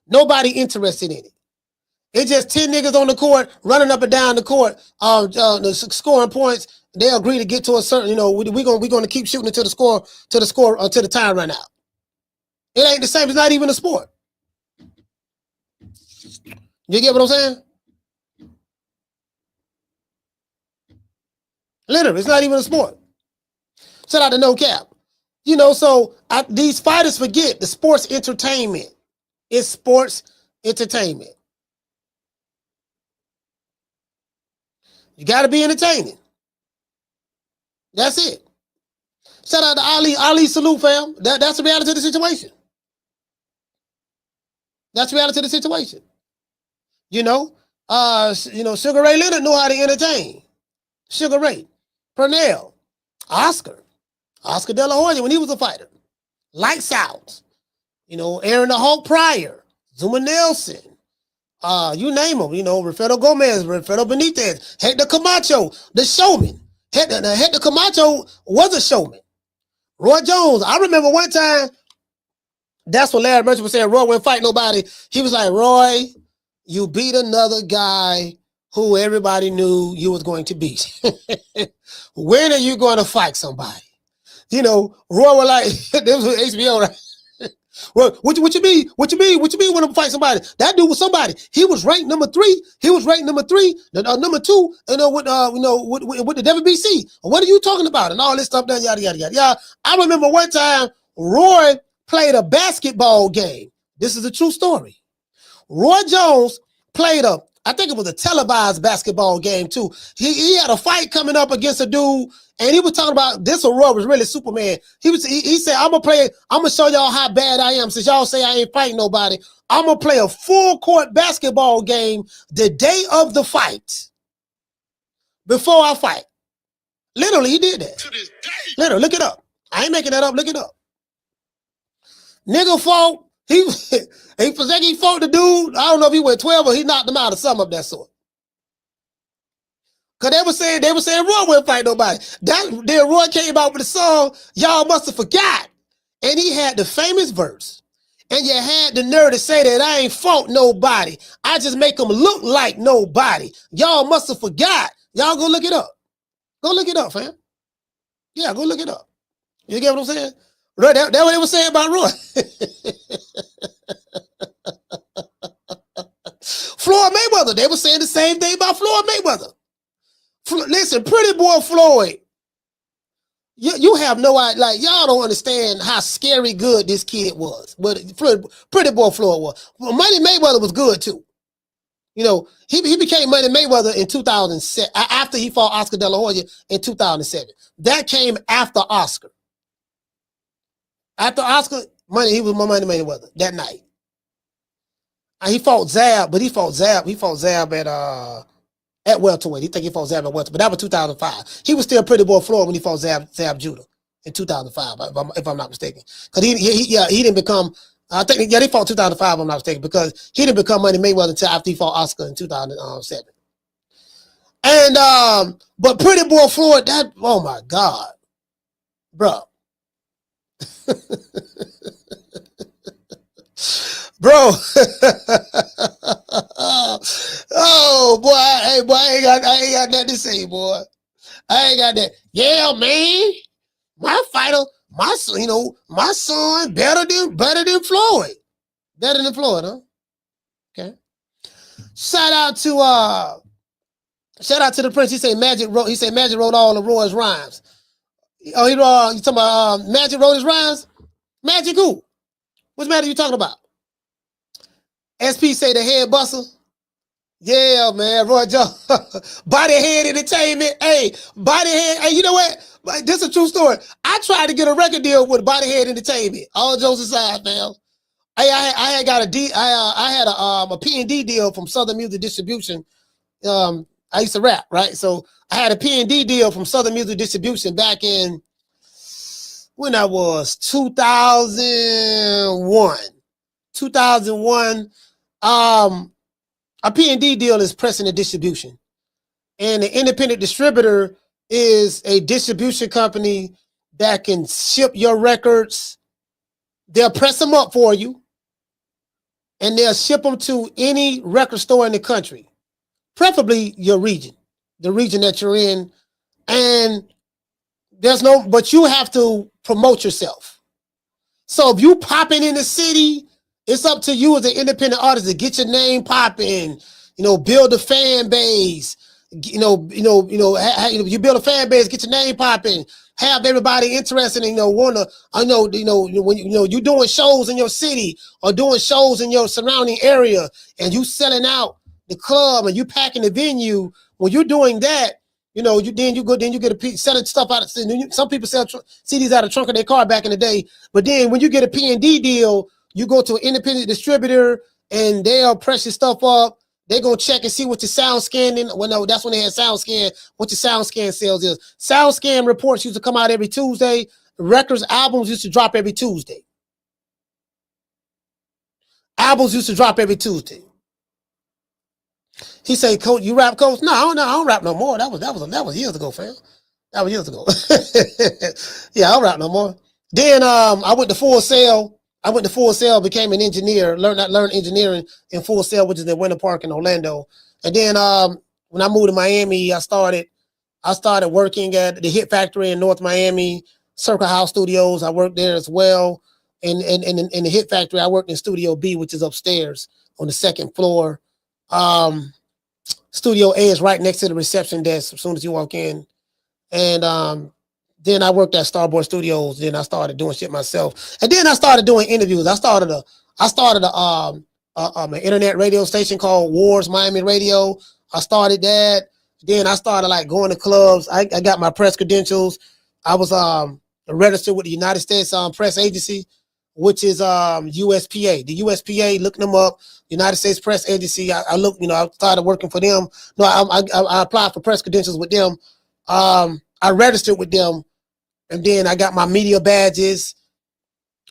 Speaker 2: Nobody interested in it. It's just 10 niggas on the court, running up and down the court, scoring points. They agree to get to a certain, we're gonna keep shooting until the time run out. It ain't the same. It's not even a sport. You get what I'm saying? Literally, it's not even a sport. Shout out to No Cap. You know, so these fighters forget the sports entertainment. It's sports entertainment. You got to be entertaining. That's it. Shout out to Ali salute, fam. That's the reality of the situation. That's the reality of the situation. You know, Sugar Ray Leonard knew how to entertain. Sugar Ray, Pernell, Oscar De La Hoya when he was a fighter. Lights Out. You know, Aaron the Hulk Pryor, Zuma Nelson. You name them. You know, Rafael Gomez, Rafael Benitez, Hector Camacho, the showman. Hector Camacho was a showman. Roy Jones. I remember one time. That's what Larry Merchant was saying. Roy wouldn't fight nobody. He was like, Roy, you beat another guy who everybody knew you was going to beat. When are you going to fight somebody? You know, Roy was like, this was HBO, right? Well, what you mean? What you mean when I fight somebody? That dude was somebody. He was ranked number 3. He was ranked number 3, number 2, with the WBC. What are you talking about? And all this stuff done, yada, yada, yada, yada. I remember one time Roy played a basketball game. This is a true story. Roy Jones played I think it was a televised basketball game too. He had a fight coming up against a dude, and he was talking about this. Roy was really Superman. He said, I'm gonna show y'all how bad I am. Since y'all say I ain't fighting nobody, I'm gonna play a full court basketball game the day of the fight before I fight. Literally, he did that. To this day. Literally, look it up. I ain't making that up. Look it up. Nigga fought. He fought the dude. I don't know if he went 12 or he knocked him out or something of that sort. Cause they were saying Roy wouldn't fight nobody. Then Roy came out with a song, y'all must have forgot. And he had the famous verse. And you had the nerve to say that I ain't fought nobody. I just make them look like nobody. Y'all must have forgot. Y'all go look it up. Go look it up, fam. Yeah, go look it up. You get what I'm saying? Roy, that's what they were saying about Roy. Floyd Mayweather, they were saying the same thing about Floyd Mayweather. Listen, pretty boy Floyd, you have no idea, like y'all don't understand how scary good this kid was. But pretty boy Floyd was. Well, Money Mayweather was good too. You know, he became Money Mayweather in 2007 after he fought Oscar De La Hoya in 2007. That came after Oscar. After Oscar, he was Money Mayweather that night. And he fought Zab, but he fought Zab at welterweight. He think he fought Zab at welterweight, but that was 2005. He was still Pretty Boy Floyd when he fought Zab Judah in 2005, if I'm not mistaken. Because he didn't become. I think they fought 2005. If I'm not mistaken, because he didn't become Money Mayweather until after he fought Oscar in 2007. And but Pretty Boy Floyd, that, oh my God, bro. Bro, oh boy, hey boy, I ain't got nothing to say, boy. I ain't got that. Yeah, man, my fighter, my son, better than Floyd, huh? Okay. Shout out to the Prince. He said Magic wrote all of Roy's rhymes. Oh, you talking about Magic wrote his rhymes? Magic who? Which Magic you talking about? SP say the head buster. Yeah, man. Roy Jones. Body Head Entertainment. Hey, Body Head. Hey, you know what? This is a true story. I tried to get a record deal with Body Head Entertainment. All jokes aside, man. I had a P&D deal from Southern Music Distribution. I used to rap, right? So I had a P&D deal from Southern Music Distribution back in when I was 2001. 2001. A P&D deal is pressing and distribution. And the independent distributor is a distribution company that can ship your records. They'll press them up for you, and they'll ship them to any record store in the country, preferably your region, the region that you're in. And but you have to promote yourself. So if you popping in the city It's up to you as an independent artist to get your name popping, build a fan base, you build a fan base, get your name popping, have everybody interested in, when you're doing shows in your city or doing shows in your surrounding area and you selling out the club and you packing the venue. When you're doing that, you get a piece, selling stuff out of, some people sell CDs out of the trunk of their car back in the day, but then when you get a P&D deal, you go to an independent distributor and they'll press your stuff up. They're going to check and see what your sound scanning. Well, no, that's when they had sound scan, what your sound scan sales is. Sound scan reports used to come out every Tuesday. Records, albums used to drop every Tuesday. Albums used to drop every Tuesday. He said, Coach, you rap, Coach? No, I don't rap no more. That was years ago, fam. That was years ago. Yeah, I don't rap no more. Then I went to Full Sail. Became an engineer, learned engineering in Full Sail, which is in Winter Park in Orlando. And then when I moved to Miami, I started working at the Hit Factory in North Miami, Circle House Studios. I worked there as well. In the Hit Factory, I worked in Studio B, which is upstairs on the second floor. Studio A is right next to the reception desk as soon as you walk in. And then I worked at Starboard Studios. Then I started doing shit myself. And then I started doing interviews. I started an internet radio station called Wars Miami Radio. I started that. Then I started like going to clubs. I got my press credentials. I was registered with the United States Press Agency, which is USPA. The USPA, looking them up, United States Press Agency. I started working for them. No, I applied for press credentials with them. I registered with them. And then I got my media badges,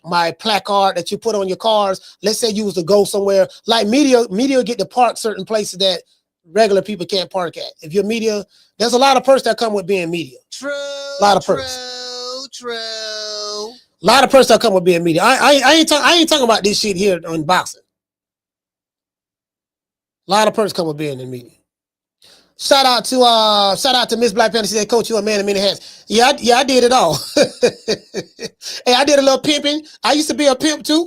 Speaker 2: my placard that you put on your cars. Let's say you was to go somewhere. Like media get to park certain places that regular people can't park at. If you're media, there's a lot of perks that come with being media.
Speaker 10: True.
Speaker 2: A lot of perks.
Speaker 10: True.
Speaker 2: A lot of perks that come with being media. I ain't talking about this shit here on boxing. A lot of perks come with being in media. Shout out to Miss Black Panther. She said, Coach, you a man of many hats. Yeah, I did it all. Hey, I did a little pimping. I used to be a pimp too.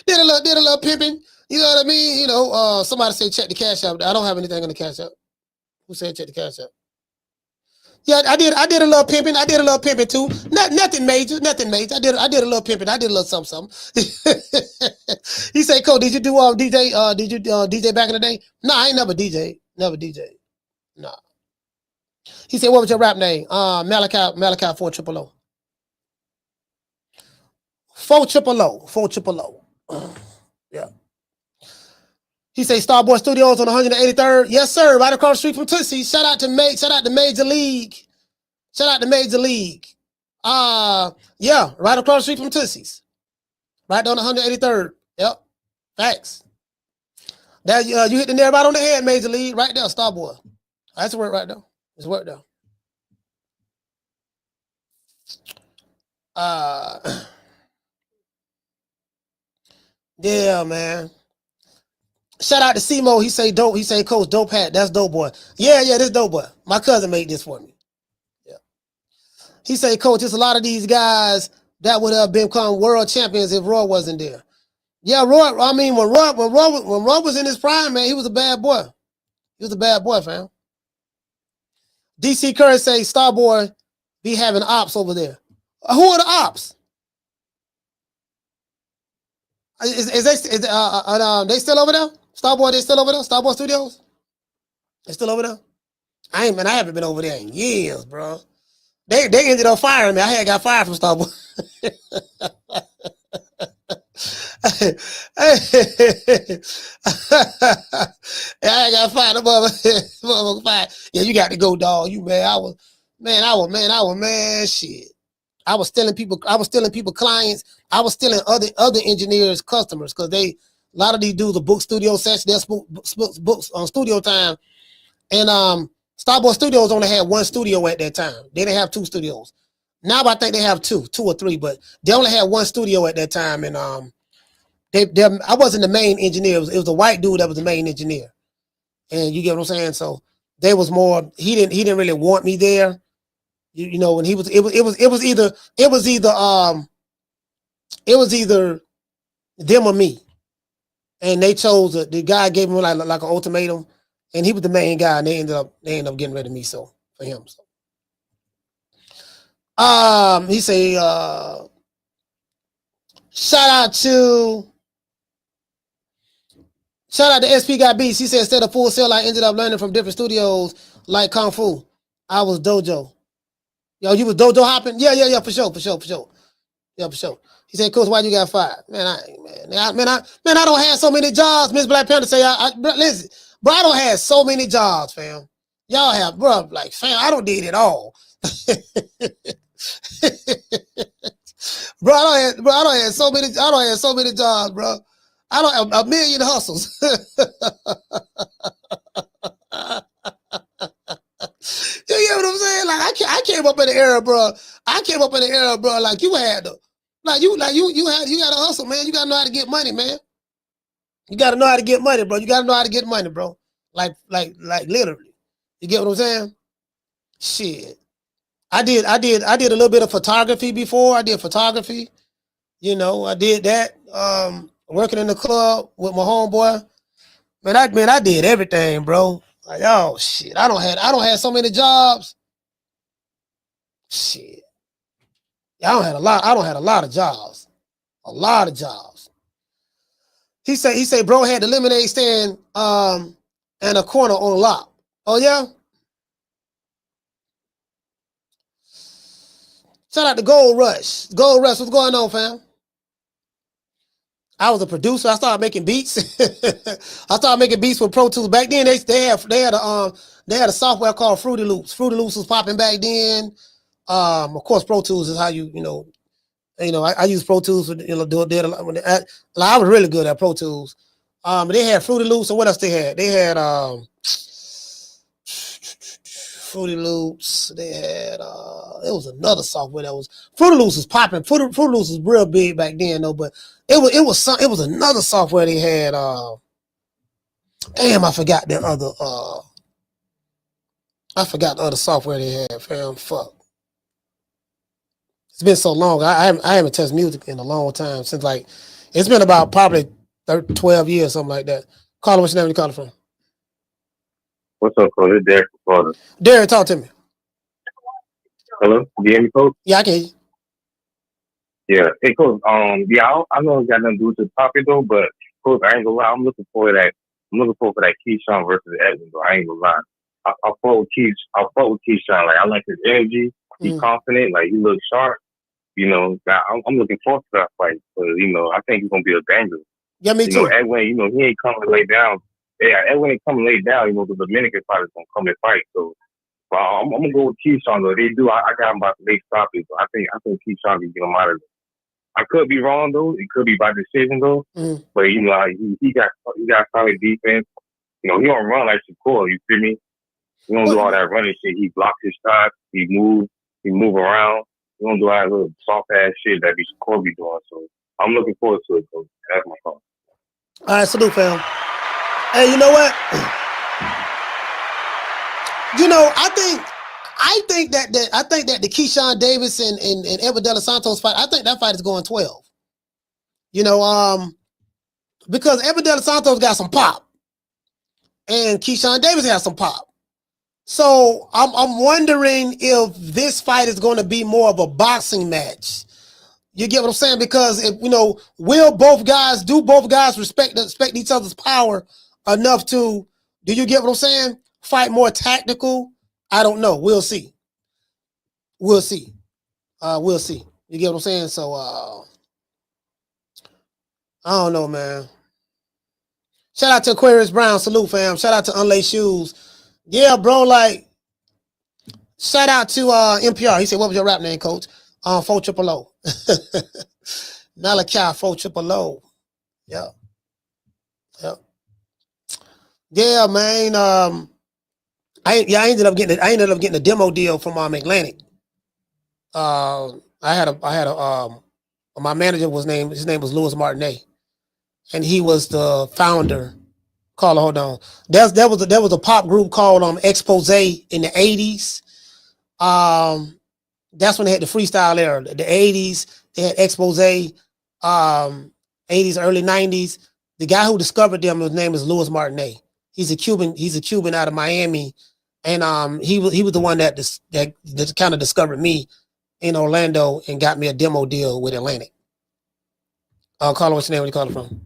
Speaker 2: Did a little pimping. You know what I mean? Somebody say check the cash out. I don't have anything on the cash out. Who said check the cash out? Yeah, I did a little pimping. I did a little pimping too. Nothing major. I did a little pimping. I did a little something. He said, Coach, did you do DJ? Did you DJ back in the day? No, I ain't never DJ. Never DJ. Nah. He said, what was your rap name? Malachi 400. 400. Yeah. He say Starboy Studios on 183rd. Yes, sir. Right across the street from Tootsie. Shout out to Major League. Yeah, right across the street from Tootsie's. Right on 183rd. Yep. Facts. That you hit the nail right on the head, Major League. Right there, Starboy. That's work right there. It's work there. Yeah, man. Shout out to Simo. He say dope. He say, Coach, dope hat. That's dope boy. Yeah, this dope boy. My cousin made this for me. Yeah. He say, Coach, there's a lot of these guys that would have become world champions if Roy wasn't there. Yeah, Roy. I mean, when Roy was in his prime, man, he was a bad boy. He was a bad boy, fam. DC Curry say, Starboy be having ops over there. Who are the ops? Is they still over there? Starboy, they still over there? Starboy Studios? They still over there? I haven't been over there in years, bro. They ended up firing me. I had got fired from Starboy. I got fired. Motherfucker fired. Yeah, you got to go, dog. You man, I was shit. I was stealing people clients. I was stealing other engineers' customers because a lot of these dudes are book studio sessions. They're books on studio time. And Starboy Studios only had one studio at that time. They didn't have two studios. Now I think they have two or three, but they only had one studio at that time. And I wasn't the main engineer. It was a white dude that was the main engineer. And you get what I'm saying? So they was more, he didn't really want me there. You know, when he was it was either them or me. And they chose the guy gave him like an ultimatum, and he was the main guy, and they ended up getting rid of me. So for him, so he say shout out to SP Got Beats. He said instead of Full Sail, I ended up learning from different studios like Kung Fu. I was dojo. Yo, you was dojo hopping? Yeah, for sure. Yeah, for sure. He said, Coach, why you got fired? Man, I don't have so many jobs. Miss Black Panther say, listen, bro, I don't have so many jobs, fam. Y'all have, bro, like, fam, I don't need it all. Bro, I don't have so many jobs, bro. I don't have a million hustles. You get what I'm saying? Like I came up in the era, bro. Like you had to, you got to hustle, man. You got to know how to get money, man. You got to know how to get money, bro. You got to know how to get money, bro. Like literally. You get what I'm saying? Shit. I did a little bit of photography before. I did photography. You know, I did that. Working in the club with my homeboy. Man, I did everything, bro. Like, oh shit. I don't have so many jobs. Shit. Yeah, I don't have a lot of jobs. A lot of jobs. He say, bro had the lemonade stand and a corner on lock. Oh yeah? Shout out to Gold Rush. Gold Rush, what's going on, fam? I was a producer. I started making beats. I started making beats with Pro Tools. Back then, they had a software called Fruity Loops. Fruity Loops was popping back then. Of course, Pro Tools is how I use Pro Tools for, did a lot. I was really good at Pro Tools. They had Fruity Loops, and what else they had? They had Fruity Loops. They had it was another software that was Fruity Loops was popping. Fruity Loops was real big back then though, but it was another software they had. Damn, I forgot the other software they had, fam. Fuck. It's been so long. I haven't touched music in a long time since it's been about probably 12 years, something like that. Caller, what's your name? You calling from?
Speaker 19: What's up, Coach? It's Derek from Florida.
Speaker 2: Derek, talk to me.
Speaker 19: Hello? Do you hear me, Coach?
Speaker 2: Yeah, I can hear you.
Speaker 19: Yeah. Hey, Coach. I know it got nothing to do with the topic though, but Coach, I ain't gonna lie. I'm looking for that Keyshawn versus Edmund. Though I ain't gonna lie. I fought with Keyshawn. Like I like his energy. He's confident. Like he looks sharp. You know, I'm looking forward to that fight. But I think he's gonna be a banger.
Speaker 2: Yeah, me too.
Speaker 19: Edwin, he ain't coming to lay down. Yeah, Edwin ain't coming to lay down. The Dominican fighters gonna come and fight. So I'm gonna go with Keyshawn though. They do. I got him about to late stoppage. So I think Keyshawn can get him out of there. I could be wrong though. It could be by decision though. But he got solid defense. He don't run like Shakur. You feel me? He don't do all that running shit. He blocks his shots. He move around. He don't do all that little soft ass shit that Shakur be doing. So I'm looking forward to it. So that's my call.
Speaker 2: All right, salute, fam. Hey, you know what? I think that the Keyshawn Davis and Edwin De Los Santos fight, I think that fight is going 12. Because Edwin De Los Santos got some pop, and Keyshawn Davis has some pop. So I'm wondering if this fight is going to be more of a boxing match. You get what I'm saying? Because will both guys respect each other's power enough to? Do you get what I'm saying? Fight more tactical. I don't know. We'll see. We'll see. You get what I'm saying? So I don't know, man. Shout out to Aquarius Brown. Salute, fam. Shout out to Unlaced Shoes. Yeah, bro. Shout out to NPR. He said, "What was your rap name, Coach?" 400. Malachi 400. Yeah. Yeah, man. I ended up getting a demo deal from Atlantic. My manager his name was Louis Martinet, and he was the founder. Caller, hold on. There was a pop group called Expose in the 80s. That's when they had the freestyle era. The 80s, they had Expose, 80s, early 90s. The guy who discovered them, his name is Louis Martinet. He's a Cuban out of Miami. And he was the one that kind of discovered me in Orlando and got me a demo deal with Atlantic. Carlo, what's your name? Where you calling from?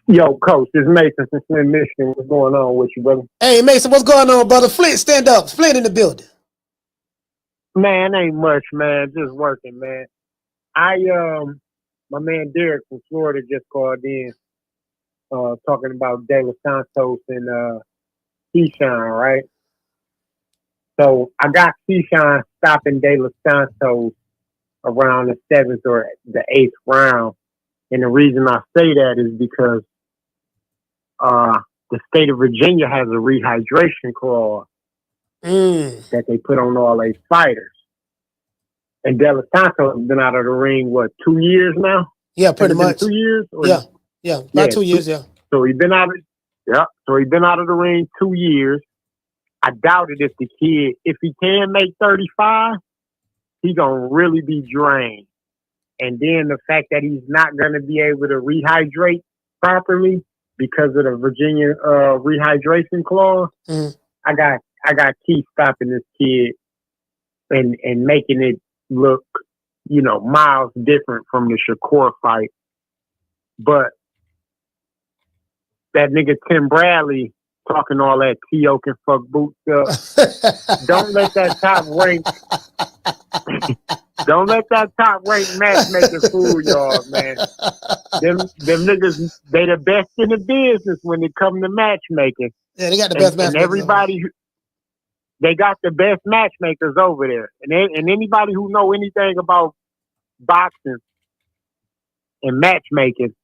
Speaker 20: Yo, Coach, this is Mason from Flint, Michigan. What's going on with you, brother?
Speaker 2: Hey, Mason, what's going on, brother? Flint, stand up. Flint in the building.
Speaker 20: Man, ain't much, man. Just working, man. My man Derek from Florida just called in, talking about De Los Santos and Keyshawn, right? So I got Keyshawn stopping De Los Santos around the 7th or the 8th round. And the reason I say that is because the state of Virginia has a rehydration clause that they put on all their fighters. And De Los Santos has been out of the ring, 2 years now?
Speaker 2: Yeah, pretty much.
Speaker 20: 2 years?
Speaker 2: About 2 years, yeah.
Speaker 20: So he's been out of the ring 2 years. I doubted if the kid, if he can make 35, he's gonna really be drained. And then the fact that he's not gonna be able to rehydrate properly because of the Virginia rehydration clause, I got Keith stopping this kid and making it look, miles different from the Shakur fight. But that nigga Tim Bradley talking all that T.O. can fuck boots up. Don't let that top rank matchmaker fool y'all, man. Them niggas, they the best in the business when it come to matchmaking.
Speaker 2: Yeah, they got the best matchmakers.
Speaker 20: And everybody, they got the best matchmakers over there. And anybody who know anything about boxing and matchmaking,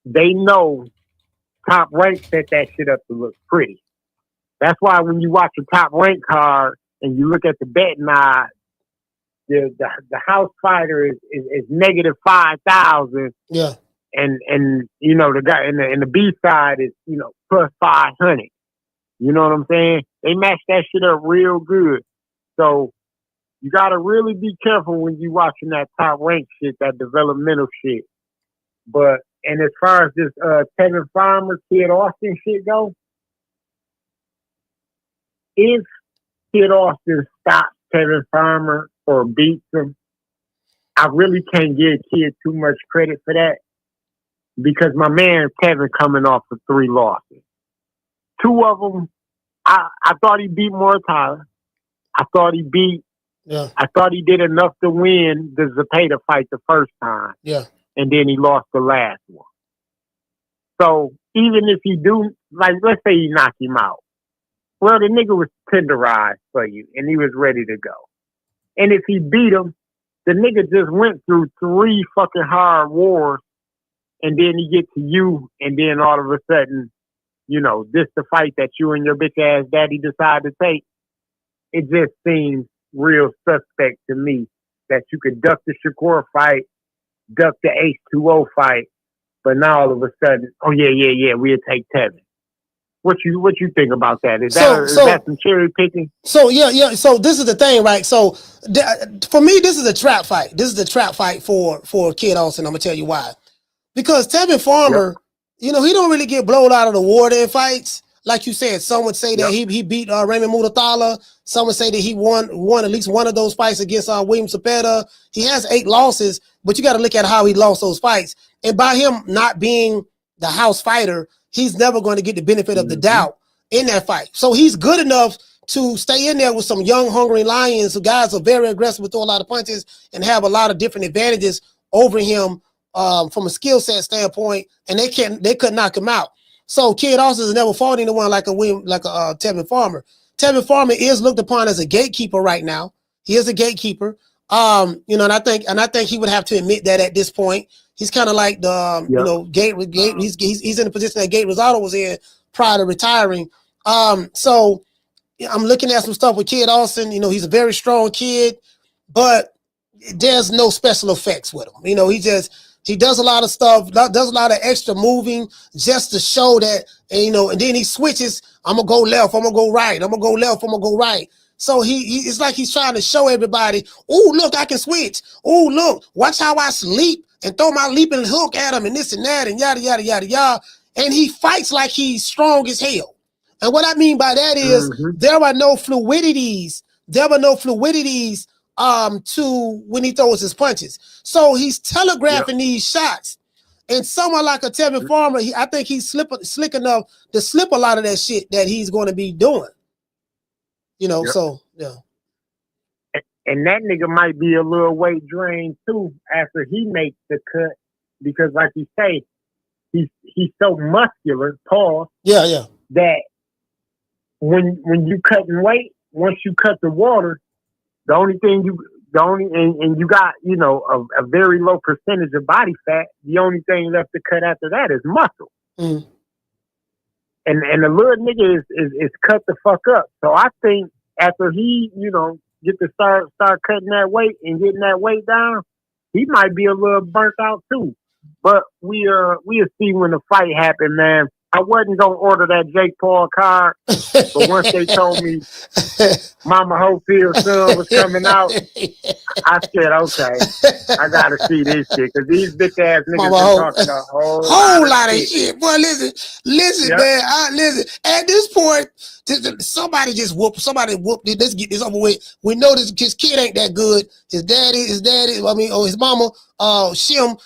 Speaker 20: they know Top Rank set that shit up to look pretty. That's why when you watch a Top Rank card and you look at the betting odds, the house fighter is negative 5,000.
Speaker 2: Yeah.
Speaker 20: And the guy in the B side is plus 500. You know what I'm saying? They match that shit up real good. So you gotta really be careful when you watching that Top Rank shit, that developmental shit. And as far as this Tevin Farmer, Kid Austin shit go, if Kid Austin stops Tevin Farmer or beats him, I really can't give Kid too much credit for that because my man Tevin coming off of 3 losses. 2 of them, I thought he beat Mortala. I thought he did enough to win the Zepeda fight the first time.
Speaker 2: Yeah.
Speaker 20: And then he lost the last one. So even if he do, let's say he knocked him out. Well, the nigga was tenderized for you, and he was ready to go. And if he beat him, the nigga just went through 3 fucking hard wars, and then he gets to you, and then all of a sudden, this the fight that you and your bitch-ass daddy decide to take. It just seems real suspect to me that you could duck the Shakur fight, duck the H2O fight, but now all of a sudden, we'll take Tevin. What you think about that? Is that some cherry picking?
Speaker 2: So yeah. So this is the thing, right? So for me, this is a trap fight. This is a trap fight for Kid Austin. I'm gonna tell you why. Because Tevin Farmer, he don't really get blown out of the water in fights. Like you said, some would say that he beat Raymond Muratalla. Some would say that he won at least one of those fights against William Zepeda. He has 8 losses, but you got to look at how he lost those fights. And by him not being the house fighter, he's never going to get the benefit of the doubt in that fight. So he's good enough to stay in there with some young, hungry lions who guys are very aggressive with throw a lot of punches and have a lot of different advantages over him from a skill set standpoint, and they couldn't knock him out. So Kid Austin has never fought anyone like a Tevin Farmer. Tevin Farmer is looked upon as a gatekeeper right now. He is a gatekeeper. And I think he would have to admit that at this point. He's kind of like the Gate. He's in the position that Gate Rosado was in prior to retiring. So I'm looking at some stuff with Kid Austin. He's a very strong kid, but there's no special effects with him. He does a lot of stuff, does a lot of extra moving just to show that, and then he switches. I'm going to go left. I'm going to go right. I'm going to go left. I'm going to go right. So it's like he's trying to show everybody, oh, look, I can switch. Oh, look, watch how I sleep and throw my leaping hook at him and this and that and yada, yada, yada, yada. And he fights like he's strong as hell. And what I mean by that is there are no fluidities. There were no fluidities to when he throws his punches. So he's telegraphing these shots. And someone like a Tevin Farmer, I think he's slick enough to slip a lot of that shit that he's going to be doing. You know, so, yeah.
Speaker 20: And that nigga might be a little weight drained, too, after he makes the cut. Because, like you say, he's so muscular, Paul.
Speaker 2: Yeah, yeah.
Speaker 20: That when you cutting weight, once you cut the water, and you got, you know, a very low percentage of body fat, the only thing left to cut after that is muscle.
Speaker 2: Mm.
Speaker 20: And the little nigga is cut the fuck up. So I think after he, you know, get to start cutting that weight and getting that weight down, he might be a little burnt out too. But we'll see when the fight happen, man. I wasn't gonna order that Jake Paul card, but once they told me Mama Hofield's son was coming out, I said, okay, I gotta see this shit because these bitch ass niggas been talking a whole lot of shit.
Speaker 2: Boy, listen, man. Listen. At this point, somebody whooped it. Let's get this over with. We know his kid ain't that good. His daddy, his mama, Shim,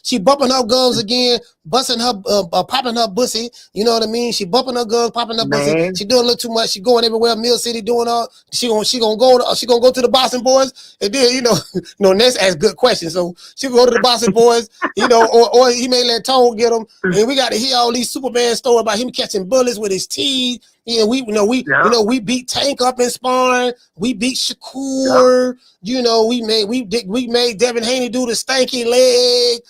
Speaker 2: she bumping her gums again, busting her, popping her pussy. You know what I mean? She bumping her gums, popping her pussy. She doing a little too much. She going everywhere. Mill City doing all. She gonna go to the Boston boys, and then you know, Ness ask good questions. So she go to the Boston boys, you know, or he may let Tone get him, and we got to hear all these Superman stories about him catching bullets with his teeth. Yeah, we beat Tank up in sparring. We beat Shakur. You know, we made Devin Haney do the stanky leg.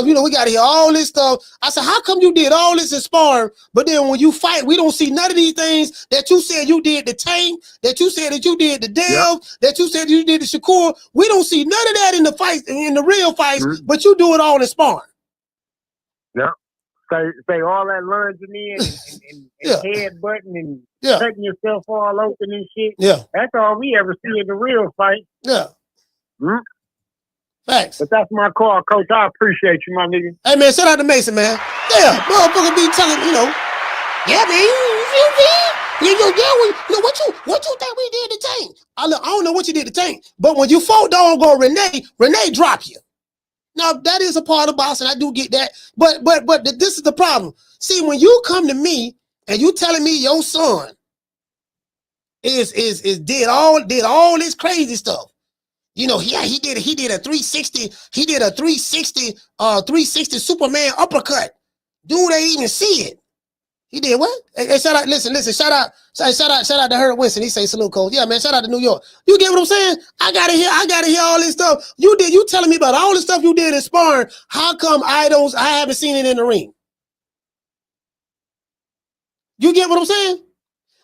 Speaker 2: You know, we got to hear all this stuff. I said, how come you did all this in sparring, but then when you fight, we don't see none of these things that you said you did to Tank, that you said that you did to Dev, that you said you did to Shakur. We don't see none of that in the fights, in the real fights, but you do it all in sparring.
Speaker 20: Yeah. Say all that lunging in and headbutting and cutting yourself all open and shit.
Speaker 2: Yeah.
Speaker 20: That's all we ever see in the real fight.
Speaker 2: Yeah. Thanks.
Speaker 20: But that's my call, Coach. I appreciate you, my nigga.
Speaker 2: Hey, man, shout out to Mason, man. Yeah, motherfucker be telling, you know, yeah, man, what you think we did to Tank? I don't know what you did to Tank, but when you fought doggone Renee drop you. Now, that is a part of boxing. I do get that. But this is the problem. See, when you come to me and you telling me your son is did all this crazy stuff. You know, yeah, he did a 360, 360 Superman uppercut. Dude ain't even see it. He did what? Hey, shout out, listen, shout out to Herb Winston. He say salute, Coach. Yeah, man, shout out to New York. You get what I'm saying? I gotta hear all this stuff. You telling me about all the stuff you did in sparring. How come I haven't seen it in the ring? You get what I'm saying?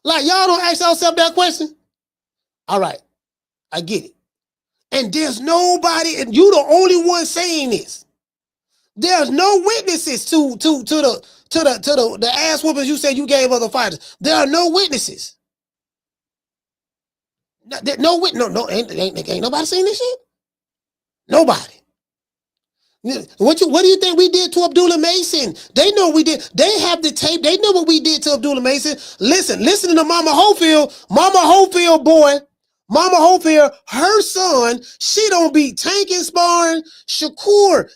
Speaker 2: Like, y'all don't ask yourself that question? All right, I get it. And there's nobody, and you the only one saying this. There's no witnesses to the ass whoopings you said you gave other fighters. There are no witnesses. Ain't nobody seen this shit. Nobody. What do you think we did to Abdullah Mason? They know we did. They have the tape. They know what we did to Abdullah Mason. Listen to Mama Hofiled. Mama Hofiled, boy. Mama Hofield, her son, she don't beat Tank in sparring. Shakur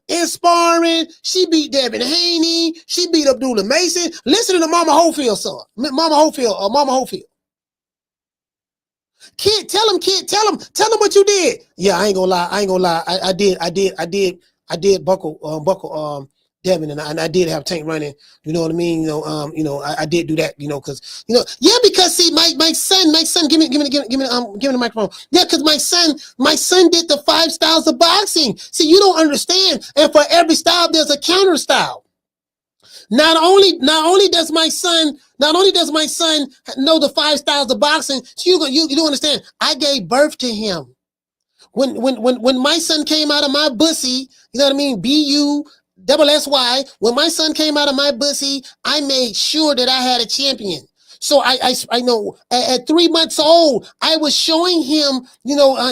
Speaker 2: in sparring. She beat Devin Haney. She beat Abdullah Mason. Listen to Mama Hofield's son. Mama Hofield. Kid, tell him what you did. Yeah, I ain't gonna lie. I did buckle Devin, and I did have Tank running. You know what I mean? I did do that. Because see, my son, give me the microphone. Yeah, because my son did the 5 styles of boxing. See, you don't understand. And for every style, there's a counter style. Not only does my son know the 5 styles of boxing, so you don't understand. I gave birth to him. When my son came out of my bussy, you know what I mean? BUSSY. When my son came out of my bussy, I made sure that I had a champion. So I know at 3 months old, I was showing him,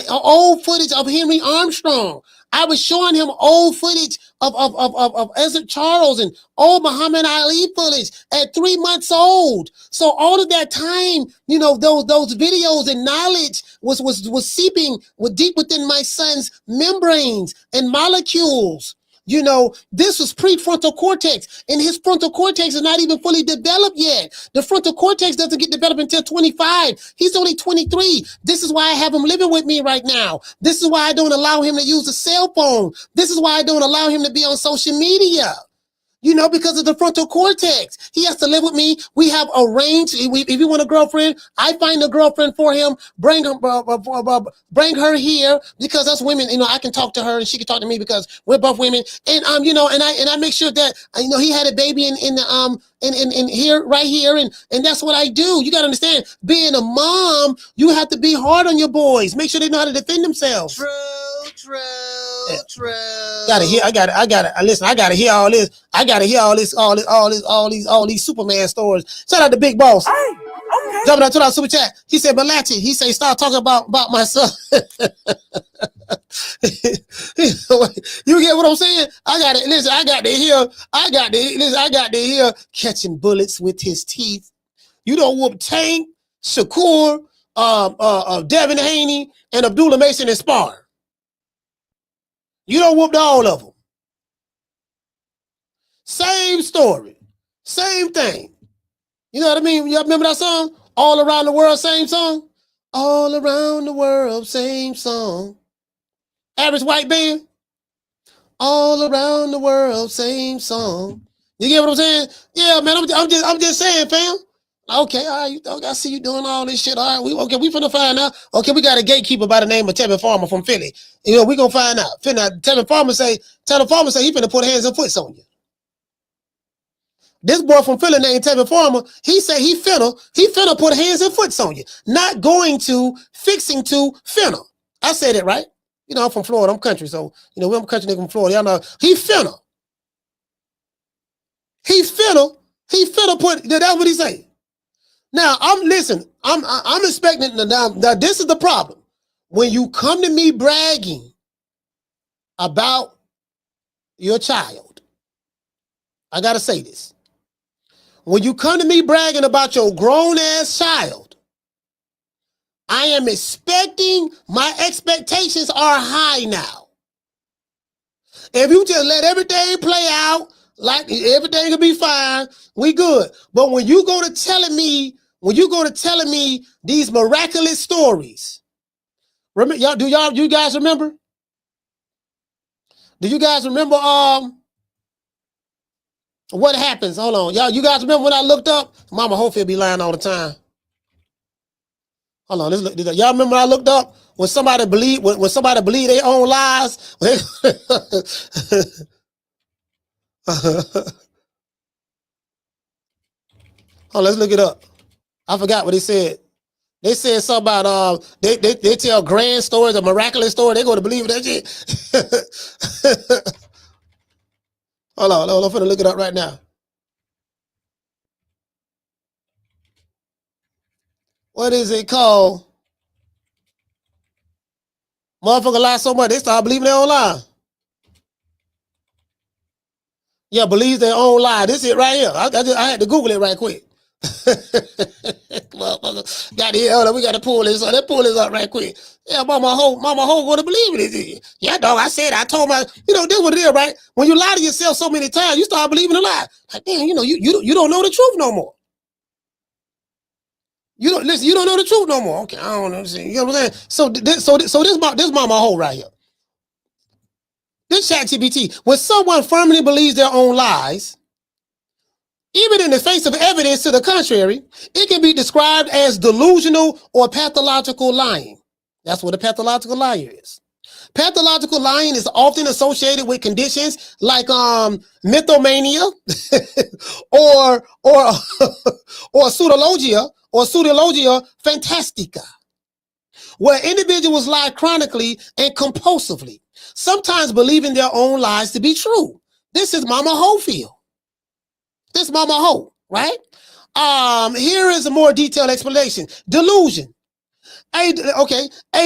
Speaker 2: old footage of Henry Armstrong. I was showing him old footage of Ezra Charles and old Muhammad Ali footage at 3 months old. So all of that time, those videos and knowledge was seeping deep within my son's membranes and molecules. This was prefrontal cortex, and his frontal cortex is not even fully developed yet. The frontal cortex doesn't get developed until 25. He's only 23. This is why I have him living with me right now. This is why I don't allow him to use a cell phone. This is why I don't allow him to be on social media. Because of the frontal cortex. He has to live with me. We have arranged, if you want a girlfriend, I find a girlfriend for him, bring her here, because us women, I can talk to her and she can talk to me because we're both women. And I make sure that he had a baby in here, right here, and that's what I do. You gotta understand, being a mom, you have to be hard on your boys. Make sure they know how to defend themselves.
Speaker 10: True.
Speaker 2: Listen, I gotta hear all this. I gotta hear all these Superman stories. Shout out to Big Boss.
Speaker 10: Hey, okay.
Speaker 2: Jumping out to that super chat. He said, Malachi, start talking about my son. You get what I'm saying? I got to hear catching bullets with his teeth. You don't whoop Tank, Shakur, Devin Haney, and Abdullah Mason in Sparring. You don't whoop all of them. Same story. Same thing. You know what I mean? You remember that song? All Around the World, same song? All Around the World, same song. Average White Band? All Around the World, same song. You get what I'm saying? Yeah, man, I'm just saying, fam. Okay, all right, I see you doing all this shit. All right, we finna find out. Okay, we got a gatekeeper by the name of Tevin Farmer from Philly. We gonna find out. Tevin Farmer say he finna put hands and foots on you. This boy from Philly named Tevin Farmer, he say he finna put hands and foots on you. Not going to, fixing to, finna. I said it right. I'm from Florida, I'm country, so we're country nigga from Florida. Y'all know he finna put, that's what he say. Now, I'm expecting, now this is the problem. When you come to me bragging about your child, I got to say this. When you come to me bragging about your grown-ass child, I am expecting, my expectations are high now. If you just let everything play out, like everything will be fine, we good. But when you go to telling me these miraculous stories, remember, you guys remember? Do you guys remember what happens? Hold on, you guys remember when I looked up? Mama Hofiled be lying all the time. Hold on, y'all remember when I looked up when somebody believe their own lies? Oh, let's look it up. I forgot what they said. They said something about they tell grand stories, a miraculous story. They go to believe that shit. Hold on, I'm finna look it up right now. What is it called? Motherfucker lie so much they start believing their own lie. Yeah, believes their own lie. This is it right here. I had to Google it right quick. Motherfucker, got to hear. Hold on, we got to pull this up. Let's pull this up right quick. Yeah, Mama Ho gonna believe it. Yeah, dog. I told my, this is what it is, right? When you lie to yourself so many times, you start believing a lie. Like, damn, you don't know the truth no more. You don't know the truth no more. Okay, I don't know. You know what I'm saying? So this Mama Ho right here. This ChatGPT, when someone firmly believes their own lies, even in the face of evidence to the contrary, it can be described as delusional or pathological lying. That's what a pathological liar is. Pathological lying is often associated with conditions like mythomania or pseudologia fantastica, where individuals lie chronically and compulsively, sometimes believing their own lies to be true. This is Mama Hofiled. This Mama Ho, right? Here is a more detailed explanation. Delusion. A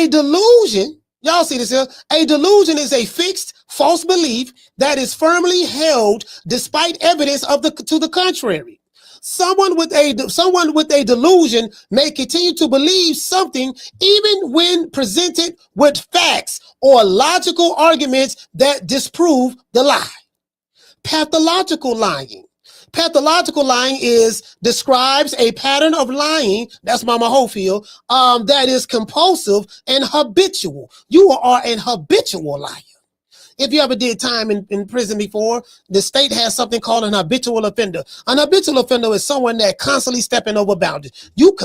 Speaker 2: delusion, y'all see this here? A delusion is a fixed false belief that is firmly held despite evidence to the contrary. Someone with a delusion may continue to believe something even when presented with facts or logical arguments that disprove the lie. Pathological lying. Pathological lying describes a pattern of lying, that's Mama Hofiled, that is compulsive and habitual. You are an habitual liar. If you ever did time in prison before, the state has something called an habitual offender. An habitual offender is someone that constantly stepping over boundaries. You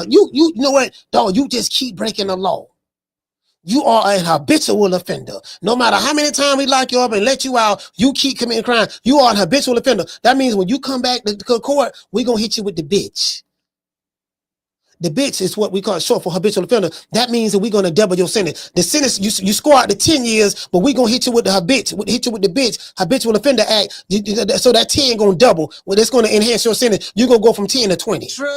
Speaker 2: know what, dog, you just keep breaking the law. You are an habitual offender. No matter how many times we lock you up and let you out, you keep committing crime. You are an habitual offender. That means when you come back to court, we're going to hit you with the bitch. The bitch is what we call short for habitual offender. That means that we're going to double your sentence. The sentence, you score out the 10 years, but we're going to hit you with the habitual offender act. So that 10 going to double. Well, that's going to enhance your sentence. You're going to go from 10 to 20. True.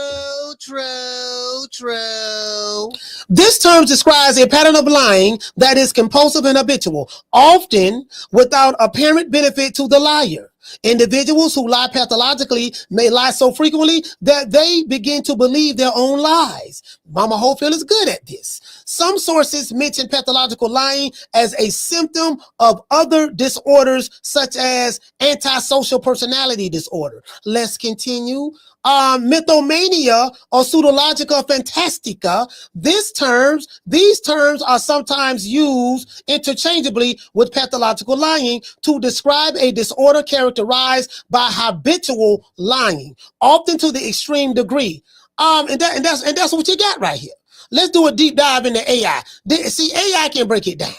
Speaker 2: This term describes a pattern of lying that is compulsive and habitual, often without apparent benefit to the liar. Individuals who lie pathologically may lie so frequently that they begin to believe their own lies. Mama Hofield is good at this. Some sources mention pathological lying as a symptom of other disorders such as antisocial personality disorder. Let's continue. Mythomania or pseudologica fantastica. These terms are sometimes used interchangeably with pathological lying to describe a disorder characterized by habitual lying, often to the extreme degree. And that's what you got right here. Let's do a deep dive into AI. See, AI can break it down.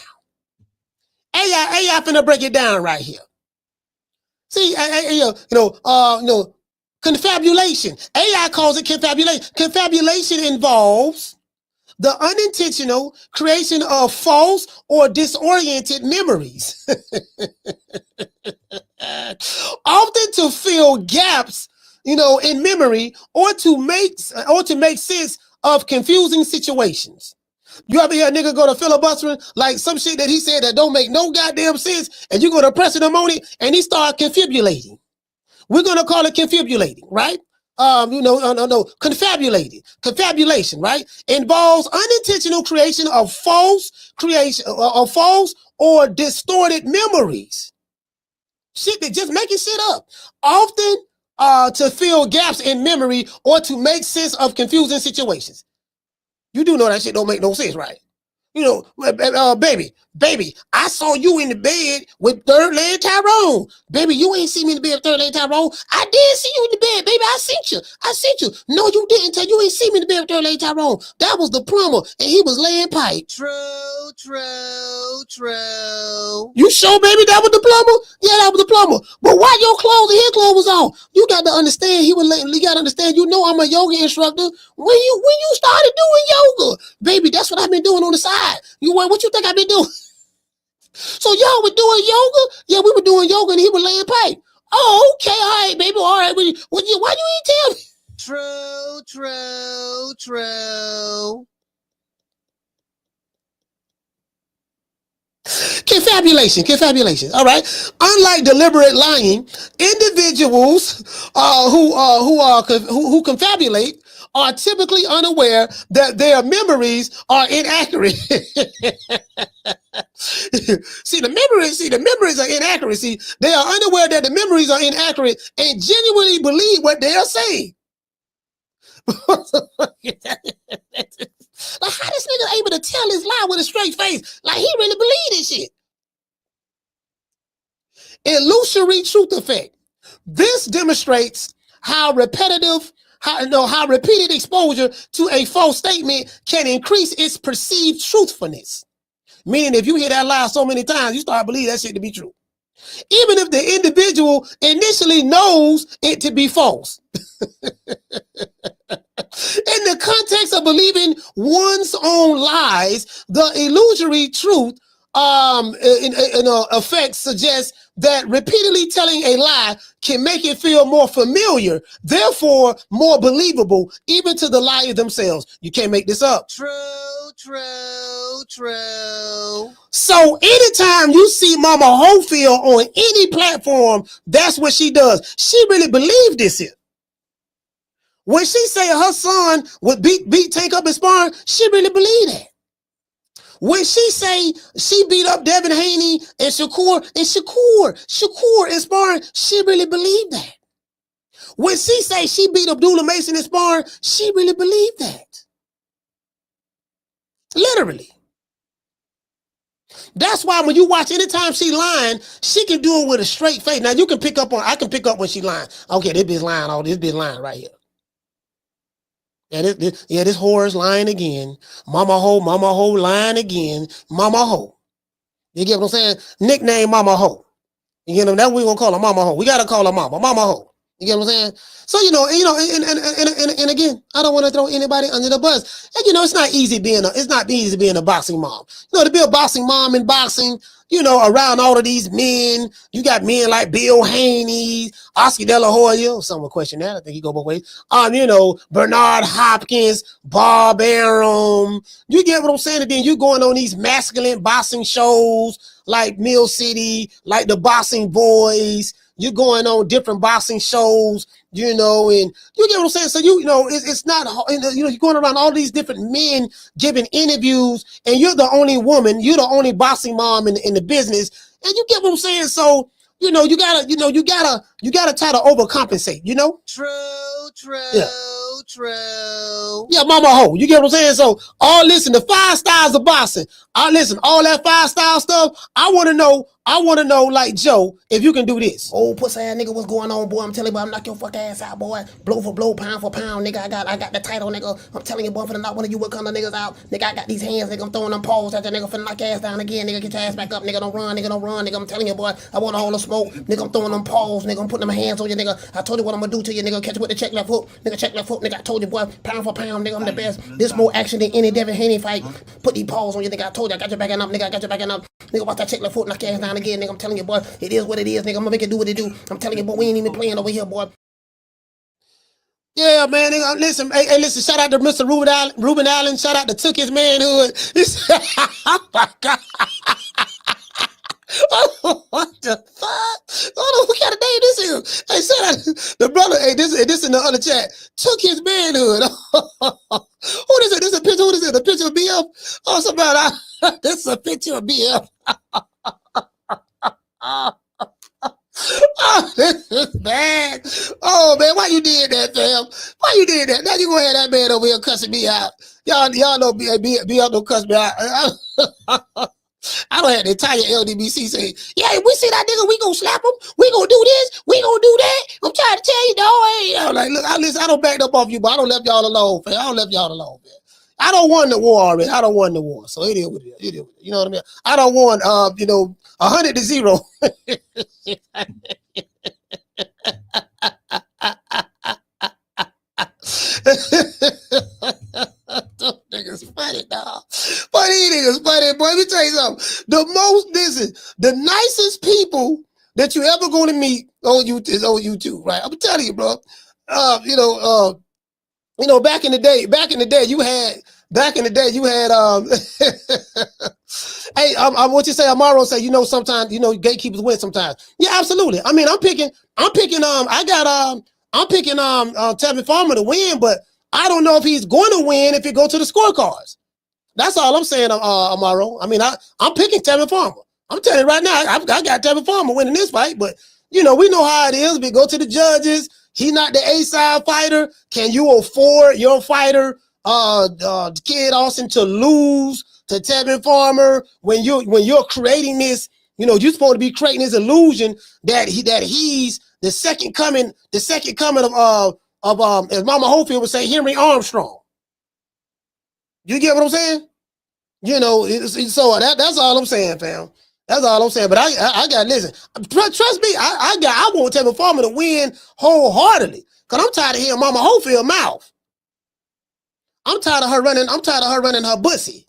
Speaker 2: AI finna break it down right here. See, confabulation. AI calls it confabulation. Confabulation involves the unintentional creation of false or disoriented memories, often to fill gaps, in memory or to make sense of confusing situations. You ever hear a nigga go to filibustering like some shit that he said that don't make no goddamn sense, and you go to pressing him on it, and he start confabulating. We're gonna call it confabulating, right? Confabulation, right? Involves unintentional creation of false or distorted memories. Shit, they're just making shit up. Often to fill gaps in memory or to make sense of confusing situations. You do know that shit don't make no sense, right? Baby, I saw you in the bed with third leg Tyrone. Baby, you ain't see me in the bed with third leg Tyrone. I did see you in the bed, baby. I seen you. No, you didn't. You ain't see me in the bed with third leg Tyrone. That was the plumber, and he was laying pipe. True. You sure, baby, that was the plumber? Yeah, that was the plumber. But why your clothes and his clothes was on? You got to understand. You got to understand. I'm a yoga instructor. When you started doing yoga, baby, that's what I've been doing on the side. What you think I've been doing? So y'all were doing yoga? Yeah, we were doing yoga and he was laying pipe. Oh, okay, all right, baby, all right. Why you ain't tell me? True. Confabulation. All right. Unlike deliberate lying, individuals who confabulate are typically unaware that their memories are inaccurate. See, the memories are inaccurate. See, they are unaware that the memories are inaccurate and genuinely believe what they are saying. Like, how this nigga able to tell his lie with a straight face? Like, he really believe this shit. Illusory truth effect. This demonstrates how repeated exposure to a false statement can increase its perceived truthfulness. Meaning, if you hear that lie so many times, you start believing that shit to be true. Even if the individual initially knows it to be false. In the context of believing one's own lies, the illusory truth effect suggests that repeatedly telling a lie can make it feel more familiar, therefore more believable, even to the liars themselves. You can't make this up.
Speaker 10: True.
Speaker 2: So anytime you see Mama Hofiled on any platform, that's what she does. She really believed this here. When she say her son would beat Tank up in sparring, she really believed that. When she say she beat up Devin Haney and Shakur in sparring, she really believed that. When she say she beat Abdullah Mason in sparring, she really believed that. Literally. That's why when you watch, anytime she lying, she can do it with a straight face. Now you can pick up on, I can pick up when she lying. Okay, this bitch lying, this bitch lying right here. Yeah, this whore is lying again. Mama Ho lying again. Mama Ho. You get what I'm saying? Nickname Mama Ho. You know, that we gonna call her Mama Ho. We gotta call her Mama Ho. You get what I'm saying? So and again, I don't want to throw anybody under the bus. And it's not easy being a boxing mom. To be a boxing mom in boxing, around all of these men. You got men like Bill Haney, Oscar De La Hoya. Someone question that. I think he go both ways. Bernard Hopkins, Bob Arum. You get what I'm saying? And then you going on these masculine boxing shows like Mill City, like the Boxing Boys. You're going on different boxing shows, and you get what I'm saying? So, it's not, you're going around all these different men giving interviews, and you're the only woman, you're the only boxing mom in the business, and you get what I'm saying? So, you gotta try to overcompensate, True. Yeah, Mama Ho, you get what I'm saying? So, listen, the 5 styles of boxing. All that 5-style stuff, I want to know, like Joe, if you can do this. Oh, pussy ass nigga, what's going on, boy? I'm telling you, boy, I'm knock your fuck ass out, boy. Blow for blow, pound for pound, nigga. I got the title, nigga. I'm telling you, boy, I'm finna knock one of you what kind of niggas out. Nigga, I got these hands, nigga. I'm throwing them paws at that nigga, finna knock your ass down again, nigga. Get your ass back up, nigga. Don't run, nigga. I'm telling you, boy, I want all the smoke. Nigga, I'm throwing them paws, nigga. I'm putting them hands on you, nigga. I told you what I'm gonna do to you, nigga. Catch you with the check left hook, nigga. Check left hook, nigga. I told you, boy, pound for pound, nigga. I'm the best. This more action than any Devin Haney fight. Put these paws on you, nigga. I told you, I got your back up, nigga. I got your back up. Nigga, watch that check left foot, knock your ass down again, nigga. I'm telling you, boy, it is what it is, nigga. I'm gonna make it do what it do. I'm telling you, boy, we ain't even playing over here, boy. Yeah, man, nigga, listen, hey, listen, shout out to Mr. Ruben Allen, shout out to Took His Manhood. Oh my God. Oh, what the fuck? Hold on, what kind of name this is? Hey, shout out the brother, hey, this in the other chat. Took His Manhood. Who is it? This is a picture, what is it? A picture of BF? Oh, somebody, this is a picture of BF. Oh, this is bad. Oh, man, why you did that, fam? Why you did that? Now you gonna have that man over here cussing me out. Y'all know BF don't cuss me out. I don't have the entire LDBC say, yeah, if we see that nigga, we gonna slap him. We gonna do this. We gonna do that. I'm trying to tell you, dog. I'm like, look, I don't back up off you, but I don't left y'all alone, fam. Man. I don't want the war already. I don't want the war. So it is what it is. You know what I mean? I don't want 100-0. Niggas funny, dog. But these niggas funny, boy. Let me tell you something. The nicest people that you ever gonna meet on YouTube, right? I'm telling you, bro. Back in the day, you had hey, what you say, Amaro say, sometimes, gatekeepers win sometimes. Yeah, absolutely. I mean, I'm picking Tevin Farmer to win, but I don't know if he's going to win if it go to the scorecards. That's all I'm saying, Amaro. I mean, I'm picking Tevin Farmer. I'm telling you right now, I got Tevin Farmer winning this fight, but we know how it is. We go to the judges. He's not the A-side fighter. Can you afford your fighter, Kid Austin, to lose to Tevin Farmer when you're creating this? You're supposed to be creating this illusion that he's the second coming of as Mama Hofiled would say, Henry Armstrong. You get what I'm saying? So that's all I'm saying, fam. That's all I'm saying. But I got, listen, trust me, I want Tevin Farmer to win wholeheartedly. Because I'm tired of hearing Mama Hofiled mouth. I'm tired of her running her bussy.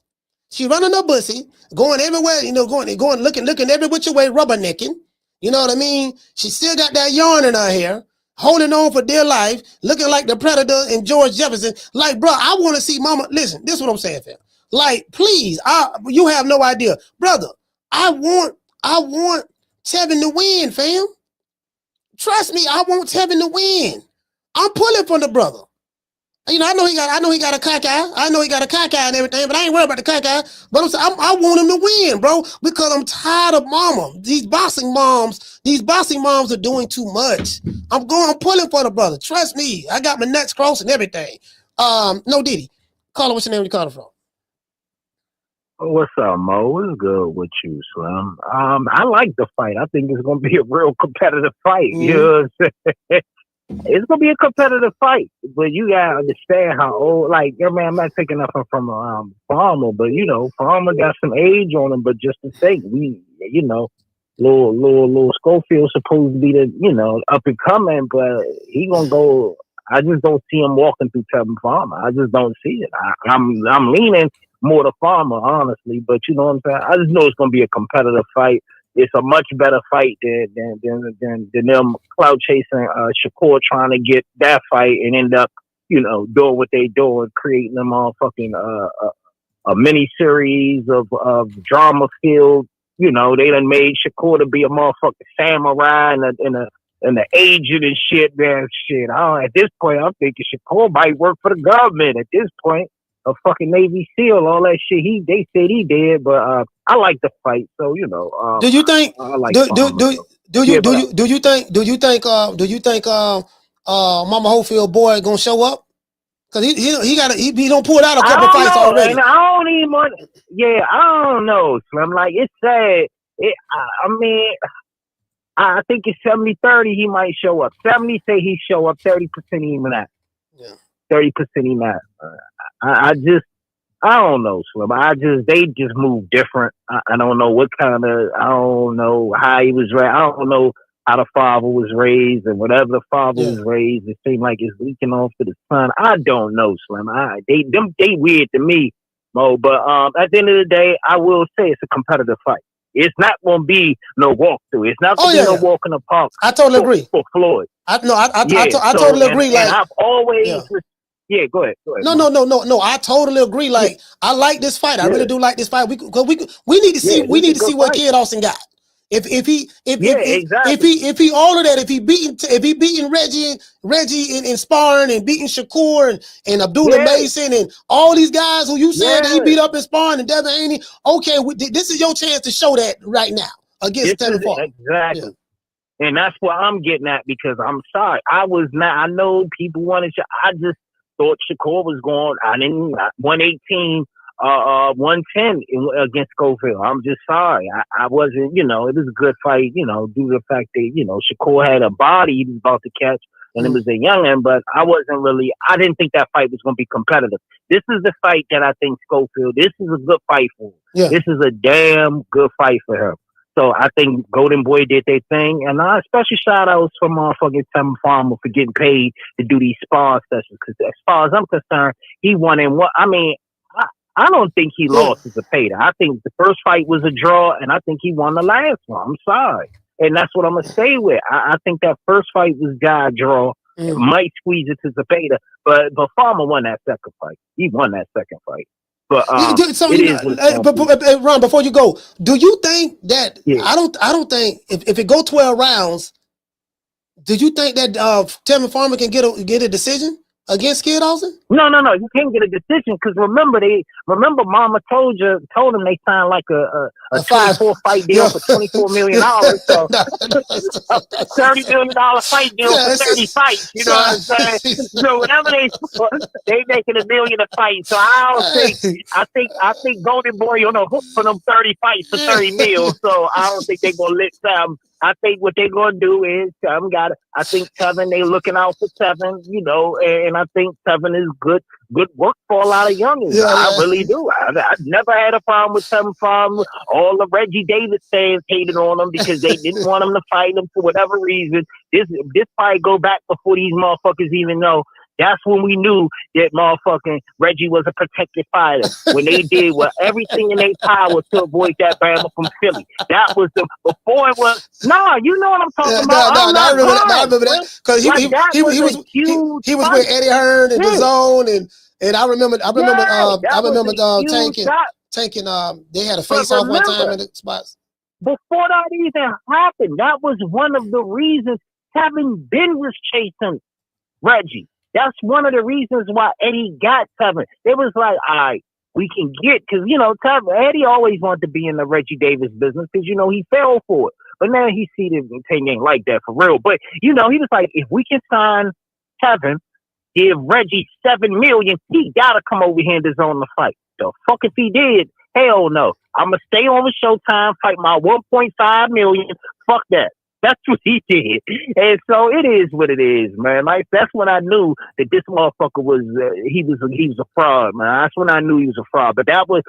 Speaker 2: She running her bussy, going everywhere, going looking every which way, rubbernecking. You know what I mean? She still got that yarn in her hair, holding on for dear life, looking like the Predator and George Jefferson. Like, bro, I want to see Mama. Listen, this is what I'm saying, fam. Like, please, you have no idea, brother. I want Tevin to win, fam. Trust me, I want Tevin to win. I'm pulling for the brother. You know, I know he got a cock eye. I know he got a cock eye and everything, but I ain't worried about the cock eye. But I want him to win, bro, because I'm tired of mama. These boxing moms are doing too much. I'm pulling for the brother. Trust me. I got my nuts crossed and everything. No Diddy. Caller, what's your name? Where you calling from?
Speaker 20: What's up, Mo? What's good with you, Slim? I like the fight. I think it's gonna be a real competitive fight.
Speaker 2: Mm-hmm.
Speaker 20: You know what I'm saying? It's gonna be a competitive fight, but you gotta understand how old. Like, your man, I'm not taking nothing from Farmer, but you know, Farmer got some age on him. But just to think, little Schofield supposed to be the up and coming, but he gonna go. I just don't see him walking through Tevin Farmer. I just don't see it. I'm leaning more to Farmer, honestly, but you know what I'm saying. I just know it's gonna be a competitive fight. It's a much better fight than them clout chasing Shakur trying to get that fight and end up, doing what they do and creating them all fucking a mini series of drama filled. They done made Shakur to be a motherfucking samurai and the agent and shit, man. Shit. At this point, I'm thinking Shakur might work for the government at this point. A fucking Navy SEAL, all that shit. They said he did, but I like the fight. So
Speaker 2: do you think?
Speaker 20: I like
Speaker 2: do you think Mama Hofiled boy gonna show up? Cause he don't pull out a couple fights already.
Speaker 20: And I don't even want. Yeah, I don't know. I'm like, it's sad. I think it's 70-30. He might show up. 70 say he show up. 30% even that.
Speaker 2: Yeah.
Speaker 20: 30% even that. I don't know, Slim. They just move different. I don't know I don't know how he was raised. I don't know how the father was raised, and whatever the father was raised, it seemed like it's leaking off to the son. I don't know, Slim. They weird to me, Mo. But at the end of the day, I will say it's a competitive fight. It's not going to be no walkthrough. It's not going to be no walk in the park.
Speaker 2: I totally agree.
Speaker 20: For Floyd.
Speaker 2: I totally agree.
Speaker 20: And I've always. Yeah, go ahead.
Speaker 2: No. I totally agree. Like, I like this fight. I really do like this fight. We need to see. We need to see what Kid Austin got. If he all of that. If he beating Reggie in sparring and beating Shakur and Abdullah Mason and all these guys who you said that he beat up in sparring and Devin Haney. Okay, this is your chance to show that right now against Tevin Farmer.
Speaker 20: Exactly. Yeah. And that's what I'm getting at, because I'm sorry. I know people wanted to. I just thought Shakur was going. I didn't 118, 110 against Schofield. I'm just sorry. I wasn't. It was a good fight. Due to the fact that Shakur had a body he was about to catch, and it was a youngin. But I wasn't really. I didn't think that fight was going to be competitive. This is the fight that I think Schofield. This is a good fight for him.
Speaker 2: Yeah.
Speaker 20: This is a damn good fight for him. So I think Golden Boy did their thing, and especially shout outs for motherfucking Tevin Farmer for getting paid to do these spar sessions. Because as far as I'm concerned, he won in what? I mean, I don't think he lost as a payer. I think the first fight was a draw, and I think he won the last one. I'm sorry, and that's what I'm gonna stay with. I think that first fight was guy draw. It might squeeze it to Zepeda, but Farmer won that second fight. He won that second fight. But
Speaker 2: Ron, before you go, do you think that I don't think if it go 12 rounds, do you think that Tevin Farmer can get a decision against Kid Austin?
Speaker 20: No. You can't get a decision because remember Mama told him they signed like a 24 fight deal for $24 million. So $30 million fight deal for 30 fights. You know what I'm saying? So whenever they making $1 million a fight. So I think Golden Boy on the hook for them 30 fights for 30 mil. So I don't think they're gonna let them. I think what they're gonna do is I think Tevin, they looking out for Tevin, and I think Tevin is good work for a lot of youngins. I really do. I never had a problem with Tevin Farmer. All the Reggie Davis fans hated on him because they didn't want him to fight him for whatever reason. This fight go back before these motherfuckers even know That's when we knew that motherfucking Reggie was a protected fighter. When they did everything in their power to avoid that Bama from Philly. That was before it was. Nah, you know what I'm talking about.
Speaker 2: I remember that because he was with Eddie Hearn and the Zone, and I remember tanking. They had a face off one time in the spots.
Speaker 20: Before that even happened, that was one of the reasons Tevin Ben was chasing Reggie. That's one of the reasons why Eddie got Tevin. It was like, all right, we can get, because, Eddie always wanted to be in the Reggie Davis business because, he fell for it. But now he see the thing ain't like that for real. But, he was like, if we can sign Tevin, give Reggie $7 million, he got to come over here and DAZN the fight. The fuck if he did? Hell no. I'm going to stay on the Showtime, fight my $1.5 million. Fuck that. That's what he did. And so it is what it is, man. Like, that's when I knew that this motherfucker was, he was a fraud, man. That's when I knew he was a fraud. But that was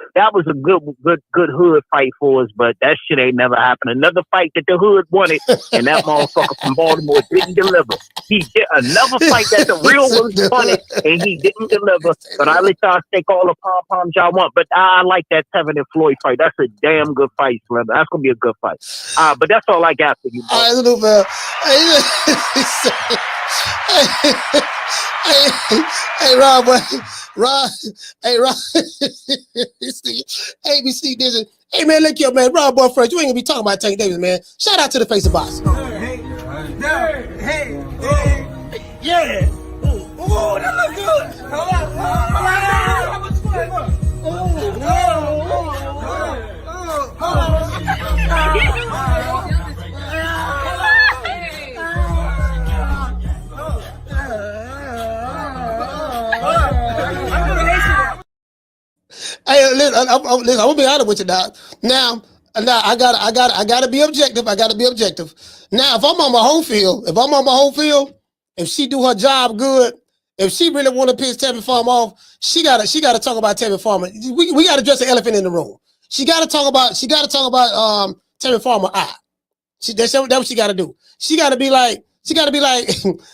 Speaker 20: a good hood fight for us, but that shit ain't never happened. Another fight that the hood wanted, and that motherfucker from Baltimore didn't deliver. He did another fight that the real ones wanted, and he didn't deliver. But I let y'all take all the pom-poms y'all want. But I like that Tevin and Floyd fight. That's a damn good fight, Slim. That's going to be a good fight. But that's all I got for you, bro.
Speaker 2: Hey, Rob, ABC Disney. Hey, man, look here, man. Rob Boy Fresh, you ain't gonna be talking about Tank Davis, man. Shout out to the face of box.
Speaker 4: Yeah. Ooh, that look good. How much fun?
Speaker 2: Hey, listen, I'm gonna be honest with you now. Now I gotta be objective. Now, if I'm on my Hofield, if she do her job good, if she really want to piss Tevin Farmer off, she gotta talk about Tevin Farmer. We gotta address the elephant in the room. She gotta talk about Tevin Farmer eye. That's what she gotta do. She gotta be like,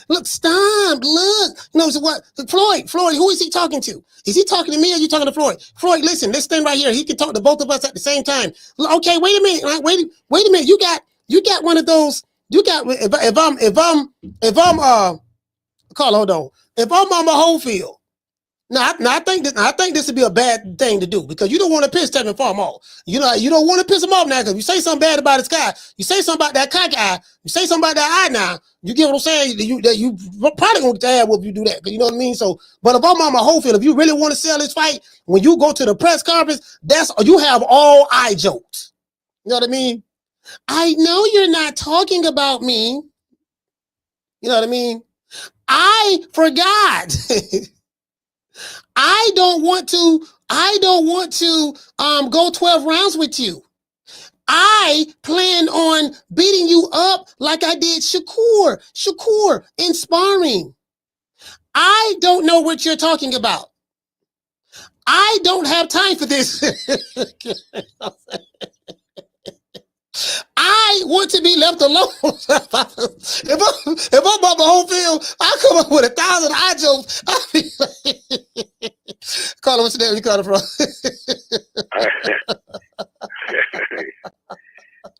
Speaker 2: look, stop, look. So what? Floyd, who is he talking to? Is he talking to me or are you talking to Floyd? Floyd, listen, this thing right here, he can talk to both of us at the same time. Okay, wait a minute, right? Wait a minute. You got one of those. You got if I'm Carl, hold on. If I'm Mama Hofiled, now I think this would be a bad thing to do because you don't want to piss Tevin Farmer off. You don't want to piss him off now because you say something bad about his guy, you say something about that cock eye, you say something about that eye now. You get what I'm saying? That you probably gonna get the ass whoop if you do that. You know what I mean? So, but if I'm Mama Hofiled, if you really want to sell this fight, when you go to the press conference, you have all eye jokes. You know what I mean? I know you're not talking about me. You know what I mean? I forgot. I don't want to go 12 rounds with you. I plan on beating you up like I did Shakur in sparring. I don't know what you're talking about. I don't have time for this. I want to be left alone. if I'm on the whole field, I come up with 1,000 eye jokes. I'll be like, Carla, what's your name? You call it from?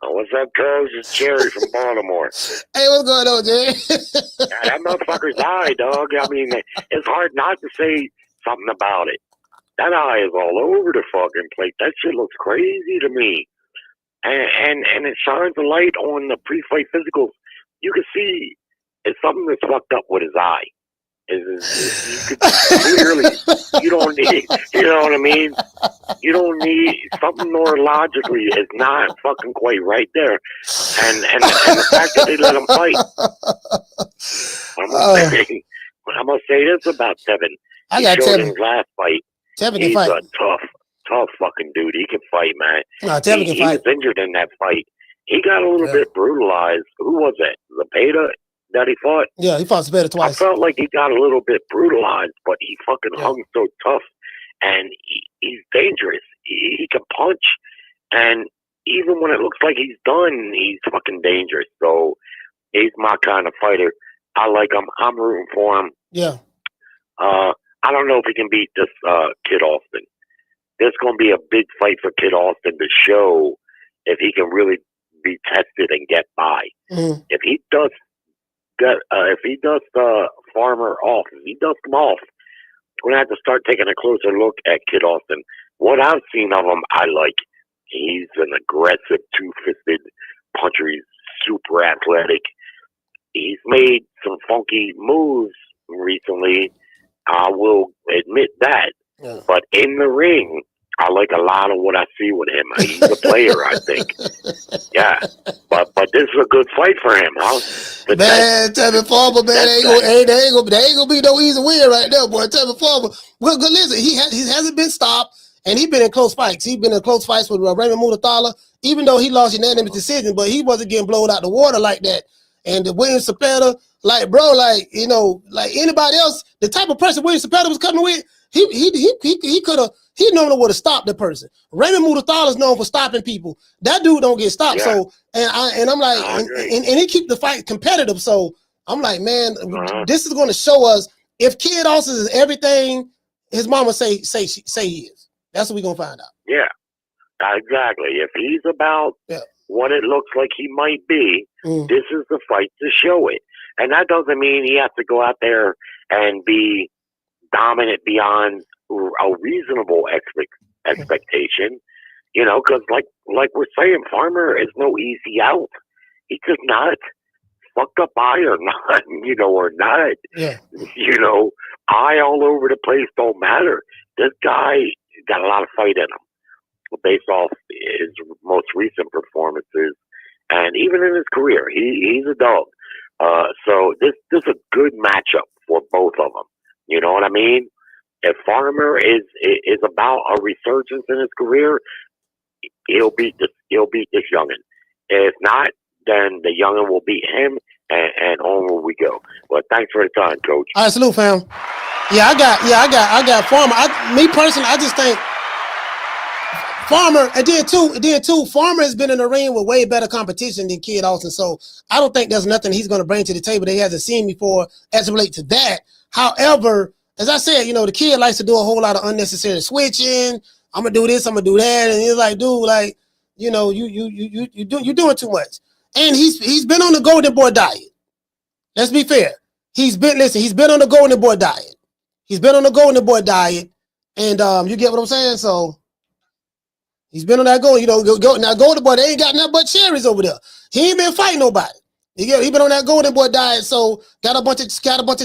Speaker 21: What's up, Coach? It's Jerry from Baltimore.
Speaker 2: Hey, what's going on, Jerry?
Speaker 21: That motherfucker's eye, dog. I mean, it's hard not to say something about it. That eye is all over the fucking plate. That shit looks crazy to me. And it shines a light on the pre-fight physicals. You can see it's something that's fucked up with his eye. You could clearly, you don't need, you know what I mean? You don't need something neurologically is not fucking quite right there. And the fact that they let him fight. I'm gonna say this about Tevin.
Speaker 2: I got
Speaker 21: Tevin.
Speaker 2: Tevin.
Speaker 21: In his last fight,
Speaker 2: Tevin can fight.
Speaker 21: A tough fucking dude. He can fight, man.
Speaker 2: No, Tevin can fight.
Speaker 21: He was injured in that fight. He got a little bit brutalized. Who was it? Zepeda that he fought?
Speaker 2: Yeah, he fought Zepeda twice.
Speaker 21: I felt like he got a little bit brutalized, but he fucking hung so tough. And he's dangerous. He can punch. And even when it looks like he's done, he's fucking dangerous. So he's my kind of fighter. I like him. I'm rooting for him.
Speaker 2: Yeah.
Speaker 21: I don't know if he can beat this Kid Austin. There's going to be a big fight for Kid Austin to show if he can really be tested and get by.
Speaker 2: Mm-hmm.
Speaker 21: If he does Farmer off, if he does him off, we're going to have to start taking a closer look at Kid Austin. What I've seen of him, I like. He's an aggressive, two-fisted puncher. He's super athletic. He's made some funky moves recently. I will admit that.
Speaker 2: Yeah.
Speaker 21: But in the ring, I like a lot of what I see with him. He's a player, I think. Yeah. But this is a good fight for him, huh?
Speaker 2: Man, Tevin Farmer, man, there ain't gonna be no easy win right there, boy. Tevin Farmer. Well, listen, he hasn't been stopped, and he's been in close fights. He's been in close fights with Raymond Mutathala, even though he lost unanimous decision, but he wasn't getting blown out the water like that. And the William Cepeda, like, bro, like, you know, like anybody else, the type of person William Cepeda was coming with, he could have, he known what to stop the person. Raymond Mutathala is known for stopping people. That dude don't get stopped. Yeah. So, and I'm like, and he keep the fight competitive. So I'm like, man, this is going to show us if Kid Austin is everything his mama say he is. That's what we're gonna find out. Yeah,
Speaker 21: exactly. If he's about what it looks like he might be, this is the fight to show it. And that doesn't mean he has to go out there and be dominant beyond a reasonable expectation. You know, because like we're saying, Farmer is no easy out. He's just not fucked up eye or not, you know, or not.
Speaker 2: Yeah.
Speaker 21: You know, eye all over the place don't matter. This guy got a lot of fight in him based off his most recent performances and even in his career. He's a dog. So this is a good matchup for both of them. You know what I mean? If Farmer is about a resurgence in his career, he'll beat this youngin. If not, then the youngin will beat him, and on we go. But thanks for the time, Coach.
Speaker 2: All right, salute, fam. I got Farmer. Me personally, I just think Farmer, and then too, Farmer has been in the ring with way better competition than Kid Austin. So I don't think there's nothing he's going to bring to the table that he hasn't seen before as it relates to that. However, as I said, you know, the kid likes to do a whole lot of unnecessary switching. I'm gonna do this, I'm gonna do that, and he's like, dude, like, you know, you're doing too much. And he's been on the Golden Boy diet. Let's be fair. He's been on the Golden Boy diet. He's been on the Golden Boy diet, and you get what I'm saying? So he's been on that Golden, you know, now Golden Boy, they ain't got nothing but cherries over there. He ain't been fighting nobody. He been on that Golden Boy diet, so got a bunch of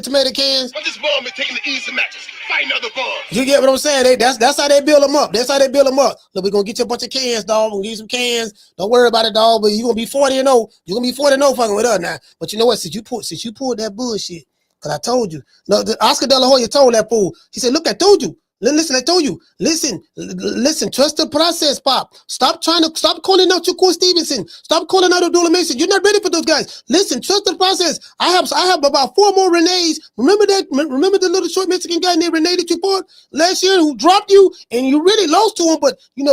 Speaker 2: tomato cans.
Speaker 7: But this bum is taking the easy matches, fighting other bums.
Speaker 2: You get what I'm saying? That's how they build them up. That's how they build them up. Look, we're gonna get you a bunch of cans, dog. We're gonna give you some cans. Don't worry about it, dog. But you're gonna be 40-0. You're gonna be 40-0 fucking with us now. But you know what? Since you pulled that bullshit, because I told you. No, Oscar De La Hoya told that fool. He said, look, I told you. Listen, I told you. Listen, trust the process, Pop. Stop calling out Shakur Stevenson. Stop calling out Abdullah Mason. You're not ready for those guys. Listen, trust the process. I have about 4 more Renees. Remember the little short Mexican guy named Rene that you fought last year who dropped you and you really lost to him, but we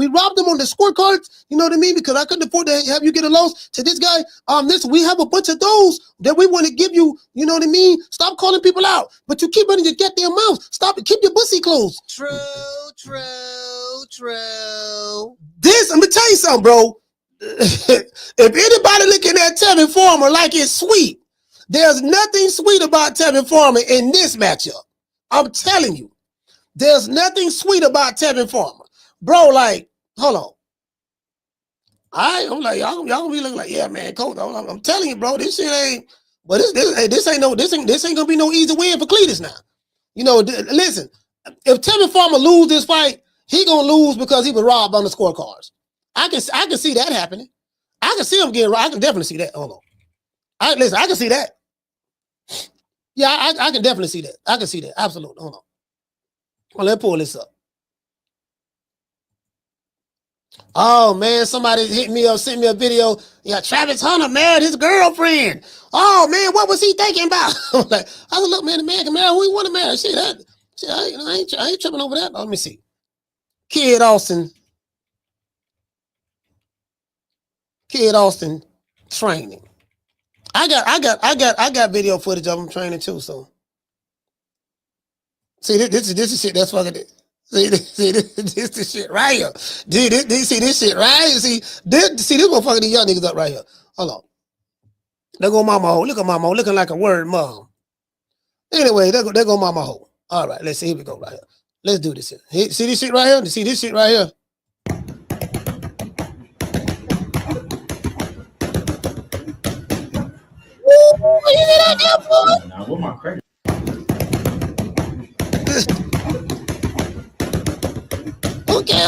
Speaker 2: robbed him on the scorecards, you know what I mean? Because I couldn't afford to have you get a loss to this guy. Listen, we have a bunch of those that we want to give you, you know what I mean? Stop calling people out. But you keep running your goddamn mouth. Stop it. Keep your pussy closed.
Speaker 10: True.
Speaker 2: This, I'm gonna tell you something, bro. If anybody looking at Tevin Farmer like it's sweet, there's nothing sweet about Tevin Farmer in this matchup. I'm telling you, there's nothing sweet about Tevin Farmer, bro. Like, hold on. I'm like, y'all gonna be looking like, yeah, man, coach. I'm telling you, bro, this shit ain't. But this ain't gonna be no easy win for Cletus now. You know, listen. If Tevin Farmer lose this fight, he gonna lose because he was robbed on the scorecards. I can see that happening. I can see him getting robbed. I can definitely see that. Hold on. I can see that. Yeah, I can definitely see that. I can see that. Absolutely. Hold on. Well, let's pull this up. Oh man, somebody hit me up, sent me a video. Yeah, Travis Hunter married his girlfriend. Oh man, what was he thinking about? I said, look, man, the man can marry who he want to marry. Shit, I ain't tripping over that. Let me see. Kid Austin training. I got video footage of him training too. So See, this is shit that's fucking it. See, this the shit right here. Dude, see this shit right here. See, this motherfucking these young niggas up right here. Hold on. There go Mama Ho. Look at Mama Ho looking like a word mom. Anyway, there go Mama Ho. All right, let's see. Here we go right here. Let's do this here. See this shit right here? See this shit right here? Woo! You hear that there, boy?
Speaker 1: Now, what my credit?
Speaker 2: Okay.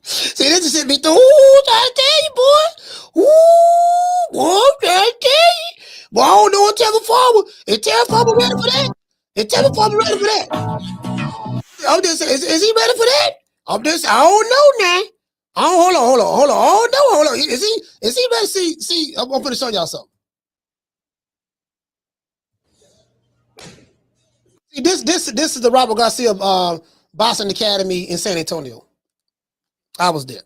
Speaker 2: See, this shit be through. Ooh, I tell you, boy. Ooh, boy, I tell you. Boy, I don't know what Tevin Farmer. Is Tevin Farmer ready for that? Is Tevin Farmer ready for that? I'm just saying, is he ready for that? I don't know now. Hold on. Oh no, hold on. Is he ready? See, I'm gonna show y'all something. See, this is the Robert Garcia Boxing Academy in San Antonio. I was there.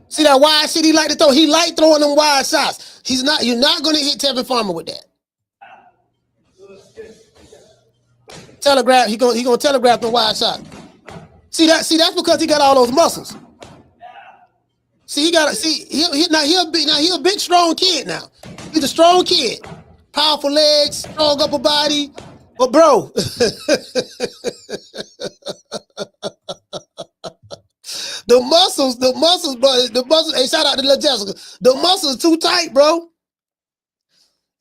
Speaker 2: See that wide shit he like to throw? He like throwing them wide shots. You're not gonna hit Tevin Farmer with that. Telegraph, he gonna telegraph the wide shot. See that's because he got all those muscles. See, he a big strong kid now. He's a strong kid. Powerful legs, strong upper body. But bro, the muscles, bro, hey, shout out to Lil Jessica. The muscles too tight, bro.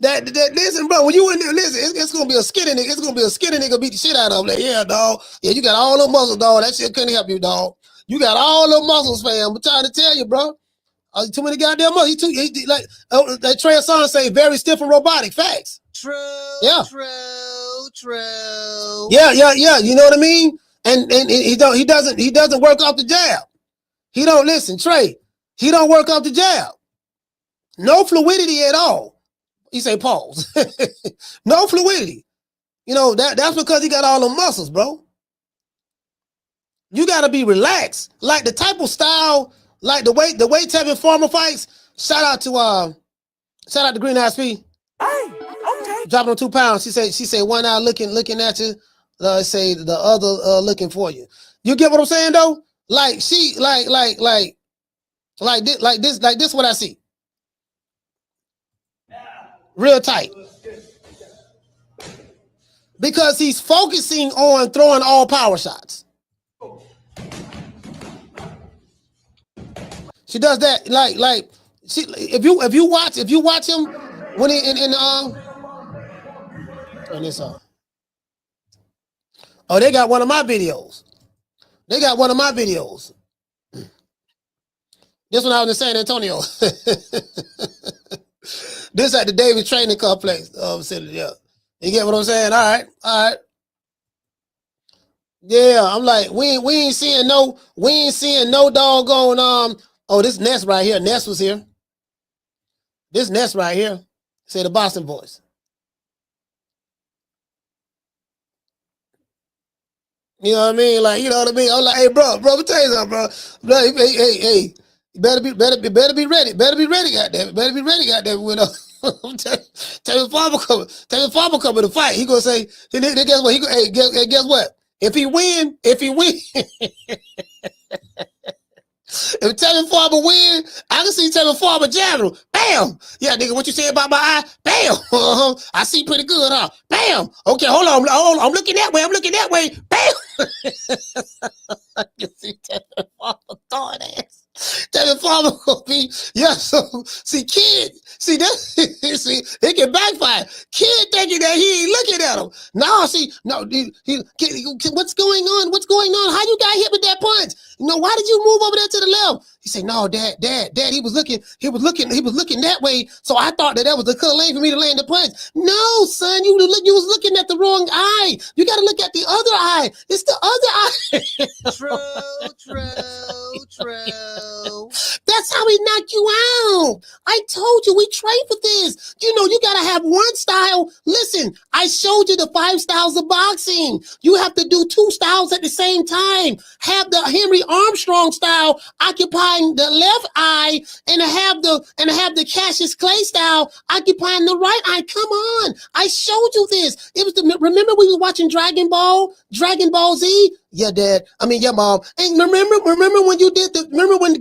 Speaker 2: Listen, bro, when you in there, listen, it's gonna be a skinny nigga. It's gonna be a skinny nigga beat the shit out of him. Like, yeah, dog. Yeah, you got all the muscles, dog. That shit couldn't help you, dog. You got all the muscles, fam. I'm trying to tell you, bro. Too many goddamn muscles. Like Trey Songz say, very stiff and robotic. Facts.
Speaker 10: True.
Speaker 2: Yeah.
Speaker 10: True.
Speaker 2: Yeah. You know what I mean? And he doesn't work off the jab. He don't listen, Trey. He don't work off the jab. No fluidity at all. He say pause. No fluidity. You know, that's because he got all the muscles, bro. You gotta be relaxed. Like the type of style, like the way Tevin Farmer fights. Shout out to Green Eyes P.
Speaker 10: Hey, okay.
Speaker 2: Dropping on 2 pounds. She said one eye looking at you. Say the other looking for you. You get what I'm saying though? Like she like this what I see. Real tight. Because he's focusing on throwing all power shots. She does that if you watch him when he turn this on. Oh, they got one of my videos. This one I was in San Antonio. This at the Davis Training Complex. Yeah. You get what I'm saying? All right. Yeah, I'm like, we ain't seeing no doggone oh, this Ness right here. Ness was here. This Ness right here. Say the Boston voice. You know what I mean? Like, you know what I mean? I'm like, hey, bro, let me tell you something, bro. Hey, you better be ready. Better be ready, goddamn it. Better be ready, goddamn it. Tevin Farmer coming to fight. He gonna say, then guess what? Guess what? If he win, if Tevin Farmer win, I can see Tevin Farmer jabbing him. Bam! Yeah, nigga, what you say about my eye? Bam! I see pretty good, huh? Bam! Okay, hold on. I'm looking that way. Bam! I can see Tevin Farmer throwing ass. Tevin Farmer gonna be, yeah, so, see, kid, see, that, see, it can backfire. Kid thinking that he ain't looking at him. No, what's going on? How you got hit with that punch? You know, why did you move over there to the left? He said, no, dad, he was looking that way. So I thought that was a good lane for me to land the punch. No, son, you was looking at the wrong eye. You got to look at the other eye. It's the other eye. True. That's how he knocked you out. I told you we train for this. You know, you got to have one style. Listen, I showed you the 5 styles of boxing. You have to do 2 styles at the same time. Have the Henry Armstrong style, occupying the left eye, and have the Cassius Clay style occupying the right eye. Come on, I showed you this. It was remember we were watching Dragon Ball Z. Yeah, Dad. I mean, yeah, Mom. And remember when when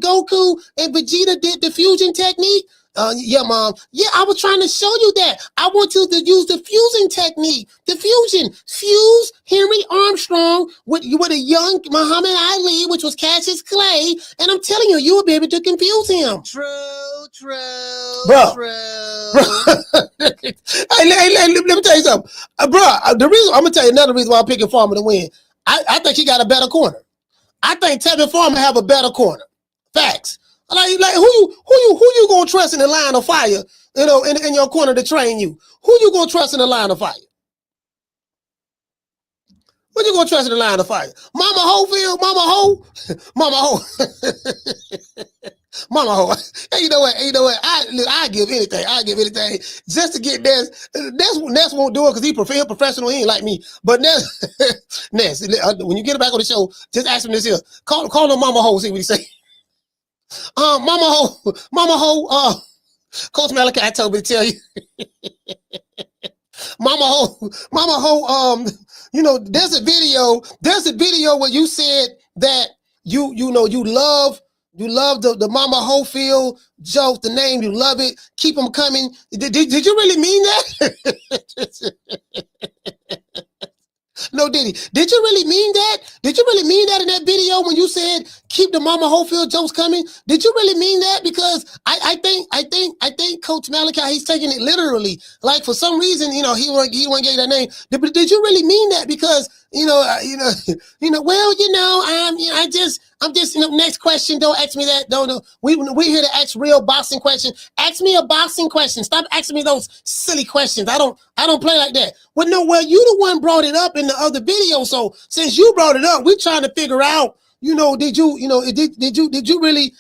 Speaker 2: Goku and Vegeta did the fusion technique? Yeah, Mom. Yeah, I was trying to show you that. I want you to use the fusing technique. The fusion. Fuse Henry Armstrong with a young Muhammad Ali, which was Cassius Clay, and I'm telling you, you will be able to confuse him.
Speaker 10: True.
Speaker 2: Bro. Hey, let me tell you something. Bro, I'm gonna tell you another reason why I'm picking Farmer to win. I think he got a better corner. I think Tevin Farmer have a better corner. Facts. Like who you gonna trust in the line of fire? You know, in your corner to train you. Who you gonna trust in the line of fire? Who you gonna trust in the line of fire? Mama Hofiled, Mama Ho, Mama Ho, Mama Ho. Hey, you know what? I give anything. I give anything just to get Ness. Ness won't do it because he's professional. He ain't like me. But Ness, when you get it back on the show, just ask him this here. Call him Mama Ho. See what he say. Mama Ho, Coach Malachi told me to tell you. Mama Ho, you know, there's a video where you said that you love the Mama Hofiled joke, the name, you love it, keep them coming. Did you really mean that? No, did he? Did you really mean that? Did you really mean that in that video when you said keep the Mama Hofiled jokes coming? Did you really mean that? Because I think Coach Malachi, he's taking it literally. Like for some reason, you know, he won't give you that name. Did you really mean that? Because well, I'm just, next question. Don't ask me that. Don't. We're here to ask real boxing questions. Ask me a boxing question. Stop asking me those silly questions. I don't play like that. Well, you the one brought it up in the other video. So since you brought it up, we're trying to figure out, did you really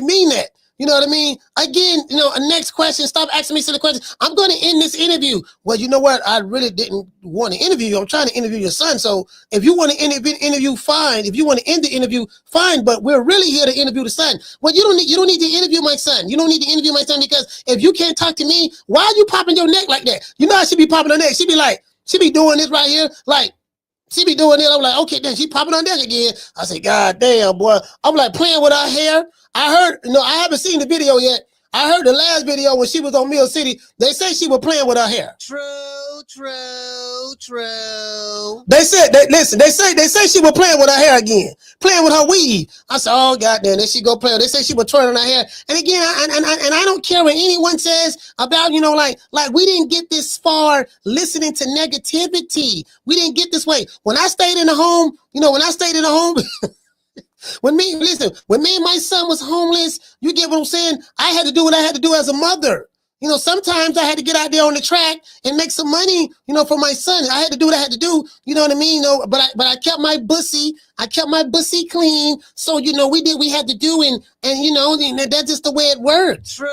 Speaker 2: mean that? You know what I mean? Again, a next question. Stop asking me silly questions. I'm going to end this interview. Well, you know what? I really didn't want to interview you. I'm trying to interview your son. So if you want to interview, fine. If you want to end the interview, fine. But we're really here to interview the son. Well, you don't need to interview my son. You don't need to interview my son because if you can't talk to me, why are you popping your neck like that? You know I should be popping her neck. She be doing this right here, like. She be doing it. I'm like, okay, then she popping on deck again. I say, God damn, boy. I'm like playing with her hair. I heard, I haven't seen the video yet. I heard the last video when she was on Mill City. They say she was playing with her hair.
Speaker 10: True.
Speaker 2: They say she was playing with her hair again, playing with her weave. I said, oh goddamn, there she go playing. They say she was twirling her hair. And again, I don't care what anyone says about, like we didn't get this far listening to negativity. We didn't get this way. When I stayed in the home, when me and my son was homeless, you get what I'm saying? I had to do what I had to do as a mother. Sometimes I had to get out there on the track and make some money, for my son. I had to do what I had to do, you know what I mean? But I kept my bussy clean. So, we had to do and that's just the way it works.
Speaker 10: True.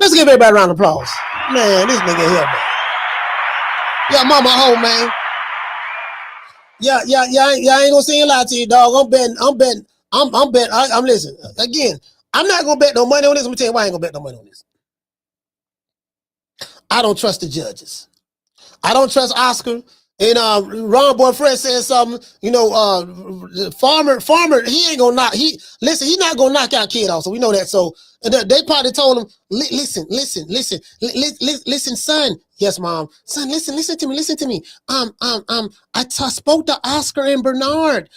Speaker 2: Let's give everybody a round of applause. Man, this nigga here, man. Yeah, Mama Ho, man. Yeah, I ain't gonna say a lie to you, dog. I'm betting. I'm listening. Again, I'm not gonna bet no money on this. Let me tell you why I ain't gonna bet no money on this. I don't trust the judges. I don't trust Oscar. And Ron Boyfriend said something, Farmer, he ain't gonna knock. He's not gonna knock out Kid off. So we know that. So they probably told him, listen, son. Yes, Mom. Son, listen to me. I spoke to Oscar and Bernard.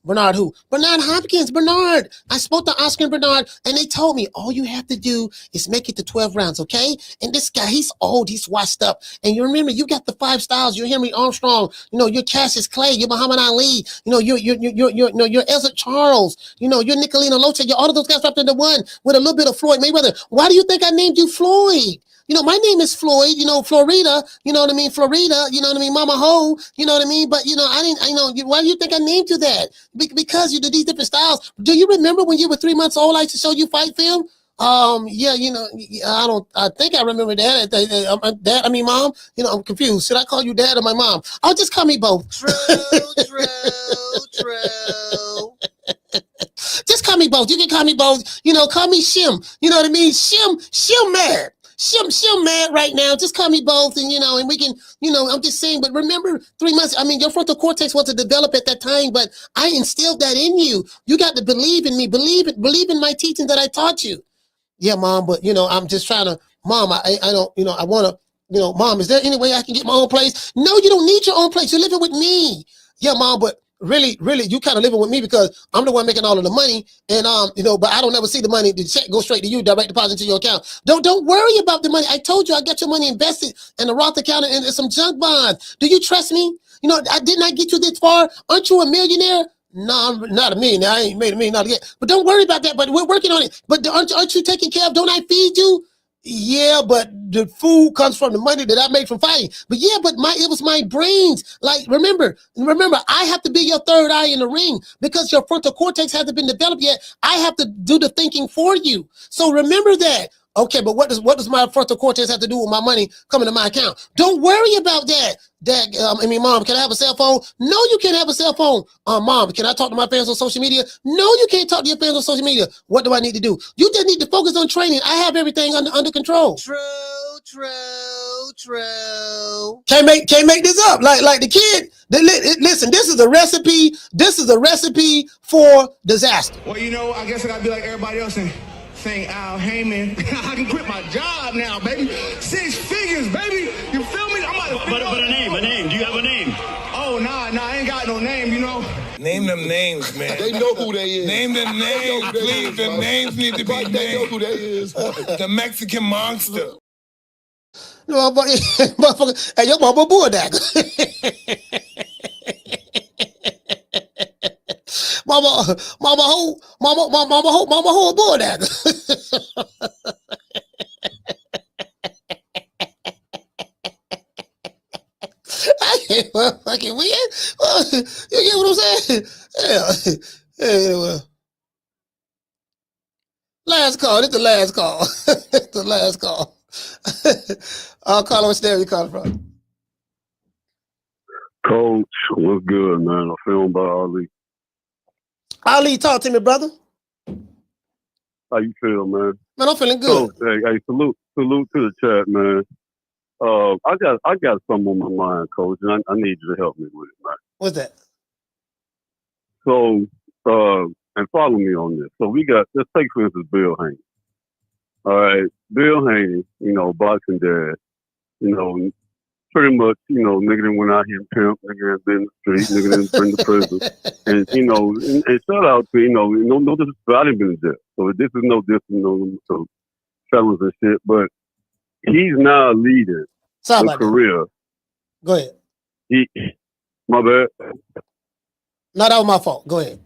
Speaker 2: Bernard who? Bernard Hopkins, Bernard. I spoke to Oscar and Bernard, and they told me all you have to do is make it to 12 rounds, okay? And this guy, he's old, he's washed up. And you remember, you got the 5 styles. You're Henry Armstrong. You're Cassius Clay. You're Muhammad Ali. You're Ezra Charles. You're Nicolino Loche. You're all of those guys wrapped into one with a little bit of Floyd Mayweather. Why do you think I named you Floyd? My name is Floyd, Florida, you know what I mean? Florida, you know what I mean? Mama Ho, you know what I mean? But, why do you think I named you that? Because you did these different styles. Do you remember when you were 3 months old, I used to show you fight film? Yeah, I think I remember that. Dad, I mean, Mom, I'm confused. Should I call you Dad or my mom? Oh, just call me both. True. Just call me both. You can call me both. Call me Shim. You know what I mean? Shim mad. Shim mad right now. Just call me both, and and we can, I'm just saying. But remember, 3 months. I mean, your frontal cortex wasn't developed at that time, but I instilled that in you. You got to believe in me. Believe in my teaching that I taught you. Yeah, Mom, but I'm just trying to, Mom, I don't, I want to, Mom, is there any way I can get my own place? No, you don't need your own place. You're living with me. Yeah, Mom, but really, you kind of living with me because I'm the one making all of the money, and but I don't ever see the money. The check goes straight to you, direct deposit to your account. Don't worry about the money. I told you I got your money invested in a Roth account and some junk bonds. Do you trust me? I did not get you this far. Aren't you a millionaire? No, I'm not a millionaire. I ain't made a million yet. But don't worry about that. But we're working on it. But aren't you taking care of? Don't I feed you? Yeah, but the food comes from the money that I made from fighting. But yeah, but it was my brains. Like, remember, I have to be your third eye in the ring because your frontal cortex hasn't been developed yet. I have to do the thinking for you. So remember that. Okay, but what does my frontal cortex have to do with my money coming to my account? Don't worry about that. Mom, can I have a cell phone? No, you can't have a cell phone. Mom, can I talk to my fans on social media? No, you can't talk to your fans on social media. What do I need to do? You just need to focus on training. I have everything under control. True. Can't make this up. Like the kid. Listen, this is a recipe. This is a recipe for disaster.
Speaker 5: Well, I guess I gotta be like everybody else and saying Al Heyman. I can quit my job now, baby. 6 figures, baby. You feel me? I'm about to
Speaker 3: But a name. Do you have a name?
Speaker 5: Oh, nah, I ain't got no name,
Speaker 6: Name them names, man.
Speaker 16: They know who they is.
Speaker 6: Name them names, please. The names need to be named.
Speaker 16: They know who they is.
Speaker 6: The Mexican monster.
Speaker 2: No, motherfucker. Hey, your mama bulldog. Mama whole bulldog. I can't fucking win. You get what I'm saying? Yeah, well. Last call. This is the last call. It's the last call. I'll call on stereo. You calling from?
Speaker 1: Coach, what's good, man? I'm feeling by Ali.
Speaker 2: Ali, talk to me, brother.
Speaker 1: How you feel, man?
Speaker 2: Man, I'm feeling good.
Speaker 1: Coach, hey, salute to the chat, man. I got something on my mind, Coach, and I need you to help me with it, man.
Speaker 2: What's that?
Speaker 1: So, and follow me on this. So let's take for instance Bill Haney. All right, Bill Haney, boxing dad, pretty much, nigga done went out here and pimp, nigga done been in the street, nigga done been to prison. And, and shout out to, no disrespect, I didn't been in jail. So this is no different, so felons and shit, but he's now leading a career.
Speaker 2: Go ahead.
Speaker 1: My bad.
Speaker 2: No, that was my fault. Go ahead.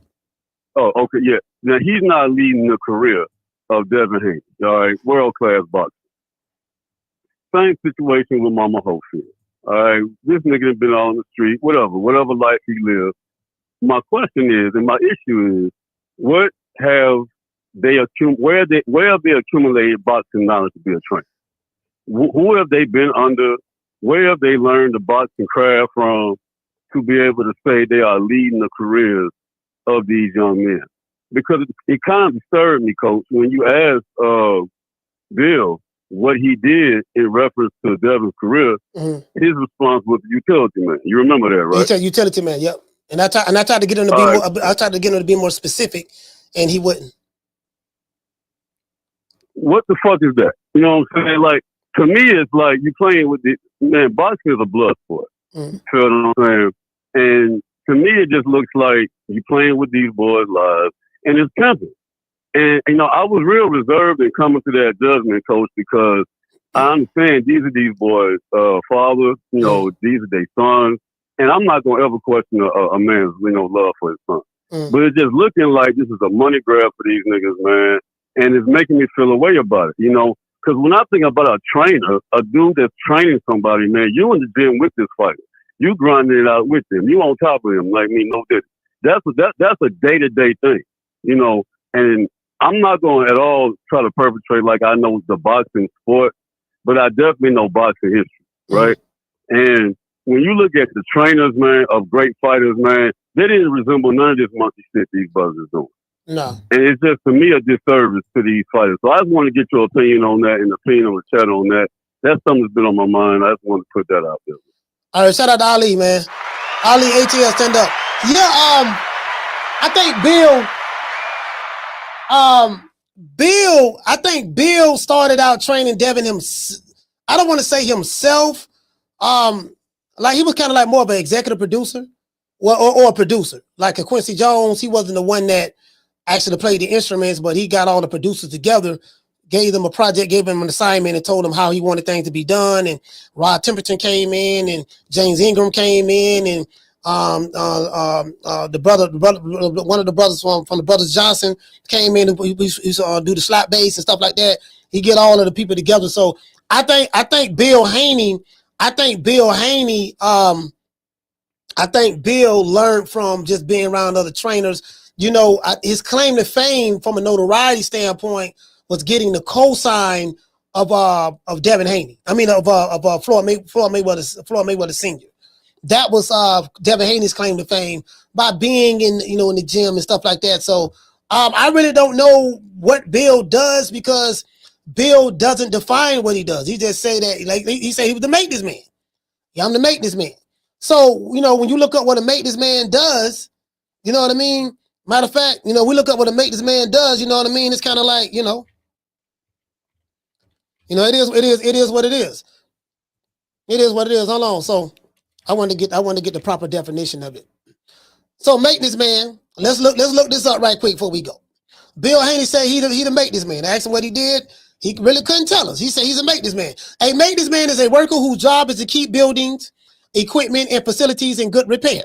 Speaker 1: Oh, okay, yeah. Now he's not leading the career of Devin Haney, all right, world-class boxer. Same situation with Mama Hofiled. All right, this nigga has been on the street, whatever life he lives. My question is, and my issue is, what have where have they accumulated boxing knowledge to be a trainer? Who have they been under? Where have they learned the boxing craft from to be able to say they are leading the careers of these young men? Because it kind of disturbed me, Coach, when you asked Bill what he did in reference to Devin's career. His response was utility man. You remember that, right?
Speaker 2: Utility man, yep. And I tried to get him to be more. I tried to get him to be more specific, and he wouldn't.
Speaker 1: What the fuck is that? You know what I'm saying? Like, to me, it's like you playing with boxing is a blood sport. You feel what I'm saying? And to me, it just looks like you playing with these boys' lives, and it's pimping. And, I was real reserved in coming to that judgment, Coach, because I understand these are these boys' fathers, these are their sons, and I'm not going to ever question a man's, love for his son. But it's just looking like this is a money grab for these niggas, man, and it's making me feel a way about it, because when I think about a trainer, a dude that's training somebody, man, you in the gym with this fighter. You grinding it out with them. You on top of him like me, no different. That's a day-to-day thing, and I'm not going to at all try to perpetrate like I know the boxing sport, but I definitely know boxing history, right? And when you look at the trainers, man, of great fighters, man, they didn't resemble none of this monkey shit these brothers are doing.
Speaker 2: No.
Speaker 1: And it's just, to me, a disservice to these fighters. So I just want to get your opinion on that and opinion on the chat on that. That's something that's been on my mind. I just want to put that out there.
Speaker 2: All right, shout out to Ali, man. Ali, ATL, stand up. Yeah, I think Bill started out training Devin I don't want to say himself. Like he was kind of like more of an executive producer or a producer. Like a Quincy Jones, he wasn't the one that actually played the instruments, but he got all the producers together, gave them a project, gave them an assignment, and told them how he wanted things to be done. And Rod Temperton came in, and James Ingram came in, and one of the brothers from the Brothers Johnson came in and we used to do the slap bass and stuff like that. He get all of the people together. So I think Bill Haney learned from just being around other trainers. You know, his claim to fame from a notoriety standpoint was getting the cosign of Devin Haney. I mean, of Floyd Mayweather Sr. That was Devin Haney's claim to fame by being in the gym and stuff like that. So I really don't know what Bill does because Bill doesn't define what he does. He just say that, like he said, he was the maintenance man. Yeah, I'm the maintenance man. So when you look up what a maintenance man does, you know what I mean. Matter of fact, we look up what a maintenance man does. You know what I mean. It's kind of like it is what it is. It is what it is. Hold on. So I want to get the proper definition of it. So maintenance man, let's look this up right quick before we go. Bill Haney said he the maintenance man. I asked him what he did. He really couldn't tell us. He said he's a maintenance man. A maintenance man is a worker whose job is to keep buildings, equipment, and facilities in good repair.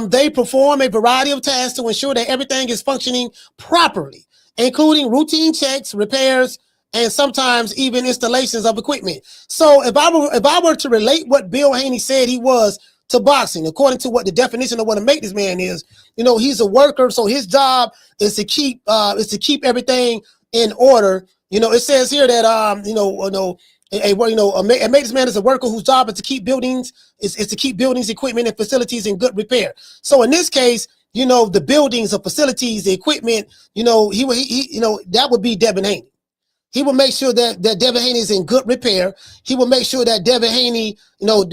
Speaker 2: They perform a variety of tasks to ensure that everything is functioning properly, including routine checks, repairs, and sometimes even installations of equipment. So if I were to relate what Bill Haney said he was to boxing, according to what the definition of what a maintenance man is, he's a worker, so his job is to keep everything in order. It says here that a maintenance man is a worker whose job is to keep buildings, equipment, and facilities in good repair. So in this case, the buildings, the facilities, the equipment, that would be Devin Haney. He will make sure that Devin Haney is in good repair. He will make sure that Devin Haney,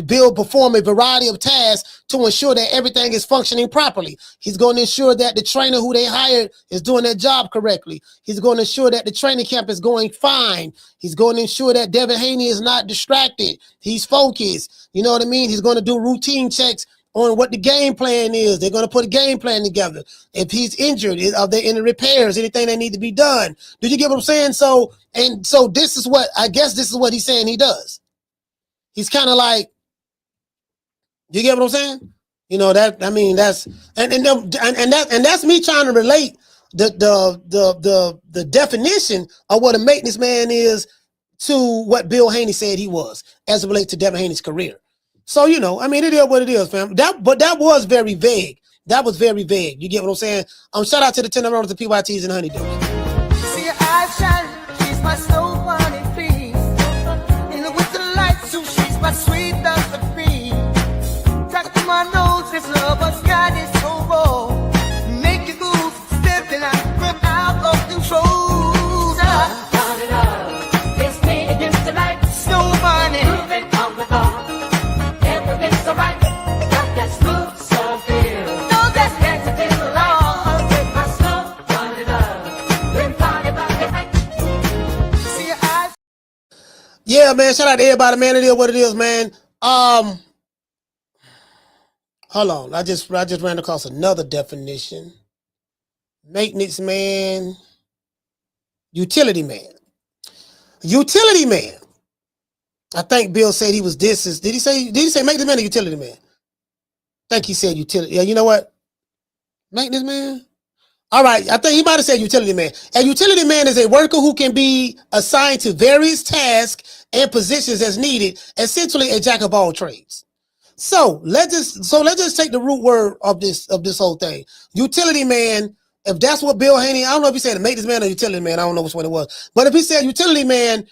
Speaker 2: Bill perform a variety of tasks to ensure that everything is functioning properly. He's going to ensure that the trainer who they hired is doing their job correctly. He's going to ensure that the training camp is going fine. He's going to ensure that Devin Haney is not distracted. He's focused. You know what I mean? He's going to do routine checks on what the game plan is. They're going to put a game plan together. If he's injured, are there any repairs, anything that need to be done? Do you get what I'm saying? So this is what he's saying he does. He's kind of like, you get what I'm saying? That's me trying to relate the definition of what a maintenance man is to what Bill Haney said he was as it relates to Devin Haney's career. So, it is what it is, fam. But that was very vague. That was very vague. You get what I'm saying? Shout out to the 10 rounds of PYTs and Honeydews.
Speaker 4: See your eyes shine, she's my snow bunny, please. In the winter lights, so she's my sweet Dr. Free. Talk to my nose, this love has got it so raw. Make you go stepping out, grip out of control. Turn it up. It's me against the light. Snow bunny. Moving on the bar. Everything's alright. Got that smooth soul feel. No, that's next to the law. With my snow bunny love. Been party by the night. See your eyes.
Speaker 2: Yeah, man. Shout out to everybody, man. It is what it is, man. Hold on. I just ran across another definition. Maintenance man. Utility man. Utility man. I think Bill said he was this. Did he say maintenance man or utility man? I think he said utility. Yeah, you know what? Maintenance man. All right. I think he might have said utility man. A utility man is a worker who can be assigned to various tasks and positions as needed, essentially a jack of all trades. So let's just take the root word of this whole thing. Utility man if that's what Bill Haney, I don't know if he said maintenance man or utility man. I don't know which one it was. But if he said utility man,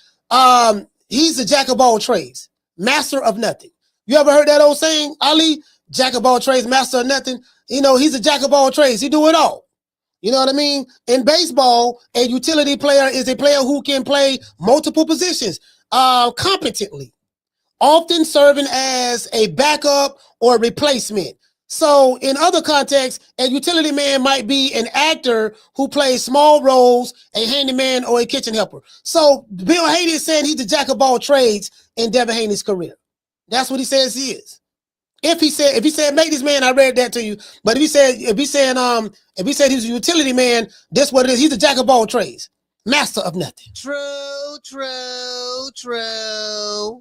Speaker 2: he's the jack of all trades, master of nothing. You ever heard that old saying, Ali? Jack of all trades, master of nothing. You know, he's a jack of all trades. He do it all. You know what I mean? In baseball, a utility player is a player who can play multiple positions competently, often serving as a backup or replacement. So in other contexts, a utility man might be an actor who plays small roles, a handyman or a kitchen helper. So Bill Haney is saying he's the jack of all trades in Devin Haney's career. That's what he says he is. If he said make this man, I read that to you. But if he said he's a utility man, that's what it is. He's the jack of all trades, master of nothing.
Speaker 10: True.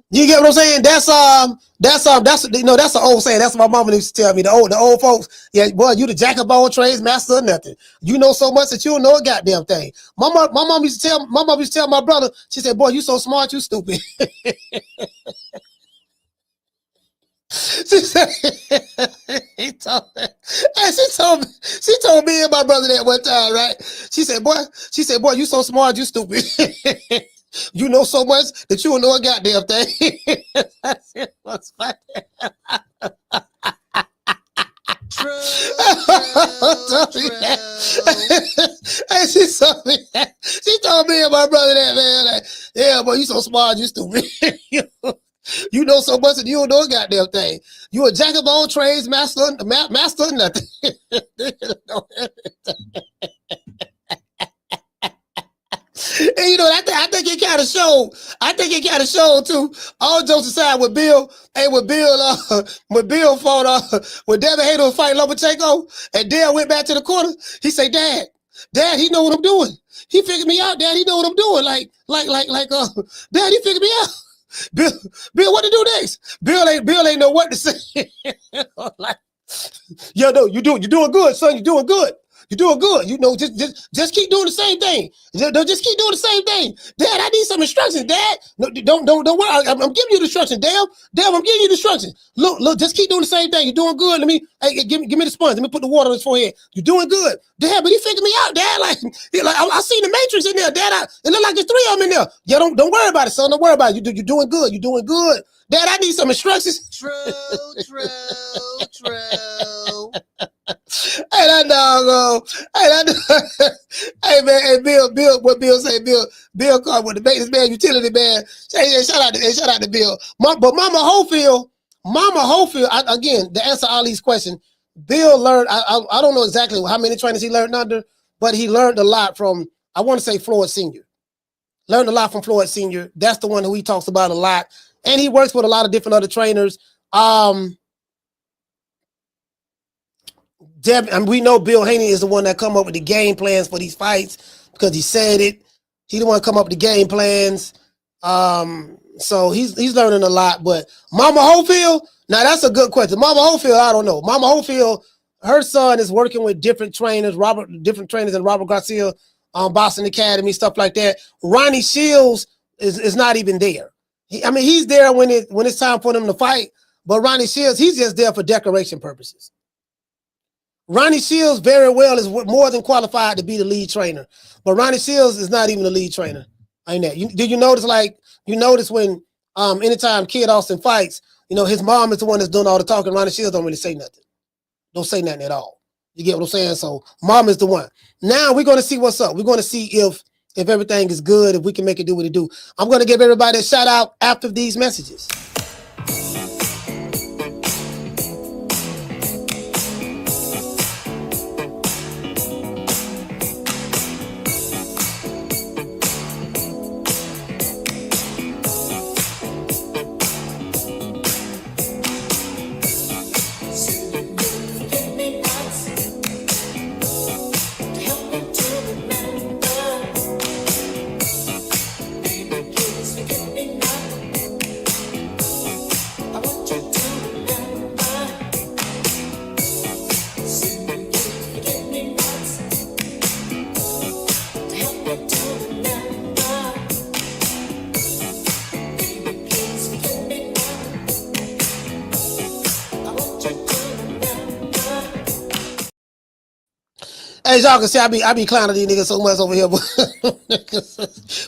Speaker 2: You get what I'm saying? That's an old saying. That's what my mama used to tell me. The old folks. Yeah, boy, you the jack of all trades, master of nothing. You know so much that you don't know a goddamn thing. My mom used to tell my brother. She said, "Boy, you so smart, you stupid." She said, she told me and my brother that one time, right? She said, boy, you so smart, you stupid. You know so much that you don't know a goddamn thing. It was funny.
Speaker 10: True.
Speaker 2: Hey, she told me and my brother that, man. Like, yeah, boy, you so smart, you stupid. You know so much that you don't know a goddamn thing. You a jack of all trades, master of nothing. And you know, I think it kind of showed. I think it kind of showed too. All jokes aside, with Bill fought, when Devin Haney was fighting Lomachenko, and Dale went back to the corner. He said, "Dad, he know what I'm doing. He figured me out. Dad, he know what I'm doing. Dad, he figured me out." Bill, what to do next? Bill ain't know what to say. Like, yo, no, you're doing good, son. You're doing good. You're doing good. You know, just keep doing the same thing. Just keep doing the same thing. Dad, I need some instructions. Dad, no, don't worry. I'm giving you the instructions. Dad, I'm giving you the instructions. Look, just keep doing the same thing. You're doing good. Give me the sponge. Let me put the water on his forehead. You're doing good, Dad. But he figured me out, Dad. I see the Matrix in there, Dad. It look like there's 3 of them in there. Yeah, don't worry about it, son. Don't worry about it. You're doing good. You're doing good, Dad. I need some instructions.
Speaker 10: True.
Speaker 2: Hey, that dog. Hey, man. Hey, Bill. What Bill say? Bill called with the maintenance man, utility man. Hey, shout out to Bill. But Mama Hofiled. Again, to answer Ali's question, Bill learned. I don't know exactly how many trainers he learned under, but he learned a lot from. I want to say Floyd Sr. Learned a lot from Floyd Sr. That's the one who he talks about a lot, and he works with a lot of different other trainers. And we know Bill Haney is the one that come up with the game plans for these fights because he said it. He the one come up with the game plans. So he's learning a lot. But Mama Hofiled, now that's a good question. Mama Hofiled, I don't know. Mama Hofiled, her son is working with different trainers in Robert Garcia, Boston Academy, stuff like that. Ronnie Shields is not even there. He's there when it's time for them to fight. But Ronnie Shields, he's just there for decoration purposes. Ronnie Shields very well is more than qualified to be the lead trainer, but Ronnie Shields is not even the lead trainer. Ain't that? Did you notice? You notice when anytime Kid Austin fights, you know his mom is the one that's doing all the talking. Ronnie Shields don't really say nothing. Don't say nothing at all. You get what I'm saying? So mom is the one. Now we're going to see what's up. We're going to see if everything is good, if we can make it do what it do. I'm going to give everybody a shout out after these messages.
Speaker 12: I
Speaker 2: As y'all can see, I be clowning these niggas so much over here, but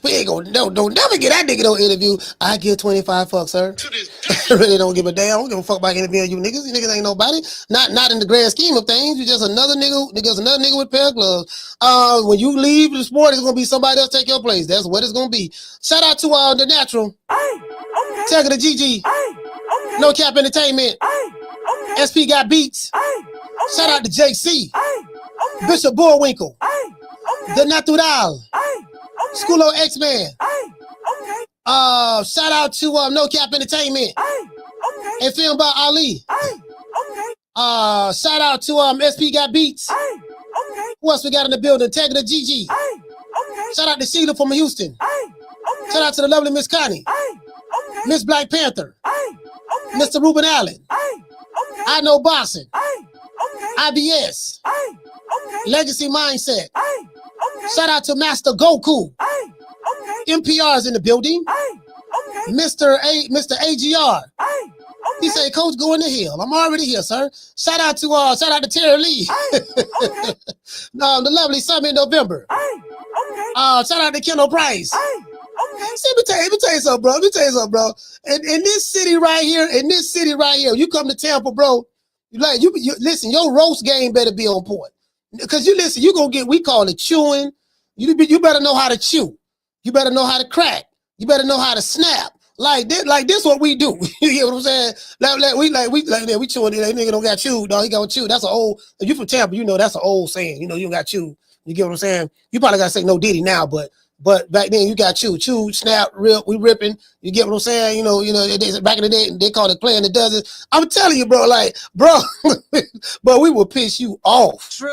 Speaker 2: we ain't gonna don't never get that nigga no interview. I give 25 fucks, sir. I really don't give a damn. I don't give a fuck about interviewing you niggas. You niggas ain't nobody. Not in the grand scheme of things. You just another nigga. Niggas another nigga with pair of gloves. When you leave the sport, it's gonna be somebody else take your place. That's what it's gonna be. Shout out to the natural. Tagger the GG. No Cap Entertainment. SP got beats. Shout out to JC. Bishop Bullwinkle. The Natural. Schoolo X-Man. Shout out to No Cap Entertainment. And Film by Ali. Shout out to SP got beats. Who else we got in the building? Tagger the GG. Shout out to Sheila from Houston. Shout out to the lovely Miss Connie. Miss Black Panther. Mr. Ruben Allen. I Know Boxing. IBS. Legacy Mindset. Shout out to Master Goku. MPR's in the building. Mr. AGR. He said, Coach, go in the hill. I'm already here, sir. Shout out to Terry Lee. The lovely Summit in November. Shout out to Kendall Price. See, let me tell you something, bro. In this city right here, you come to Tampa, bro. You listen, your roast game better be on point. Because you listen, you gonna get, we call it chewing. You better know how to chew. You better know how to crack. You better know how to snap. Like this what we do. You get what I'm saying? We chewing. That nigga don't got chewed, dog. He got chewed. That's an old. If you from Tampa, you know that's an old saying. You know you don't got chewed. You get what I'm saying? You probably gotta say no Diddy now, but back then you got chewed, snap, rip, we ripping. You get what I'm saying? You know, back in the day they called it playing the dozen. I'm telling you, bro, but we will piss you off.
Speaker 10: True.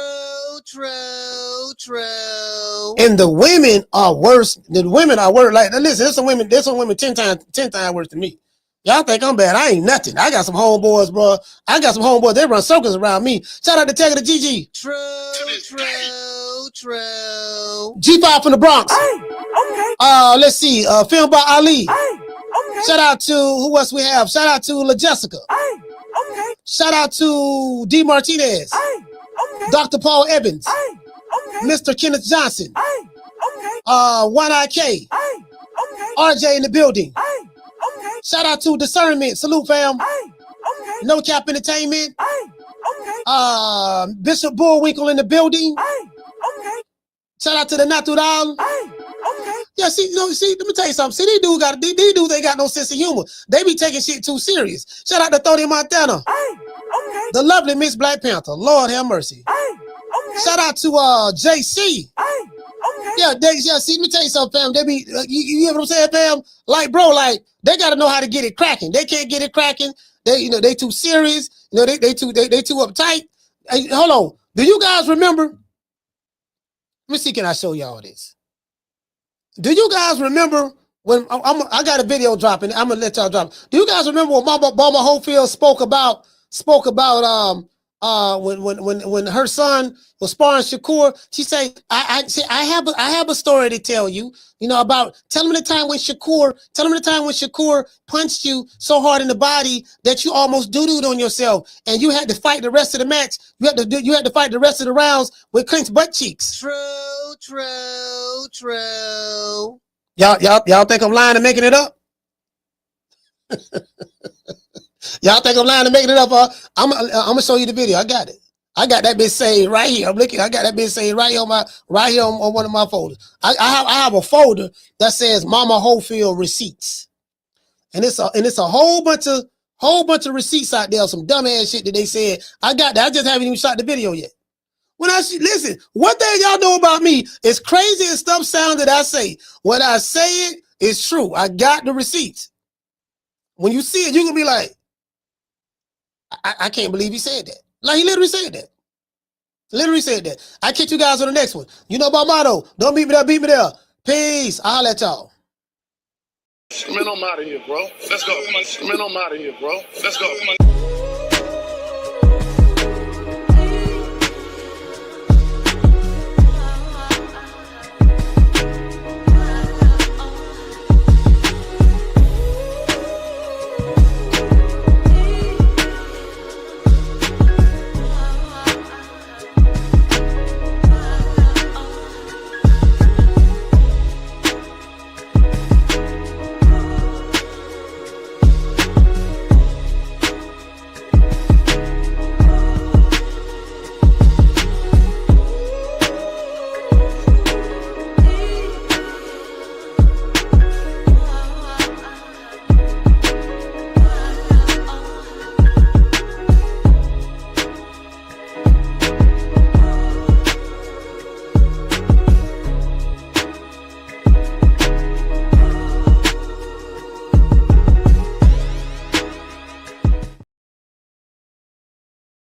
Speaker 2: And the women are worse. The women are worse. Like, listen, there's some women 10 times worse than me. Y'all think I'm bad. I ain't nothing. I got some homeboys, bro. They run circles around me. Shout out to Tagger the GG.
Speaker 10: True.
Speaker 2: G5 from the Bronx. Let's see. Film by Ali. Shout out to who else we have? Shout out to La Jessica. Shout out to D Martinez. Dr. Paul Evans. Mr. Kenneth Johnson. One IK. RJ in the building. Shout out to Discernment. Salute, fam. No Cap Entertainment. Bishop Bullwinkle in the building. Shout out to the Natural. Yeah, see, let me tell you something. See, these dudes ain't got no sense of humor. They be taking shit too serious. Shout out to Tony Montana. The lovely Miss Black Panther. Lord have mercy. Shout out to JC. Yeah, see, let me tell you something, fam. They be, you know what I'm saying, fam? Like, bro, they gotta know how to get it cracking. They can't get it cracking. They too serious. They too uptight. Hey, hold on. Do you guys remember? Let me see, can I show y'all this? Do you guys remember when I got a video dropping? I'm gonna let y'all drop. Do you guys remember when Mama Hofiled spoke about when her son was sparring Shakur? She said, I have a story to tell you. About tell him the time when Shakur punched you so hard in the body that you almost doo-dooed on yourself, and you had to fight the rest of the match. You had to fight the rest of the rounds with clenched butt cheeks.
Speaker 10: True.
Speaker 2: Y'all think I'm lying and making it up? Y'all think I'm lying and making it up? I'm gonna show you the video. I got it. I got that bitch saved right here. I got that bitch saved right here on one of my folders. I have a folder that says Mama Hofiled receipts, and it's a whole bunch of receipts out there, some dumbass shit that they said. I got that. I just haven't even shot the video yet. Listen, one thing y'all know about me is crazy and stuff sound that I say. When I say it, it's true. I got the receipts. When you see it, you're gonna be like, I can't believe he said that. Like, he literally said that. I catch you guys on the next one. You know my motto. Don't beat me there, beat me there. Peace. I'll let y'all.
Speaker 7: Man, I'm out of here, bro. Let's go. Man, I'm out of here, bro. Let's go.